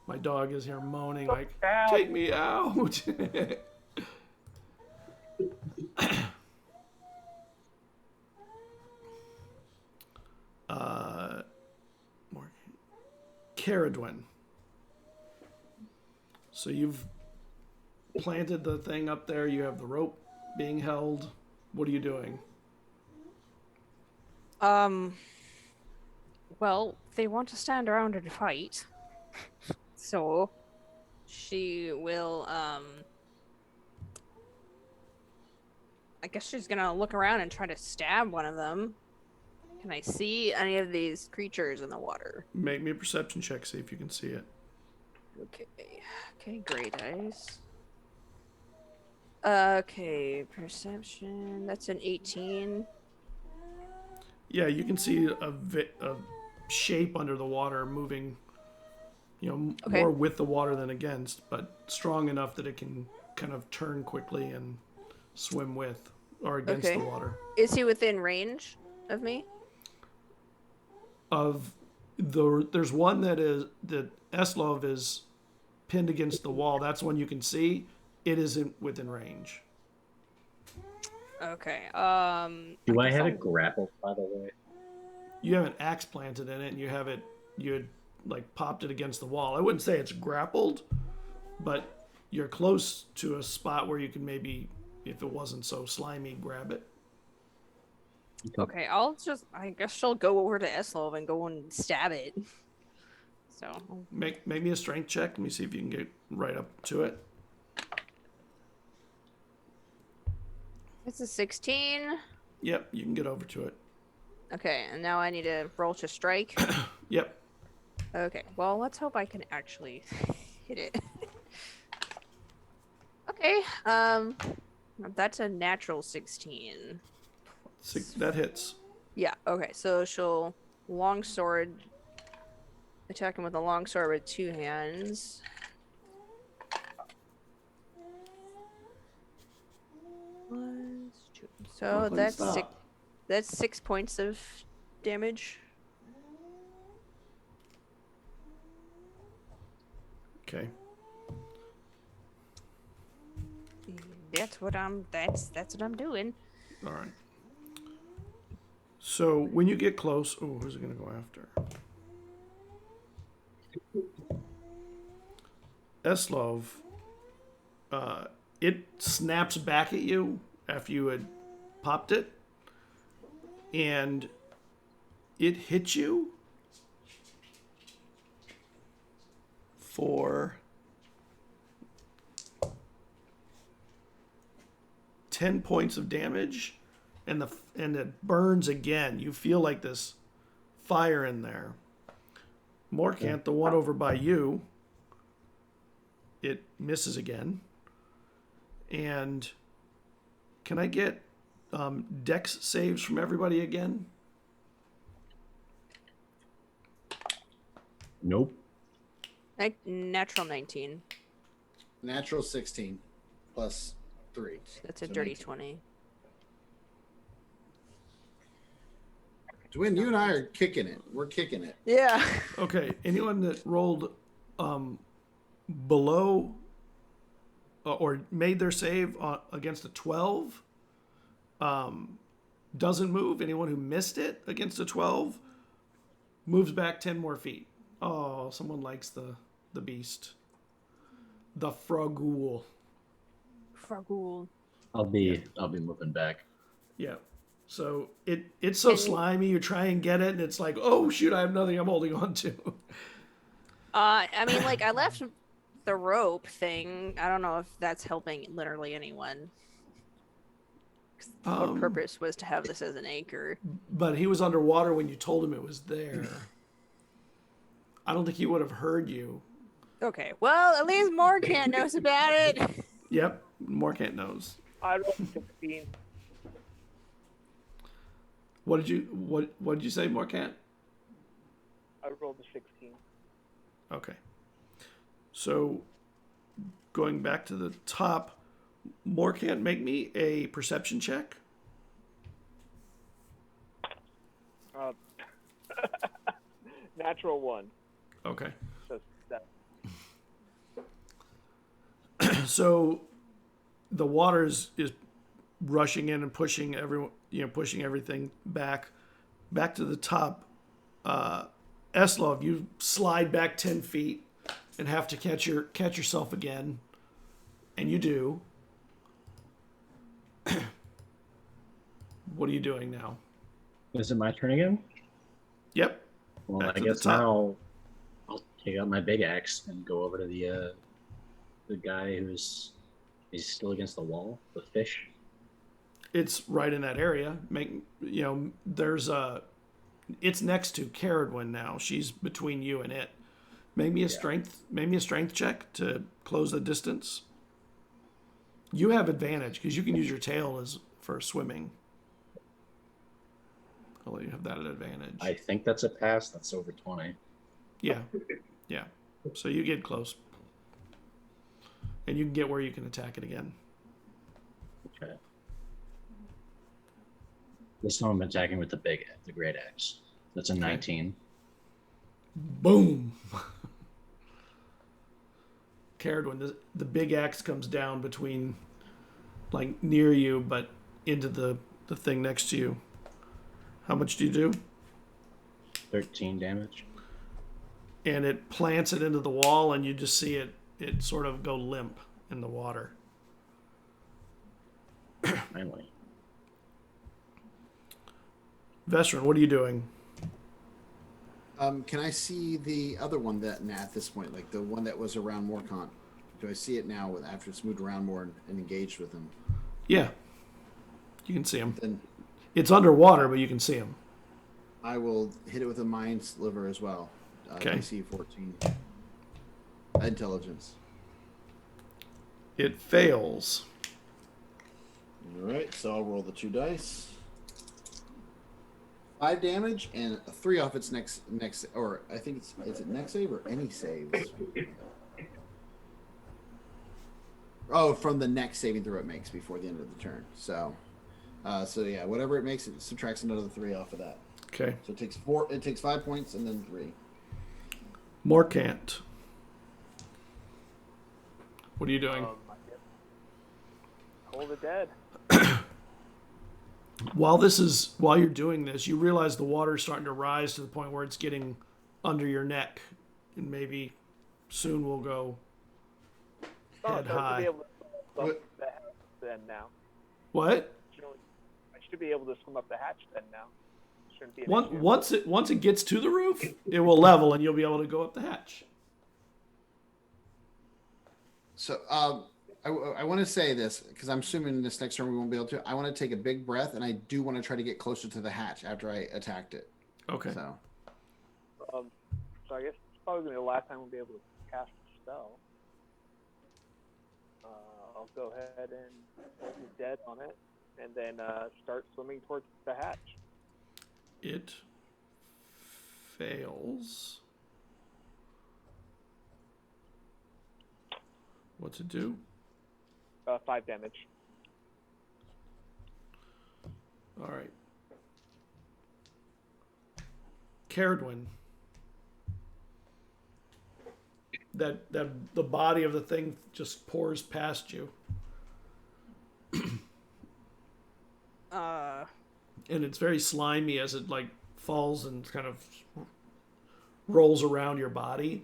Speaker 1: My dog is here moaning like, take me out. More. Caradwin. So you've planted the thing up there. You have the rope being held. What are you doing?
Speaker 3: Well, they want to stand around and fight. So she will I guess she's gonna look around and try to stab one of them. Can I see any of these creatures in the water?
Speaker 1: Make me a perception check, see if you can see it.
Speaker 3: Okay, great eyes. Okay, perception. That's an 18.
Speaker 1: Yeah, you can see a shape under the water moving,
Speaker 3: Okay.
Speaker 1: more with the water than against, but strong enough that it can kind of turn quickly and swim with or against
Speaker 3: Okay.
Speaker 1: the water.
Speaker 3: Is he within range of me?
Speaker 1: There's one that Eslov is pinned against the wall. That's one you can see. It isn't within range.
Speaker 3: Okay.
Speaker 2: Do I have it grappled, by the way?
Speaker 1: You have an axe planted in it, and you had like popped it against the wall. I wouldn't say it's grappled, but you're close to a spot where you can maybe, if it wasn't so slimy, grab it.
Speaker 3: Okay, I guess she'll go over to Eslov and go and stab it. So.
Speaker 1: Make me a strength check. Let me see if you can get right up to it.
Speaker 3: It's a 16.
Speaker 1: Yep, you can get over to it.
Speaker 3: Okay, and now I need to roll to strike.
Speaker 1: Yep.
Speaker 3: Okay, well, let's hope I can actually hit it. Okay, that's a natural 16.
Speaker 1: That hits.
Speaker 3: Yeah, okay, so she'll longsword, attack him with a longsword with 2 hands. So that's 6 points of damage.
Speaker 1: Okay.
Speaker 3: That's what I'm doing.
Speaker 1: All right. So when you get close, who's it gonna go after? Eslov. It snaps back at you after you had popped it, and it hits you for 10 points of damage, and it burns again. You feel like this fire in there. Morkant, the one over by you, it misses again. And can I get dex saves from everybody again?
Speaker 2: Nope.
Speaker 3: Natural 19.
Speaker 4: Natural 16 plus 3.
Speaker 3: That's a
Speaker 4: So
Speaker 3: dirty
Speaker 4: 19.
Speaker 3: 20.
Speaker 4: Dwin, you and I are kicking it. We're kicking it.
Speaker 3: Yeah.
Speaker 1: Okay, anyone that rolled below or made their save against a 12 doesn't move. Anyone who missed it against a 12 moves back 10 more feet. Oh, someone likes the beast. The Fragul.
Speaker 3: Fragul.
Speaker 2: I'll be moving back.
Speaker 1: Yeah. So it's so slimy. You try and get it, and it's like, oh shoot, I have nothing I'm holding on to.
Speaker 3: I mean, like, I left the rope thing. I don't know if that's helping literally anyone. 'Cause the whole purpose was to have this as an anchor.
Speaker 1: But he was underwater when you told him it was there. I don't think he would have heard you.
Speaker 3: Okay, well, at least Morgan knows about it.
Speaker 1: Yep, Morkant knows.
Speaker 5: I rolled 16.
Speaker 1: What did you say, Morkant?
Speaker 5: I rolled a 16.
Speaker 1: Okay. So, going back to the top, Morkant, make me a perception check.
Speaker 5: Natural 1.
Speaker 1: Okay.
Speaker 5: So that.
Speaker 1: So, the water is rushing in and pushing pushing everything back to the top. Eslov, you slide back 10 feet and have to catch yourself again, and you do. What are you doing now?
Speaker 2: Is it my turn again?
Speaker 1: Yep.
Speaker 2: Well,
Speaker 1: Back
Speaker 2: I
Speaker 1: to
Speaker 2: guess
Speaker 1: the top.
Speaker 2: now I'll take out my big axe and go over to the guy he's still against the wall, the fish.
Speaker 1: It's right in that area. It's next to Caradwin now. She's between you and it. Make me a strength check to close the distance. You have advantage because you can use your tail for swimming. I'll let you have that at advantage.
Speaker 2: I think that's a pass. That's over 20.
Speaker 1: Yeah. So you get close. And you can get where you can attack it again.
Speaker 2: Okay. This time I'm attacking with the great axe. That's a 19.
Speaker 1: Boom! Caradwin, the big axe comes down between, like, near you, but into the thing next to you. How much do you do?
Speaker 2: 13 damage.
Speaker 1: And it plants it into the wall, and you just see it sort of go limp in the water.
Speaker 2: Finally.
Speaker 1: Vestron, what are you doing?
Speaker 4: Can I see the other one at this point, like the one that was around Morkant? Do I see it now after it's moved around more and engaged with him?
Speaker 1: Yeah. You can see him.
Speaker 4: Then
Speaker 1: It's underwater, but you can see him.
Speaker 4: I will hit it with a mind sliver as well.
Speaker 1: Okay.
Speaker 4: DC 14. Intelligence.
Speaker 1: It fails.
Speaker 4: All right, so I'll roll the 2 dice. 5 damage and 3 off its next, or I think is it next save or any saves? Oh, from the next saving throw it makes before the end of the turn. So yeah, whatever it makes, it subtracts another 3 off of that.
Speaker 1: Okay.
Speaker 4: So it takes 5 points and then 3.
Speaker 1: Morkant. What are you doing?
Speaker 5: Hold it dead.
Speaker 1: While you're doing this, you realize the water's starting to rise to the point where it's getting under your neck, and maybe soon we'll go head high.
Speaker 5: Then now.
Speaker 1: What?
Speaker 5: I should be able to swim up the hatch then now. Shouldn't be an issue.
Speaker 1: Once it gets to the roof, it will level, and you'll be able to go up the hatch.
Speaker 4: So I want to say this because I'm assuming this next turn we won't be able to. I want to take a big breath, and I do want to try to get closer to the hatch after I attacked it.
Speaker 1: Okay.
Speaker 4: So
Speaker 5: I guess it's probably going to be the last time we'll be able to cast a spell. I'll go ahead and hold the dead on it, and then start swimming towards the hatch.
Speaker 1: It fails. What's it do?
Speaker 5: 5 damage.
Speaker 1: All right. Caradwin. That the body of the thing just pours past you. And it's very slimy as it like falls and kind of rolls around your body.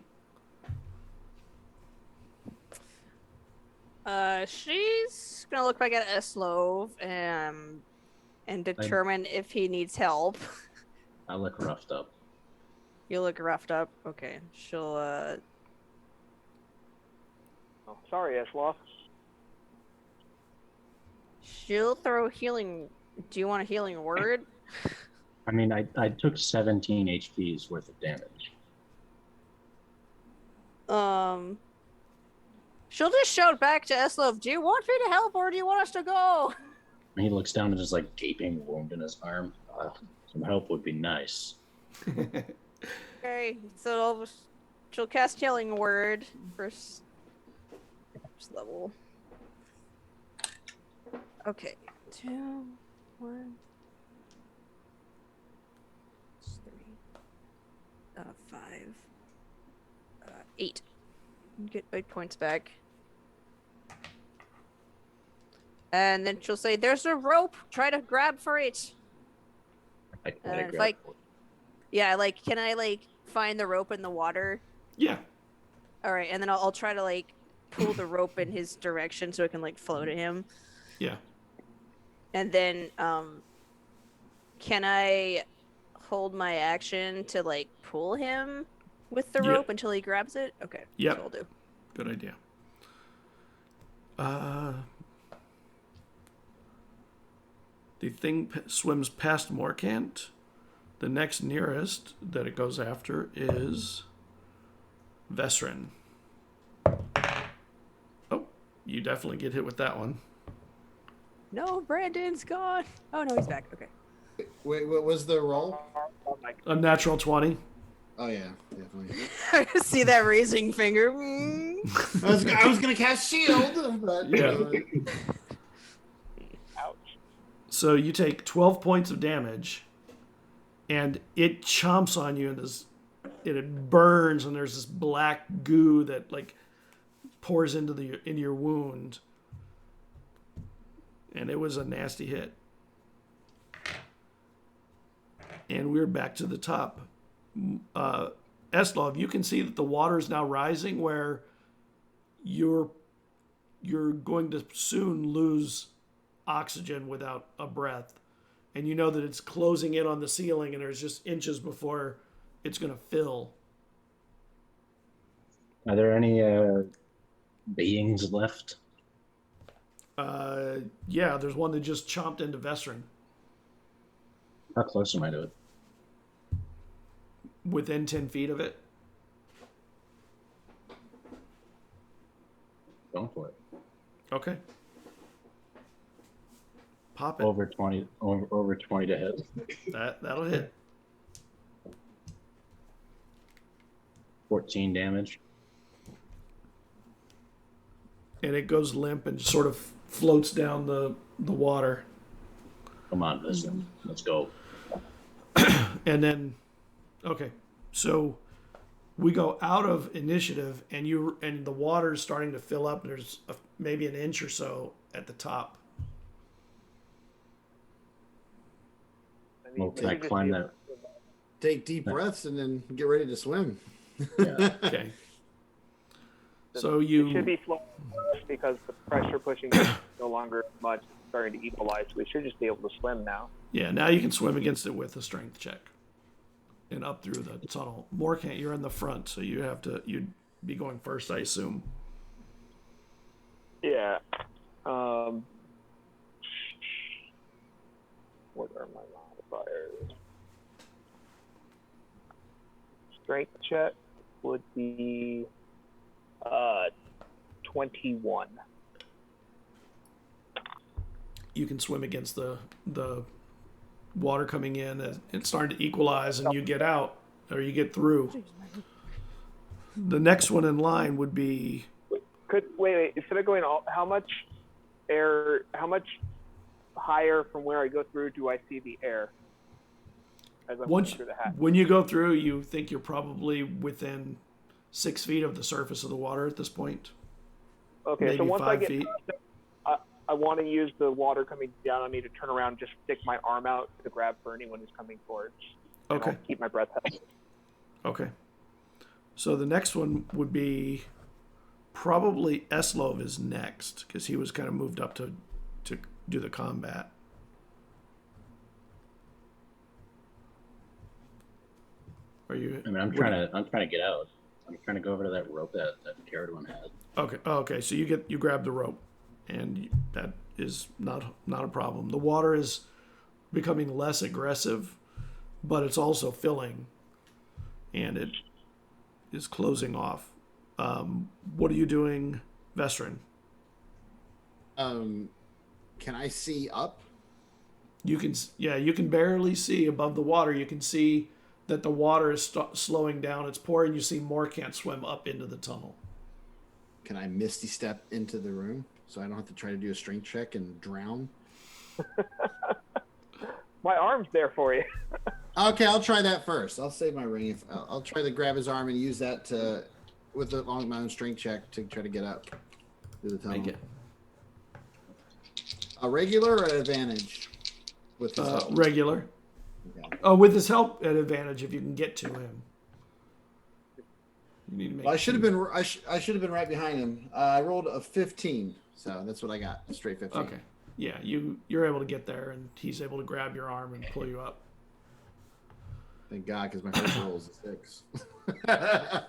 Speaker 3: She's gonna look back at Eslov and determine if he needs help.
Speaker 2: I look roughed up.
Speaker 3: You look roughed up. Okay, she'll
Speaker 5: Oh, sorry, Esloff.
Speaker 3: She'll throw healing. Do you want a healing word?
Speaker 2: I mean, I took 17 HP's worth of damage.
Speaker 3: She'll just shout back to Eslov, do you want me to help or do you want us to go?
Speaker 2: And he looks down at his like gaping wound in his arm. Some help would be nice.
Speaker 3: Okay, so she'll cast healing word first level. Okay, 2, 1, 3, 5, 8. Get 8 points back. And then she'll say, there's a rope. Try to grab for it.
Speaker 2: I try to
Speaker 3: if
Speaker 2: grab
Speaker 3: I-
Speaker 2: it.
Speaker 3: Yeah, like, can I, like, find the rope in the water?
Speaker 1: Yeah.
Speaker 3: All right, and then I'll try to, like, pull the rope in his direction so it can, like, float at him.
Speaker 1: Yeah.
Speaker 3: And then, can I hold my action to, like, pull him with the
Speaker 1: Yeah.
Speaker 3: rope until he grabs it? Okay,
Speaker 1: Yep.
Speaker 3: that's what I'll do.
Speaker 1: Good idea. The thing swims past Morkant. The next nearest that it goes after is Vesrin. Oh, you definitely get hit with that one.
Speaker 3: No, Brandon's gone. Oh, no, he's back. Okay.
Speaker 4: Wait, what was the roll?
Speaker 5: Oh my
Speaker 1: A natural 20.
Speaker 4: Oh yeah, definitely.
Speaker 3: I see that raising finger. Mm.
Speaker 4: I was gonna cast shield, but
Speaker 1: Yeah.
Speaker 5: ouch.
Speaker 1: So you take 12 points of damage, and it chomps on you, and it burns, and there's this black goo that like pours into your wound, and it was a nasty hit. And we're back to the top. Eslov, you can see that the water is now rising, where you're going to soon lose oxygen without a breath, and you know that it's closing in on the ceiling, and there's just inches before it's going to fill.
Speaker 2: Are there any beings left?
Speaker 1: Yeah, there's one that just chomped into Vesrin.
Speaker 2: How close am I to it?
Speaker 1: Within 10 feet of it.
Speaker 2: Going for it.
Speaker 1: Okay. Pop it.
Speaker 2: Over 20 to hit.
Speaker 1: That'll hit.
Speaker 2: 14 damage.
Speaker 1: And it goes limp and sort of floats down the water.
Speaker 2: Come on, Viscin. Let's go.
Speaker 1: And then, okay, so we go out of initiative, and the water's starting to fill up. There's maybe an inch or so at the top.
Speaker 2: Well, can I climb that?
Speaker 4: Take deep breaths and then get ready to swim.
Speaker 2: Yeah.
Speaker 1: Okay. So
Speaker 5: It
Speaker 1: you
Speaker 5: should be flowing because the pressure pushing is no longer much. It's starting to equalize. We should just be able to swim now.
Speaker 1: Yeah, now you can swim against it with a strength check. And up through the tunnel. Morkant, you're in the front, so you'd be going first, I assume.
Speaker 5: Yeah. What are my modifiers? Strength check would be 21.
Speaker 1: You can swim against the water coming in, and it's starting to equalize, and you get out, or you get through. The next one in line would be...
Speaker 5: Wait, instead of going how much higher from where I go through do I see the air as I'm going through the hatch?
Speaker 1: When you go through, you think you're probably within 6 feet of the surface of the water at this point.
Speaker 5: Okay,
Speaker 1: Maybe
Speaker 5: so once I
Speaker 1: 5
Speaker 5: get
Speaker 1: feet.
Speaker 5: I want to use the water coming down on me to turn around, just stick my arm out to grab for anyone who's coming towards. And
Speaker 1: Okay.
Speaker 5: I'll keep my breath held.
Speaker 1: Okay. So the next one would be probably Eslov is next, because he was kind of moved up to do the combat. Are you?
Speaker 2: I mean, I'm trying to get out. I'm trying to go over to that rope that Caradon had.
Speaker 1: Okay. Oh, okay. So you grab the rope, and that is not a problem. The water is becoming less aggressive, but it's also filling, and it is closing off. What are you doing, Vestrin?
Speaker 4: Can I see up?
Speaker 1: You can barely see above the water. You can see that the water is slowing down. It's pouring. You see more can't swim up into the tunnel.
Speaker 4: Can I misty step into the room so I don't have to try to do a strength check and drown?
Speaker 5: My arm's there for you.
Speaker 4: Okay, I'll try that first. I'll save my ring. I'll try to grab his arm and use that along my own strength check to try to get up through the tunnel.
Speaker 1: Make it.
Speaker 4: A regular or an advantage? With his help?
Speaker 1: Regular.
Speaker 4: Okay.
Speaker 1: Oh, with his help, at advantage if you can get to him. You need to make.
Speaker 4: Well, I should have been. I should have been right behind him. I rolled a 15, so that's what I got. Straight 15.
Speaker 1: Okay. Yeah, you're able to get there, and he's able to grab your arm and pull you up.
Speaker 4: Thank God, because my first roll is a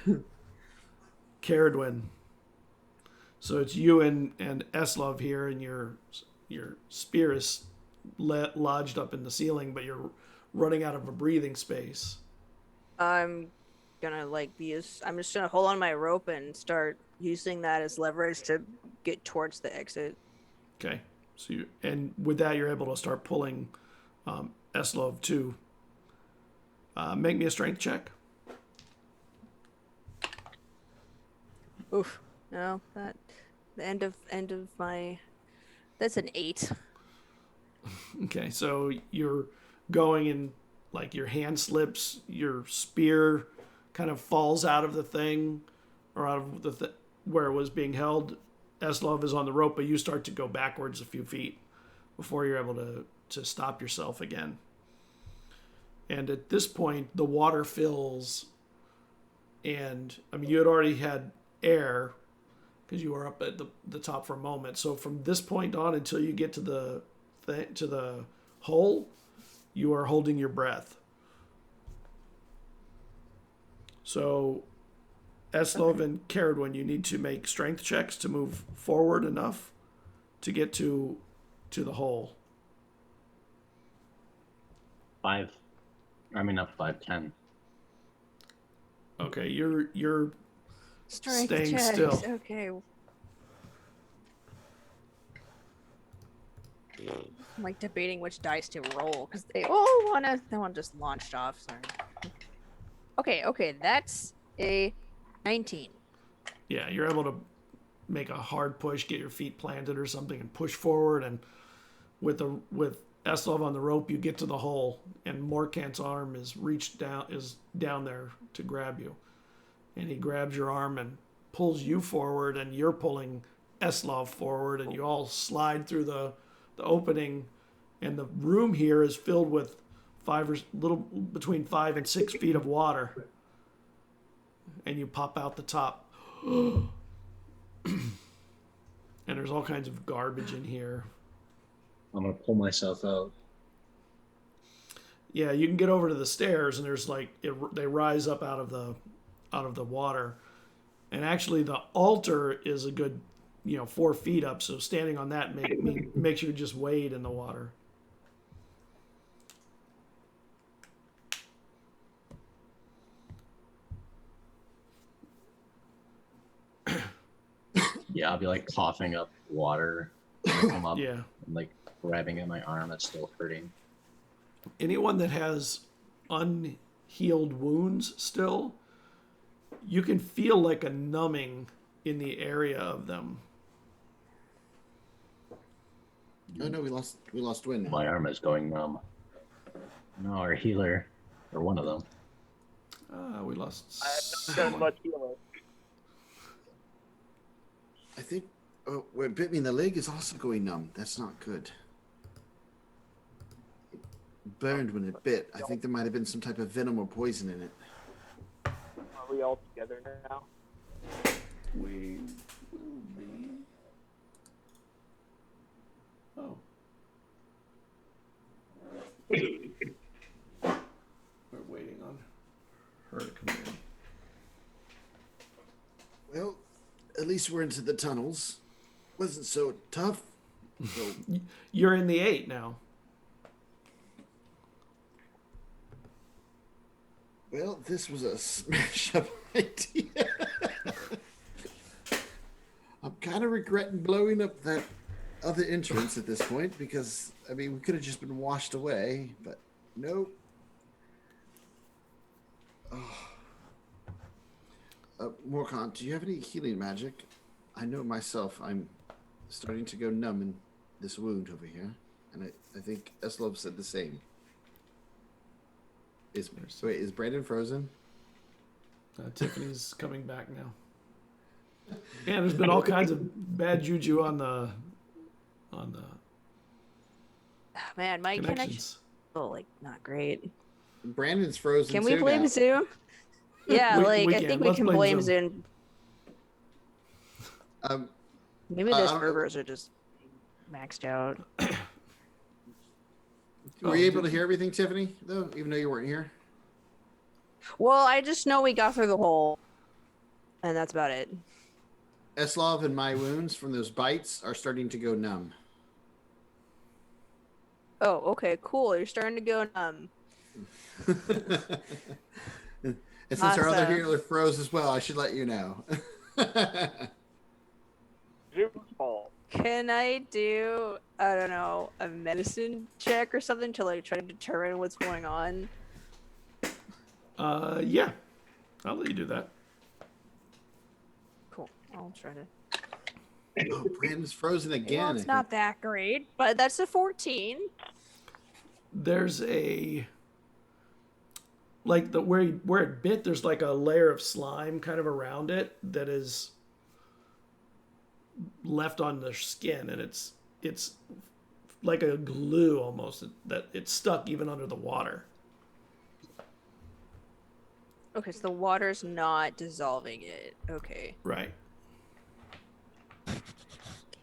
Speaker 4: 6.
Speaker 1: Caradwin. So it's you and Eslov here, and your spear is lodged up in the ceiling, but you're running out of a breathing space.
Speaker 3: I'm gonna I'm just gonna hold on my rope and start using that as leverage to get towards the exit.
Speaker 1: Okay. So with that, you're able to start pulling Eslov too. Make me a strength check.
Speaker 3: Oof. No, that the end of my. That's an 8.
Speaker 1: Okay, so you're going and like your hand slips, your spear kind of falls out of the thing, or out of the where it was being held. Eslov is on the rope, but you start to go backwards a few feet before you're able to stop yourself again. And at this point, the water fills, and I mean you had already had air because you were up at the top for a moment. So from this point on until you get to the hole, you are holding your breath. So Eslov and Caradwin, you need to make strength checks to move forward enough to get to the hole.
Speaker 2: 5. I mean, not 5, 10.
Speaker 1: Okay, you're
Speaker 3: Strength
Speaker 1: staying
Speaker 3: checks.
Speaker 1: still.
Speaker 3: Okay. I'm like debating which dice to roll because they that one just launched off. Sorry. Okay, that's a 19.
Speaker 1: Yeah, you're able to make a hard push, get your feet planted or something, and push forward. And with Eslov on the rope, you get to the hole, and Morkant's arm is down there to grab you, and he grabs your arm and pulls you forward, and you're pulling Eslov forward, and you all slide through the opening, and the room here is filled with between 5 and 6 feet of water, and you pop out the top. And there's all kinds of garbage in here.
Speaker 2: I'm gonna pull myself out.
Speaker 1: Yeah, you can get over to the stairs, and there's they rise up out of the water, and actually the altar is a good 4 feet up. So standing on that makes you just wade in the water.
Speaker 2: Yeah, I'll be like coughing up water. Come up,
Speaker 1: Yeah.
Speaker 2: and like grabbing at my arm that's still hurting.
Speaker 1: Anyone that has unhealed wounds still, you can feel like a numbing in the area of them.
Speaker 4: Oh no, we lost wind now.
Speaker 2: My arm is going numb. No, our healer, or one of them.
Speaker 1: We lost
Speaker 5: I have not done
Speaker 1: someone.
Speaker 5: much healing.
Speaker 4: I think what bit me in the leg is also going numb. That's not good. It burned when it bit. I think there might have been some type of venom or poison in it.
Speaker 5: Are we all together now?
Speaker 1: We will be. Oh. We're waiting on her to come in.
Speaker 4: Well, at least we're into the tunnels. Wasn't so tough. So,
Speaker 1: You're in the 8 now.
Speaker 4: well, this was a smash up idea. I'm kind of regretting blowing up that other entrance at this point because, I mean, we could have just been washed away, but nope. Oh. Morkan, do you have any healing magic? I know myself, I'm starting to go numb in this wound over here, and I think Eslov said the same. Is Brandon frozen?
Speaker 1: Tiffany's coming back now. And there's been all kinds of bad juju on the
Speaker 3: Man, my connection
Speaker 1: connections.
Speaker 3: like not great.
Speaker 4: Brandon's frozen.
Speaker 3: Can we
Speaker 4: too
Speaker 3: blame
Speaker 4: now.
Speaker 3: Zoom? Yeah, I think we
Speaker 1: Let's
Speaker 3: can blame Zoom. Maybe the servers are just maxed out.
Speaker 4: Were you able to hear everything, Tiffany? Though, even though you weren't here.
Speaker 3: Well, I just know we got through the hole, and that's about it.
Speaker 4: Eslov and my wounds from those bites are starting to go numb.
Speaker 3: Oh, okay, cool. You're starting to go numb.
Speaker 4: And since our other
Speaker 3: Awesome.
Speaker 4: healer froze as well, I should let you know.
Speaker 5: Zoom's fault.
Speaker 3: Can I do, I don't know, a medicine check or something to like try to determine what's going on?
Speaker 1: Yeah. I'll let you do that.
Speaker 3: Cool. I'll try to.
Speaker 4: Oh, Brandon's frozen again.
Speaker 3: Well, it's not that great, but that's a 14.
Speaker 1: There's a like the where it bit, there's like a layer of slime kind of around it that is left on the skin, and it's like a glue almost that it's stuck even under the water.
Speaker 3: Okay, so the water's not dissolving it. Okay.
Speaker 1: Right.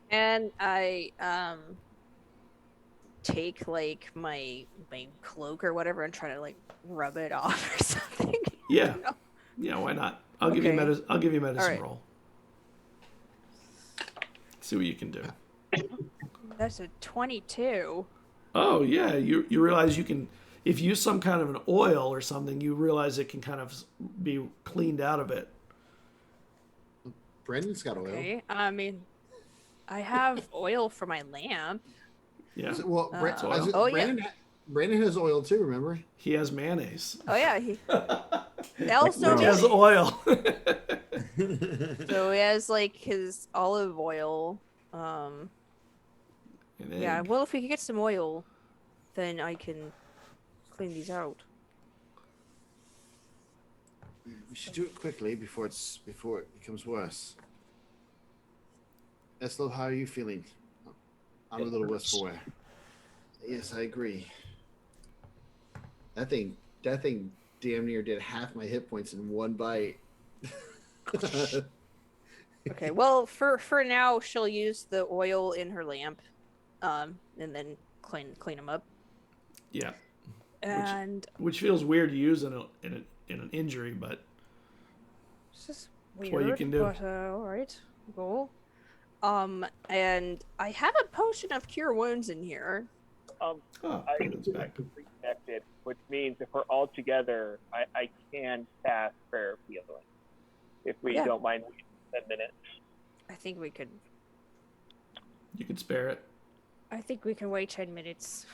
Speaker 3: And I take like my cloak or whatever and try to like rub it off or something.
Speaker 1: Yeah. Yeah, why not? I'll give you medicine
Speaker 3: Alright.
Speaker 1: roll. See what you can do.
Speaker 3: That's a 22.
Speaker 1: Oh yeah, you realize you can, if you use some kind of an oil or something, you realize it can kind of be cleaned out of it.
Speaker 4: Brandon's got oil.
Speaker 3: Okay. I mean, I have oil for my lamp.
Speaker 1: Yeah.
Speaker 4: Well,
Speaker 1: oil.
Speaker 4: Brandon has oil too, remember?
Speaker 1: He has mayonnaise.
Speaker 3: Oh yeah, he also
Speaker 1: He has oil.
Speaker 3: so he has like his olive oil. Yeah, well, if we could get some oil, then I can clean these out.
Speaker 4: We should do it quickly before it becomes worse. Eslo, how are you feeling? I'm a little worse for wear. Yes, I agree. That thing damn near did half my hit points in one bite.
Speaker 3: Okay, well, for now, she'll use the oil in her lamp, and then clean them up.
Speaker 1: Yeah.
Speaker 3: And
Speaker 1: Which feels weird to use in an injury, but
Speaker 3: it's just
Speaker 1: That's
Speaker 3: weird.
Speaker 1: what you can do.
Speaker 3: But all right, cool. And I have a potion of cure wounds in here.
Speaker 1: oh,
Speaker 5: I
Speaker 1: Brandon's back.
Speaker 5: reconnected, which means if we're all together, I can cast Prayer of Healing. If we
Speaker 3: Yeah.
Speaker 5: don't mind waiting 10 minutes.
Speaker 3: I think we could.
Speaker 1: You can spare it.
Speaker 3: I think we can wait 10 minutes.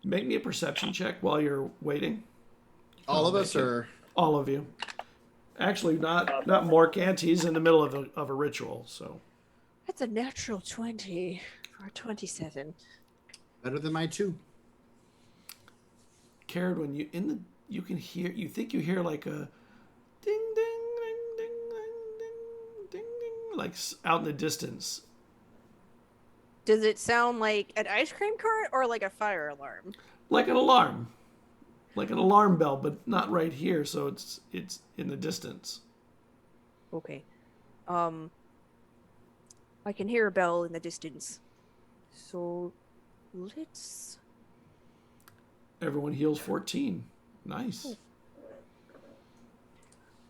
Speaker 1: Make me a perception check while you're waiting.
Speaker 4: All of us are.
Speaker 1: All of you. Actually, not Morkant. He's in the middle of a ritual, so.
Speaker 3: That's a natural 20 or 27.
Speaker 4: Better than my 2.
Speaker 1: Cared, when you can hear, you think you hear like a ding ding ding ding ding ding ding ding, like out in the distance.
Speaker 3: Does it sound like an ice cream cart or like a fire alarm?
Speaker 1: Like an alarm bell, but not right here, so it's in the distance.
Speaker 3: Okay. I can hear a bell in the distance. So let's.
Speaker 1: Everyone heals 14. Nice.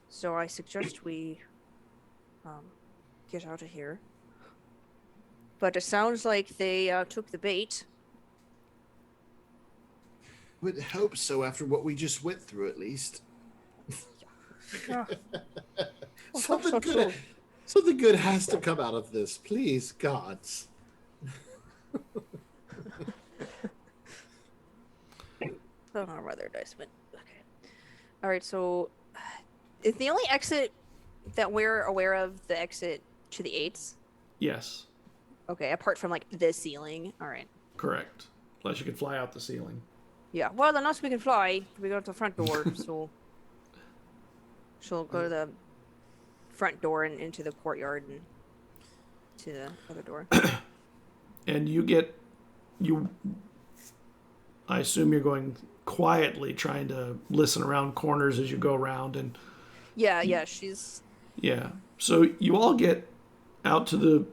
Speaker 3: So I suggest we get out of here. But it sounds like they took the bait.
Speaker 4: Would hope so after what we just went through, at least.
Speaker 3: Yeah.
Speaker 4: Something good has to come out of this. Please, gods.
Speaker 3: Oh, rather dice, but okay. All right, so is the only exit that we're aware of the exit to the eights?
Speaker 1: Yes,
Speaker 3: Okay, apart from like the ceiling. All right.
Speaker 1: correct. Unless you can fly out the ceiling.
Speaker 3: Yeah. Well, unless we can fly, we go to the front door. So she'll go to the front door and into the courtyard and to the other door.
Speaker 1: And I assume you're going quietly, trying to listen around corners as you go around, and
Speaker 3: Yeah, she's
Speaker 1: yeah. So you all get out to the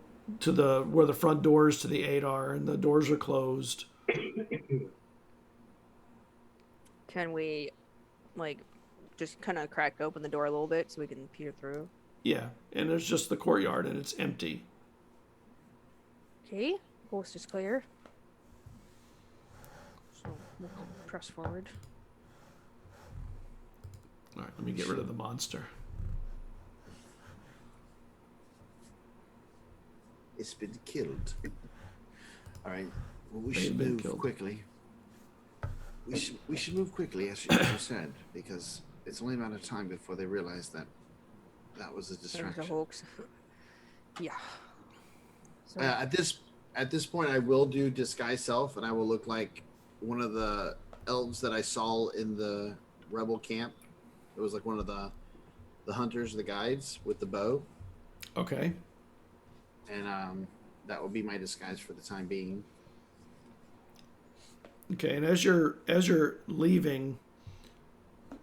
Speaker 1: where the front doors to the 8 are, and the doors are closed.
Speaker 3: Can we like just kind of crack open the door a little bit so we can peer through?
Speaker 1: Yeah, and there's just the courtyard, and it's empty.
Speaker 3: Okay, coast is clear. So we'll press forward.
Speaker 1: All right, let me get rid of the monster.
Speaker 4: It's been killed. All right. Well, we
Speaker 1: They've
Speaker 4: should
Speaker 1: been
Speaker 4: move
Speaker 1: killed.
Speaker 4: quickly. We should move quickly, as you said, because it's only a matter of time before they realize that was a
Speaker 3: There's a
Speaker 4: distraction.
Speaker 3: hoax. Yeah. So,
Speaker 4: At this point, I will do disguise self, and I will look like one of the elves that I saw in the rebel camp. It was like one of the hunters, the guides with the bow,
Speaker 1: Okay.
Speaker 4: and that will be my disguise for the time being.
Speaker 1: Okay, and as you're leaving,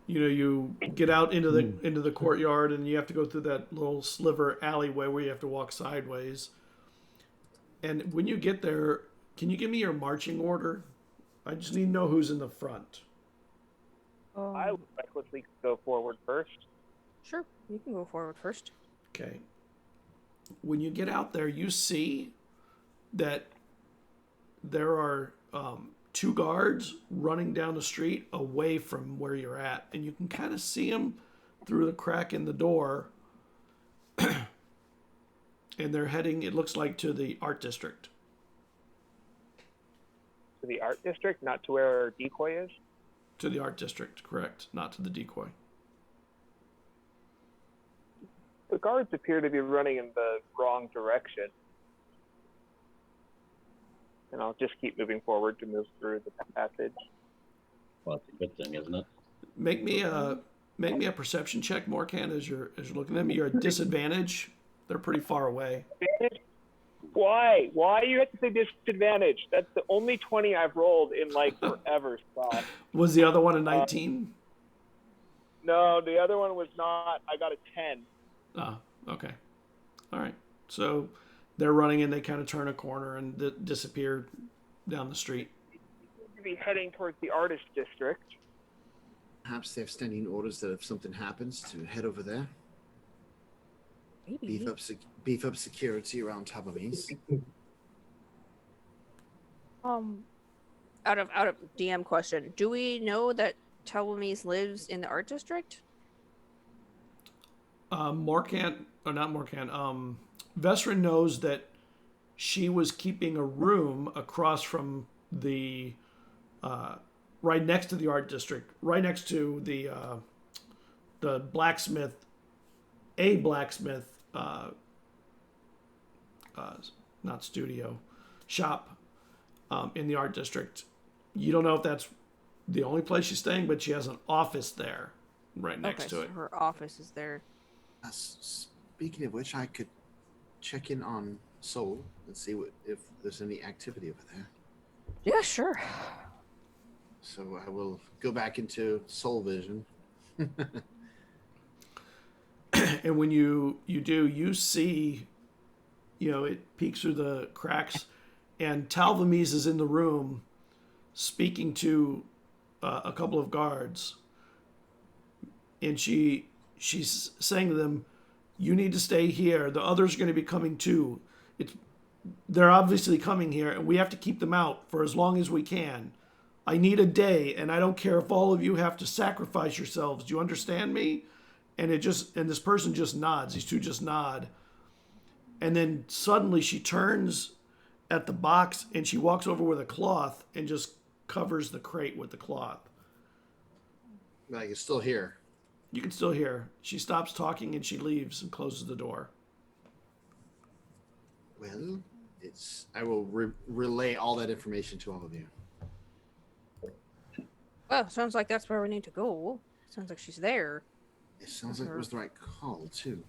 Speaker 1: you get out into the courtyard, and you have to go through that little sliver alleyway where you have to walk sideways. And when you get there, can you give me your marching order? I just need to know who's in the front.
Speaker 5: I would recklessly go forward first.
Speaker 3: sure, you can go forward first.
Speaker 1: Okay. When you get out there, you see that there are 2 guards running down the street away from where you're at, and you can kind of see them through the crack in the door. And they're heading, it looks like, to the art district.
Speaker 5: To the art district, not to where decoy is.
Speaker 1: To the art district, correct, not to the decoy.
Speaker 5: The guards appear to be running in the wrong direction. And I'll just keep moving forward to move through the passage.
Speaker 2: Well, it's a good thing, isn't it?
Speaker 1: Make me a perception check, Morkan, as you're looking at them. You're at disadvantage. They're pretty far away.
Speaker 5: Why? Why you have to say disadvantage? That's the only 20 I've rolled in like forever, Scott.
Speaker 1: Was the other one a 19?
Speaker 5: No, the other one was not. I got a 10.
Speaker 1: Ah, okay. All right. So they're running, and they kind of turn a corner and disappear down the street.
Speaker 5: To be heading towards the artist district.
Speaker 4: Perhaps they have standing orders that if something happens, to head over there.
Speaker 3: Maybe.
Speaker 4: Beef up security around Tabamis.
Speaker 3: Out of DM question, do we know that Talamis lives in the art district?
Speaker 1: Morkan, or not Morkan, Vesrin knows that she was keeping a room across from the, right next to the art district, right next to the blacksmith, not studio, shop, in the art district. You don't know if that's the only place she's staying, but she has an office there right next to
Speaker 3: so
Speaker 1: it.
Speaker 3: her office is there.
Speaker 4: Speaking of which, I could check in on Soul and see if there's any activity over there.
Speaker 3: Yeah, sure.
Speaker 4: So I will go back into Soul Vision.
Speaker 1: And when you do, you see, it peeks through the cracks, and Talvamise is in the room speaking to a couple of guards. And she's saying to them, You need to stay here. The others are going to be coming too. They're obviously coming here, and we have to keep them out for as long as we can. I need a day, and I don't care if all of you have to sacrifice yourselves. Do you understand me? And this person just nods. These two just nod. And then suddenly she turns at the box and she walks over with a cloth and just covers the crate with the cloth.
Speaker 4: Like it's still here.
Speaker 1: You can still hear. She stops talking and she leaves and closes the door.
Speaker 4: Well, I will relay all that information to all of you.
Speaker 3: Well, sounds like that's where we need to go. Sounds like she's there.
Speaker 4: It sounds like it was the right call too.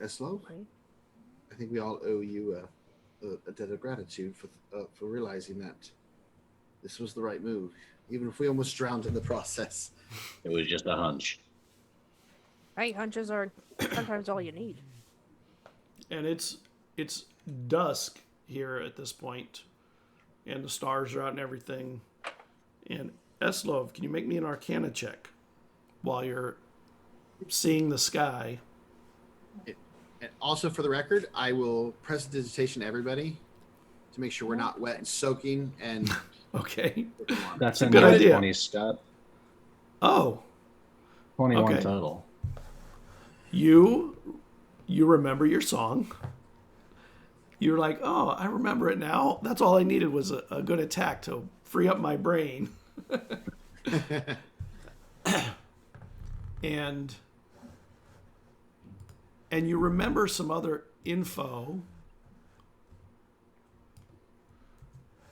Speaker 4: Eslo,
Speaker 3: Okay.
Speaker 4: I think we all owe you a debt of gratitude for realizing that this was the right move, even if we almost drowned in the process.
Speaker 2: It was just a hunch.
Speaker 3: Hey, hunches are sometimes all you need.
Speaker 1: And it's dusk here at this point, and the stars are out and everything. And Eslov, can you make me an Arcana check while you're seeing the sky?
Speaker 4: And also, for the record, I will prestidigitation to everybody to make sure we're not wet and soaking. And
Speaker 1: Okay.
Speaker 2: That's
Speaker 1: a
Speaker 2: a
Speaker 1: good
Speaker 2: good
Speaker 1: idea.
Speaker 2: 20, Scott.
Speaker 1: Oh,
Speaker 2: 21
Speaker 1: Okay.
Speaker 2: total.
Speaker 1: you remember your song. You're like, oh, I remember it now. That's all I needed was a good attack to free up my brain. and you remember some other info.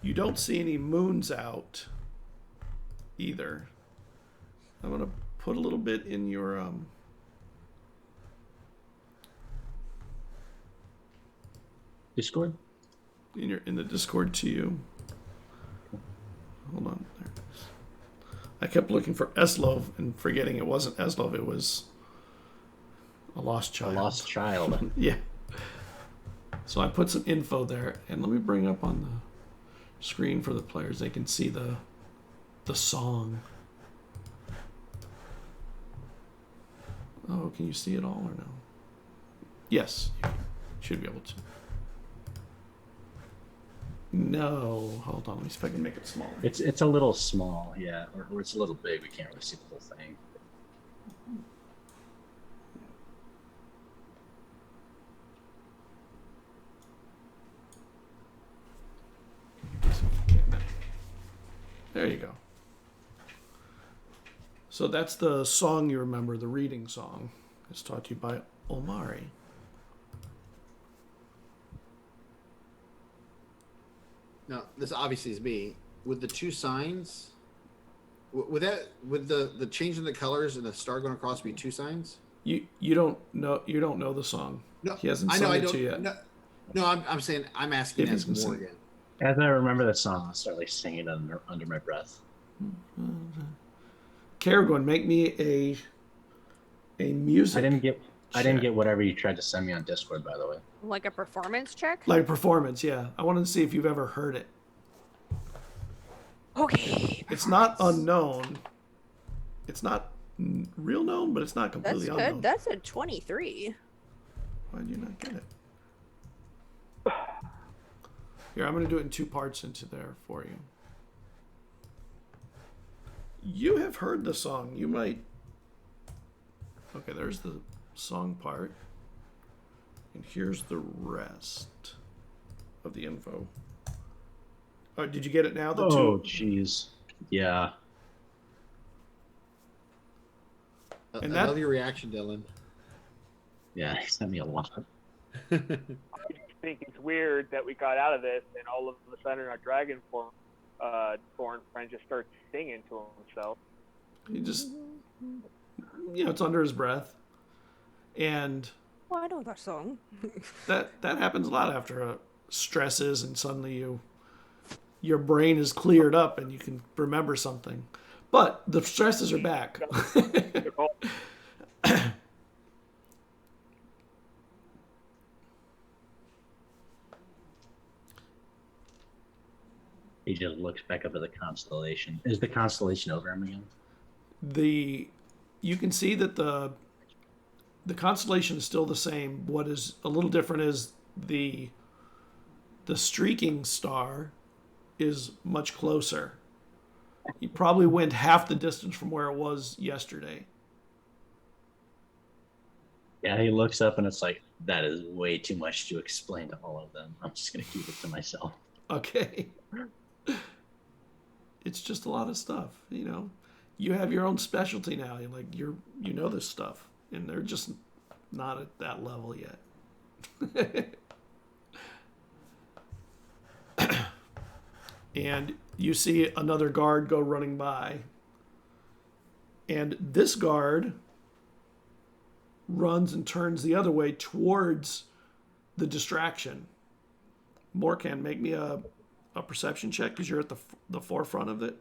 Speaker 1: You don't see any moons out either. I'm going to put a little bit in your
Speaker 2: Discord?
Speaker 1: in the Discord to you. Hold on. There it is. I kept looking for Eslov and forgetting it wasn't Eslov. It was a lost
Speaker 2: A
Speaker 1: child.
Speaker 2: lost child.
Speaker 1: Yeah. So I put some info there, and let me bring up on the screen for the players. They can see the song. Oh, can you see it all or no? Yes, you should be able to. No, hold on. Let me see if I can make it smaller.
Speaker 2: It's a little small, yeah, or it's a little big. We can't really see the whole thing.
Speaker 1: There you go. So that's the song you remember, the reading song. It's taught to you by Omari.
Speaker 4: No, this obviously is me. With the two signs, with the change in the colors and the star going across be two signs?
Speaker 1: You don't know the song.
Speaker 4: No,
Speaker 1: He hasn't
Speaker 4: I know.
Speaker 1: sung
Speaker 4: I
Speaker 1: it
Speaker 4: don't.
Speaker 1: to you yet.
Speaker 4: No, I'm saying I'm asking
Speaker 1: If he's
Speaker 4: as
Speaker 1: gonna sing.
Speaker 4: Morgan.
Speaker 2: As I remember the song, I'll start like singing under my breath.
Speaker 1: Caragorn, make me a music.
Speaker 2: I didn't
Speaker 1: check.
Speaker 2: get whatever you tried to send me on Discord, by the way.
Speaker 3: Like a performance check?
Speaker 1: Like performance, yeah. I wanted to see if you've ever heard it.
Speaker 3: Okay.
Speaker 1: It's not unknown. It's not real known, but it's not
Speaker 3: That's
Speaker 1: completely
Speaker 3: good.
Speaker 1: unknown.
Speaker 3: That's a 23.
Speaker 1: Why'd you not get it? Here, I'm going to do it in two parts into there for you. You have heard the song. You might... Okay, there's the song part. And here's the rest of the info. Oh, did you get it now? The
Speaker 2: Oh,
Speaker 1: two?
Speaker 2: jeez. Yeah.
Speaker 1: And
Speaker 4: I
Speaker 1: that-
Speaker 4: love your reaction, Dylan.
Speaker 2: Yeah, he sent me a lot.
Speaker 5: I think it's weird that we got out of this and all of a sudden our dragon form friend just starts singing to himself.
Speaker 1: He just... it's under his breath. And...
Speaker 3: Well, I know that song.
Speaker 1: that happens a lot after stresses, and suddenly your brain is cleared up and you can remember something. But the stresses are back.
Speaker 2: He just looks back up at the constellation. Is the constellation over him again?
Speaker 1: You can see that the constellation is still the same. What is a little different is the streaking star is much closer. You probably went half the distance from where it was yesterday.
Speaker 2: Yeah, he looks up and it's like, that is way too much to explain to all of them. I'm just going to keep it to myself.
Speaker 1: Okay. It's just a lot of stuff, you know. You have your own specialty now. You're like you know this stuff, and they're just not at that level yet. And you see another guard go running by. And this guard runs and turns the other way towards the distraction. Morkan, make me a perception check because you're at the forefront of it.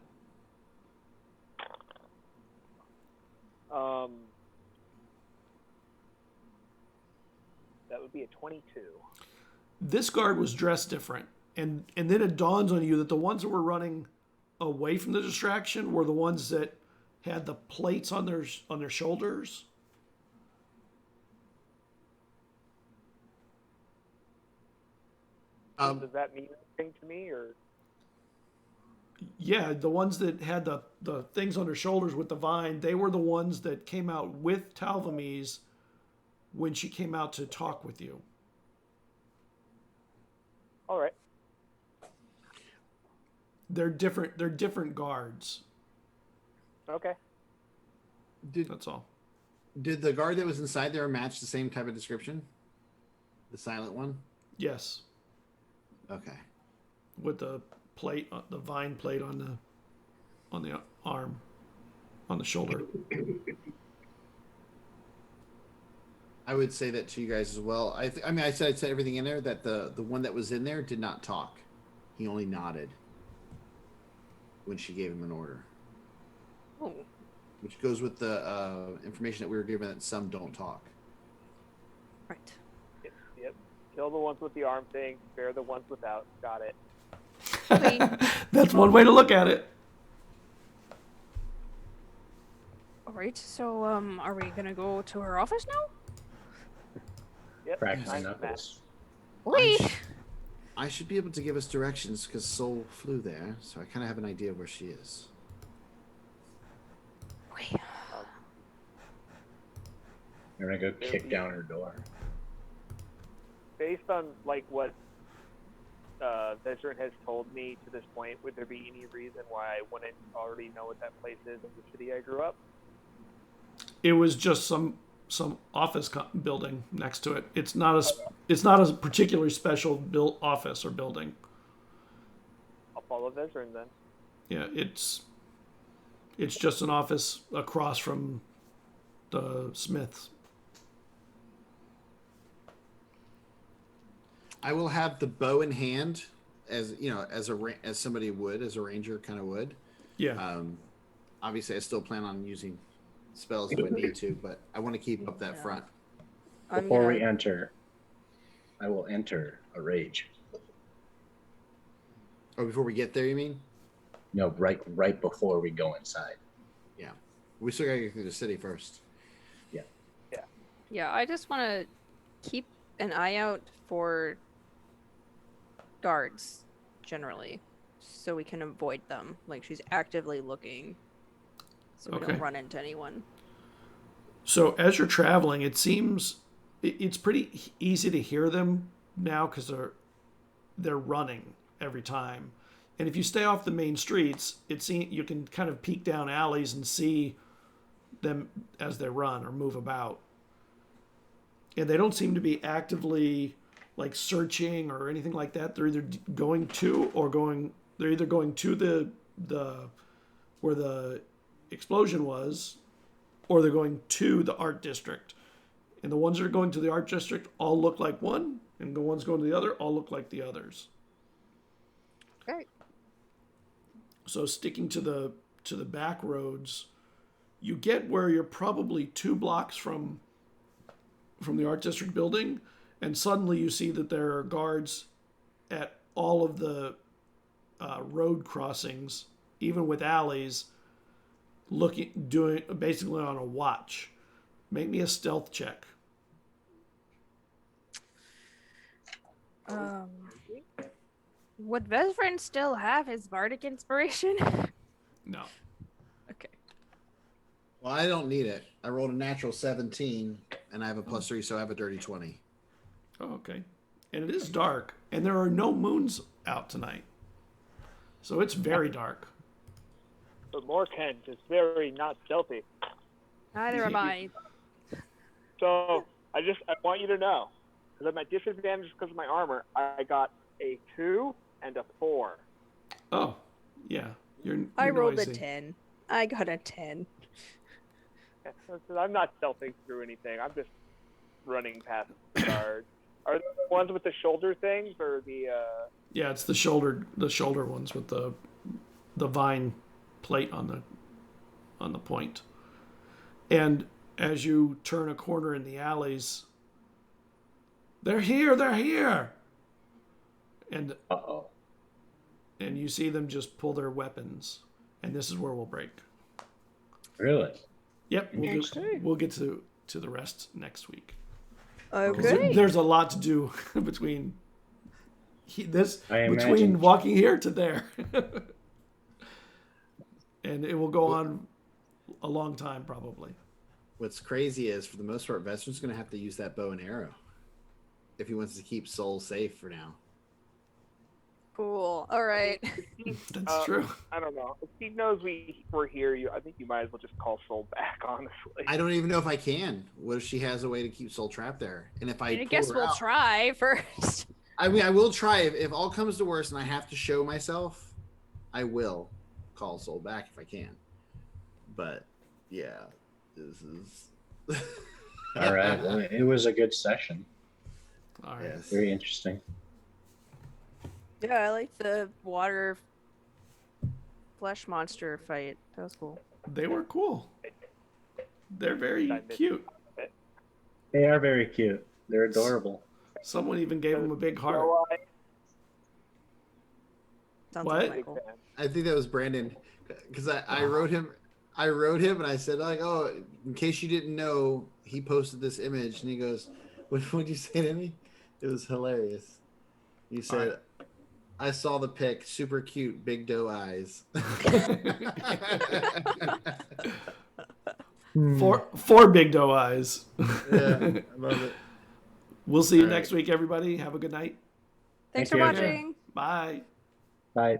Speaker 5: That would be a 22.
Speaker 1: This guard was dressed different. And then it dawns on you that the ones that were running away from the distraction were the ones that had the plates on their shoulders.
Speaker 5: Does that mean anything to me, or?
Speaker 1: Yeah, the ones that had the things on their shoulders with the vine, they were the ones that came out with Talvamise when she came out to talk with you.
Speaker 5: All right.
Speaker 1: They're different guards.
Speaker 5: Okay.
Speaker 1: That's all.
Speaker 4: Did the guard that was inside there match the same type of description? The silent one?
Speaker 1: Yes.
Speaker 4: Okay.
Speaker 1: With the plate, the vine plate on the arm, on the shoulder.
Speaker 4: I would say that to you guys as well. I said everything in there, that the one that was in there did not talk. He only nodded when she gave him an order.
Speaker 3: Oh.
Speaker 4: Which goes with the information that we were given that some don't talk.
Speaker 3: Right.
Speaker 5: Yep. Kill the ones with the arm thing, spare the ones without. Got it.
Speaker 1: That's one way to look at it.
Speaker 3: All right. So, are we gonna go to her office now?
Speaker 5: Yep.
Speaker 2: Crack my
Speaker 5: Nice
Speaker 2: knuckles.
Speaker 3: Wait.
Speaker 4: I should be able to give us directions because Soul flew there, so I kind of have an idea of where she is.
Speaker 3: Wait.
Speaker 2: You're going to go kick down her door.
Speaker 5: Based on like what Veteran has told me to this point, would there be any reason why I wouldn't already know what that place is in the city I grew up?
Speaker 1: It was just some office building next to it. It's not a particularly special built office or building.
Speaker 5: I'll follow Veteran then.
Speaker 1: Yeah, it's just an office across from the Smiths.
Speaker 4: I will have the bow in hand, as you know, as somebody would, as a ranger kind of would.
Speaker 1: Yeah.
Speaker 4: Obviously, I still plan on using spells if I need to, but I want to keep up that front.
Speaker 2: Before we enter, I will enter a rage.
Speaker 4: Oh, before we get there, you mean?
Speaker 2: No, right before we go inside.
Speaker 4: Yeah. We still got to get through the city first.
Speaker 2: Yeah.
Speaker 5: Yeah.
Speaker 3: Yeah, I just want to keep an eye out for guards, generally, so we can avoid them. Like, she's actively looking, so we don't run into anyone.
Speaker 1: So as you're traveling, it seems it's pretty easy to hear them now because they're running every time. And if you stay off the main streets, you can kind of peek down alleys and see them as they run or move about. And they don't seem to be actively like searching or anything like that. They're either going to the where the explosion was, or they're going to the art district. And the ones that are going to the art district all look like one, and the ones going to the other all look like the others.
Speaker 3: Okay.
Speaker 1: So sticking to the back roads, you get where you're probably 2 blocks from the art district building, and suddenly you see that there are guards at all of the road crossings, even with alleys, doing basically on a watch. Make me a stealth check.
Speaker 3: Would Vesvern still have his bardic inspiration?
Speaker 1: No.
Speaker 3: Okay.
Speaker 4: Well, I don't need it. I rolled a natural 17, and I have a +3, so I have a dirty 20.
Speaker 1: Oh, okay. And it is dark, and there are no moons out tonight. So it's very dark.
Speaker 5: But Morkent is very not stealthy.
Speaker 3: Neither am I.
Speaker 5: So I want you to know, because of my disadvantage because of my armor, I got a 2 and a 4.
Speaker 1: Oh, yeah. You're
Speaker 3: I rolled a
Speaker 1: noisy.
Speaker 3: 10. I got a 10.
Speaker 5: So I'm not stealthing through anything. I'm just running past the guards. Are they the ones with the shoulder things or the?
Speaker 1: Yeah, it's the shoulder ones with the vine plate on the point. And as you turn a corner in the alleys, they're here. And
Speaker 2: Uh-oh.
Speaker 1: and you see them just pull their weapons, and this is where we'll break.
Speaker 2: Really?
Speaker 1: Yep,
Speaker 3: Okay.
Speaker 1: we'll get to the rest next week. 'Cause
Speaker 3: Okay.
Speaker 1: there's a lot to do between
Speaker 2: imagine.
Speaker 1: between walking here to there, and it will go on a long time probably.
Speaker 4: What's crazy is, for the most part, Vesper's going to have to use that bow and arrow if he wants to keep Soul safe for now.
Speaker 3: Cool. All right.
Speaker 1: That's true.
Speaker 5: I don't know. If he knows we're here, I think you might as well just call Soul back. Honestly.
Speaker 4: I don't even know if I can. What if she has a way to keep Soul trapped there? And if I pull
Speaker 3: guess
Speaker 4: her
Speaker 3: we'll
Speaker 4: out,
Speaker 3: try first.
Speaker 4: I mean, I will try. If all comes to worst and I have to show myself, I will call Soul back if I can. But yeah, this is.
Speaker 2: All right. Well, it was a good session.
Speaker 1: All right.
Speaker 4: Yes.
Speaker 2: Very interesting.
Speaker 3: Yeah, I like the water flesh monster fight. That was cool.
Speaker 1: They were cool. They're very cute.
Speaker 2: They are very cute. They're adorable.
Speaker 1: Someone even gave them a big heart.
Speaker 3: Sounds
Speaker 1: What?
Speaker 3: like Michael.
Speaker 4: I think that was Brandon, because I wrote him. I wrote him and I said, like, oh, in case you didn't know, he posted this image, and he goes, "What would you say to me?" It was hilarious. You said, "I saw the pic, super cute, big doe eyes."
Speaker 1: Four big doe eyes.
Speaker 4: Yeah, I love it.
Speaker 1: We'll see you
Speaker 4: All
Speaker 1: next week, everybody. Have a good night.
Speaker 3: Thanks
Speaker 2: Thank
Speaker 3: for
Speaker 2: you.
Speaker 3: watching.
Speaker 1: Bye.
Speaker 2: Bye.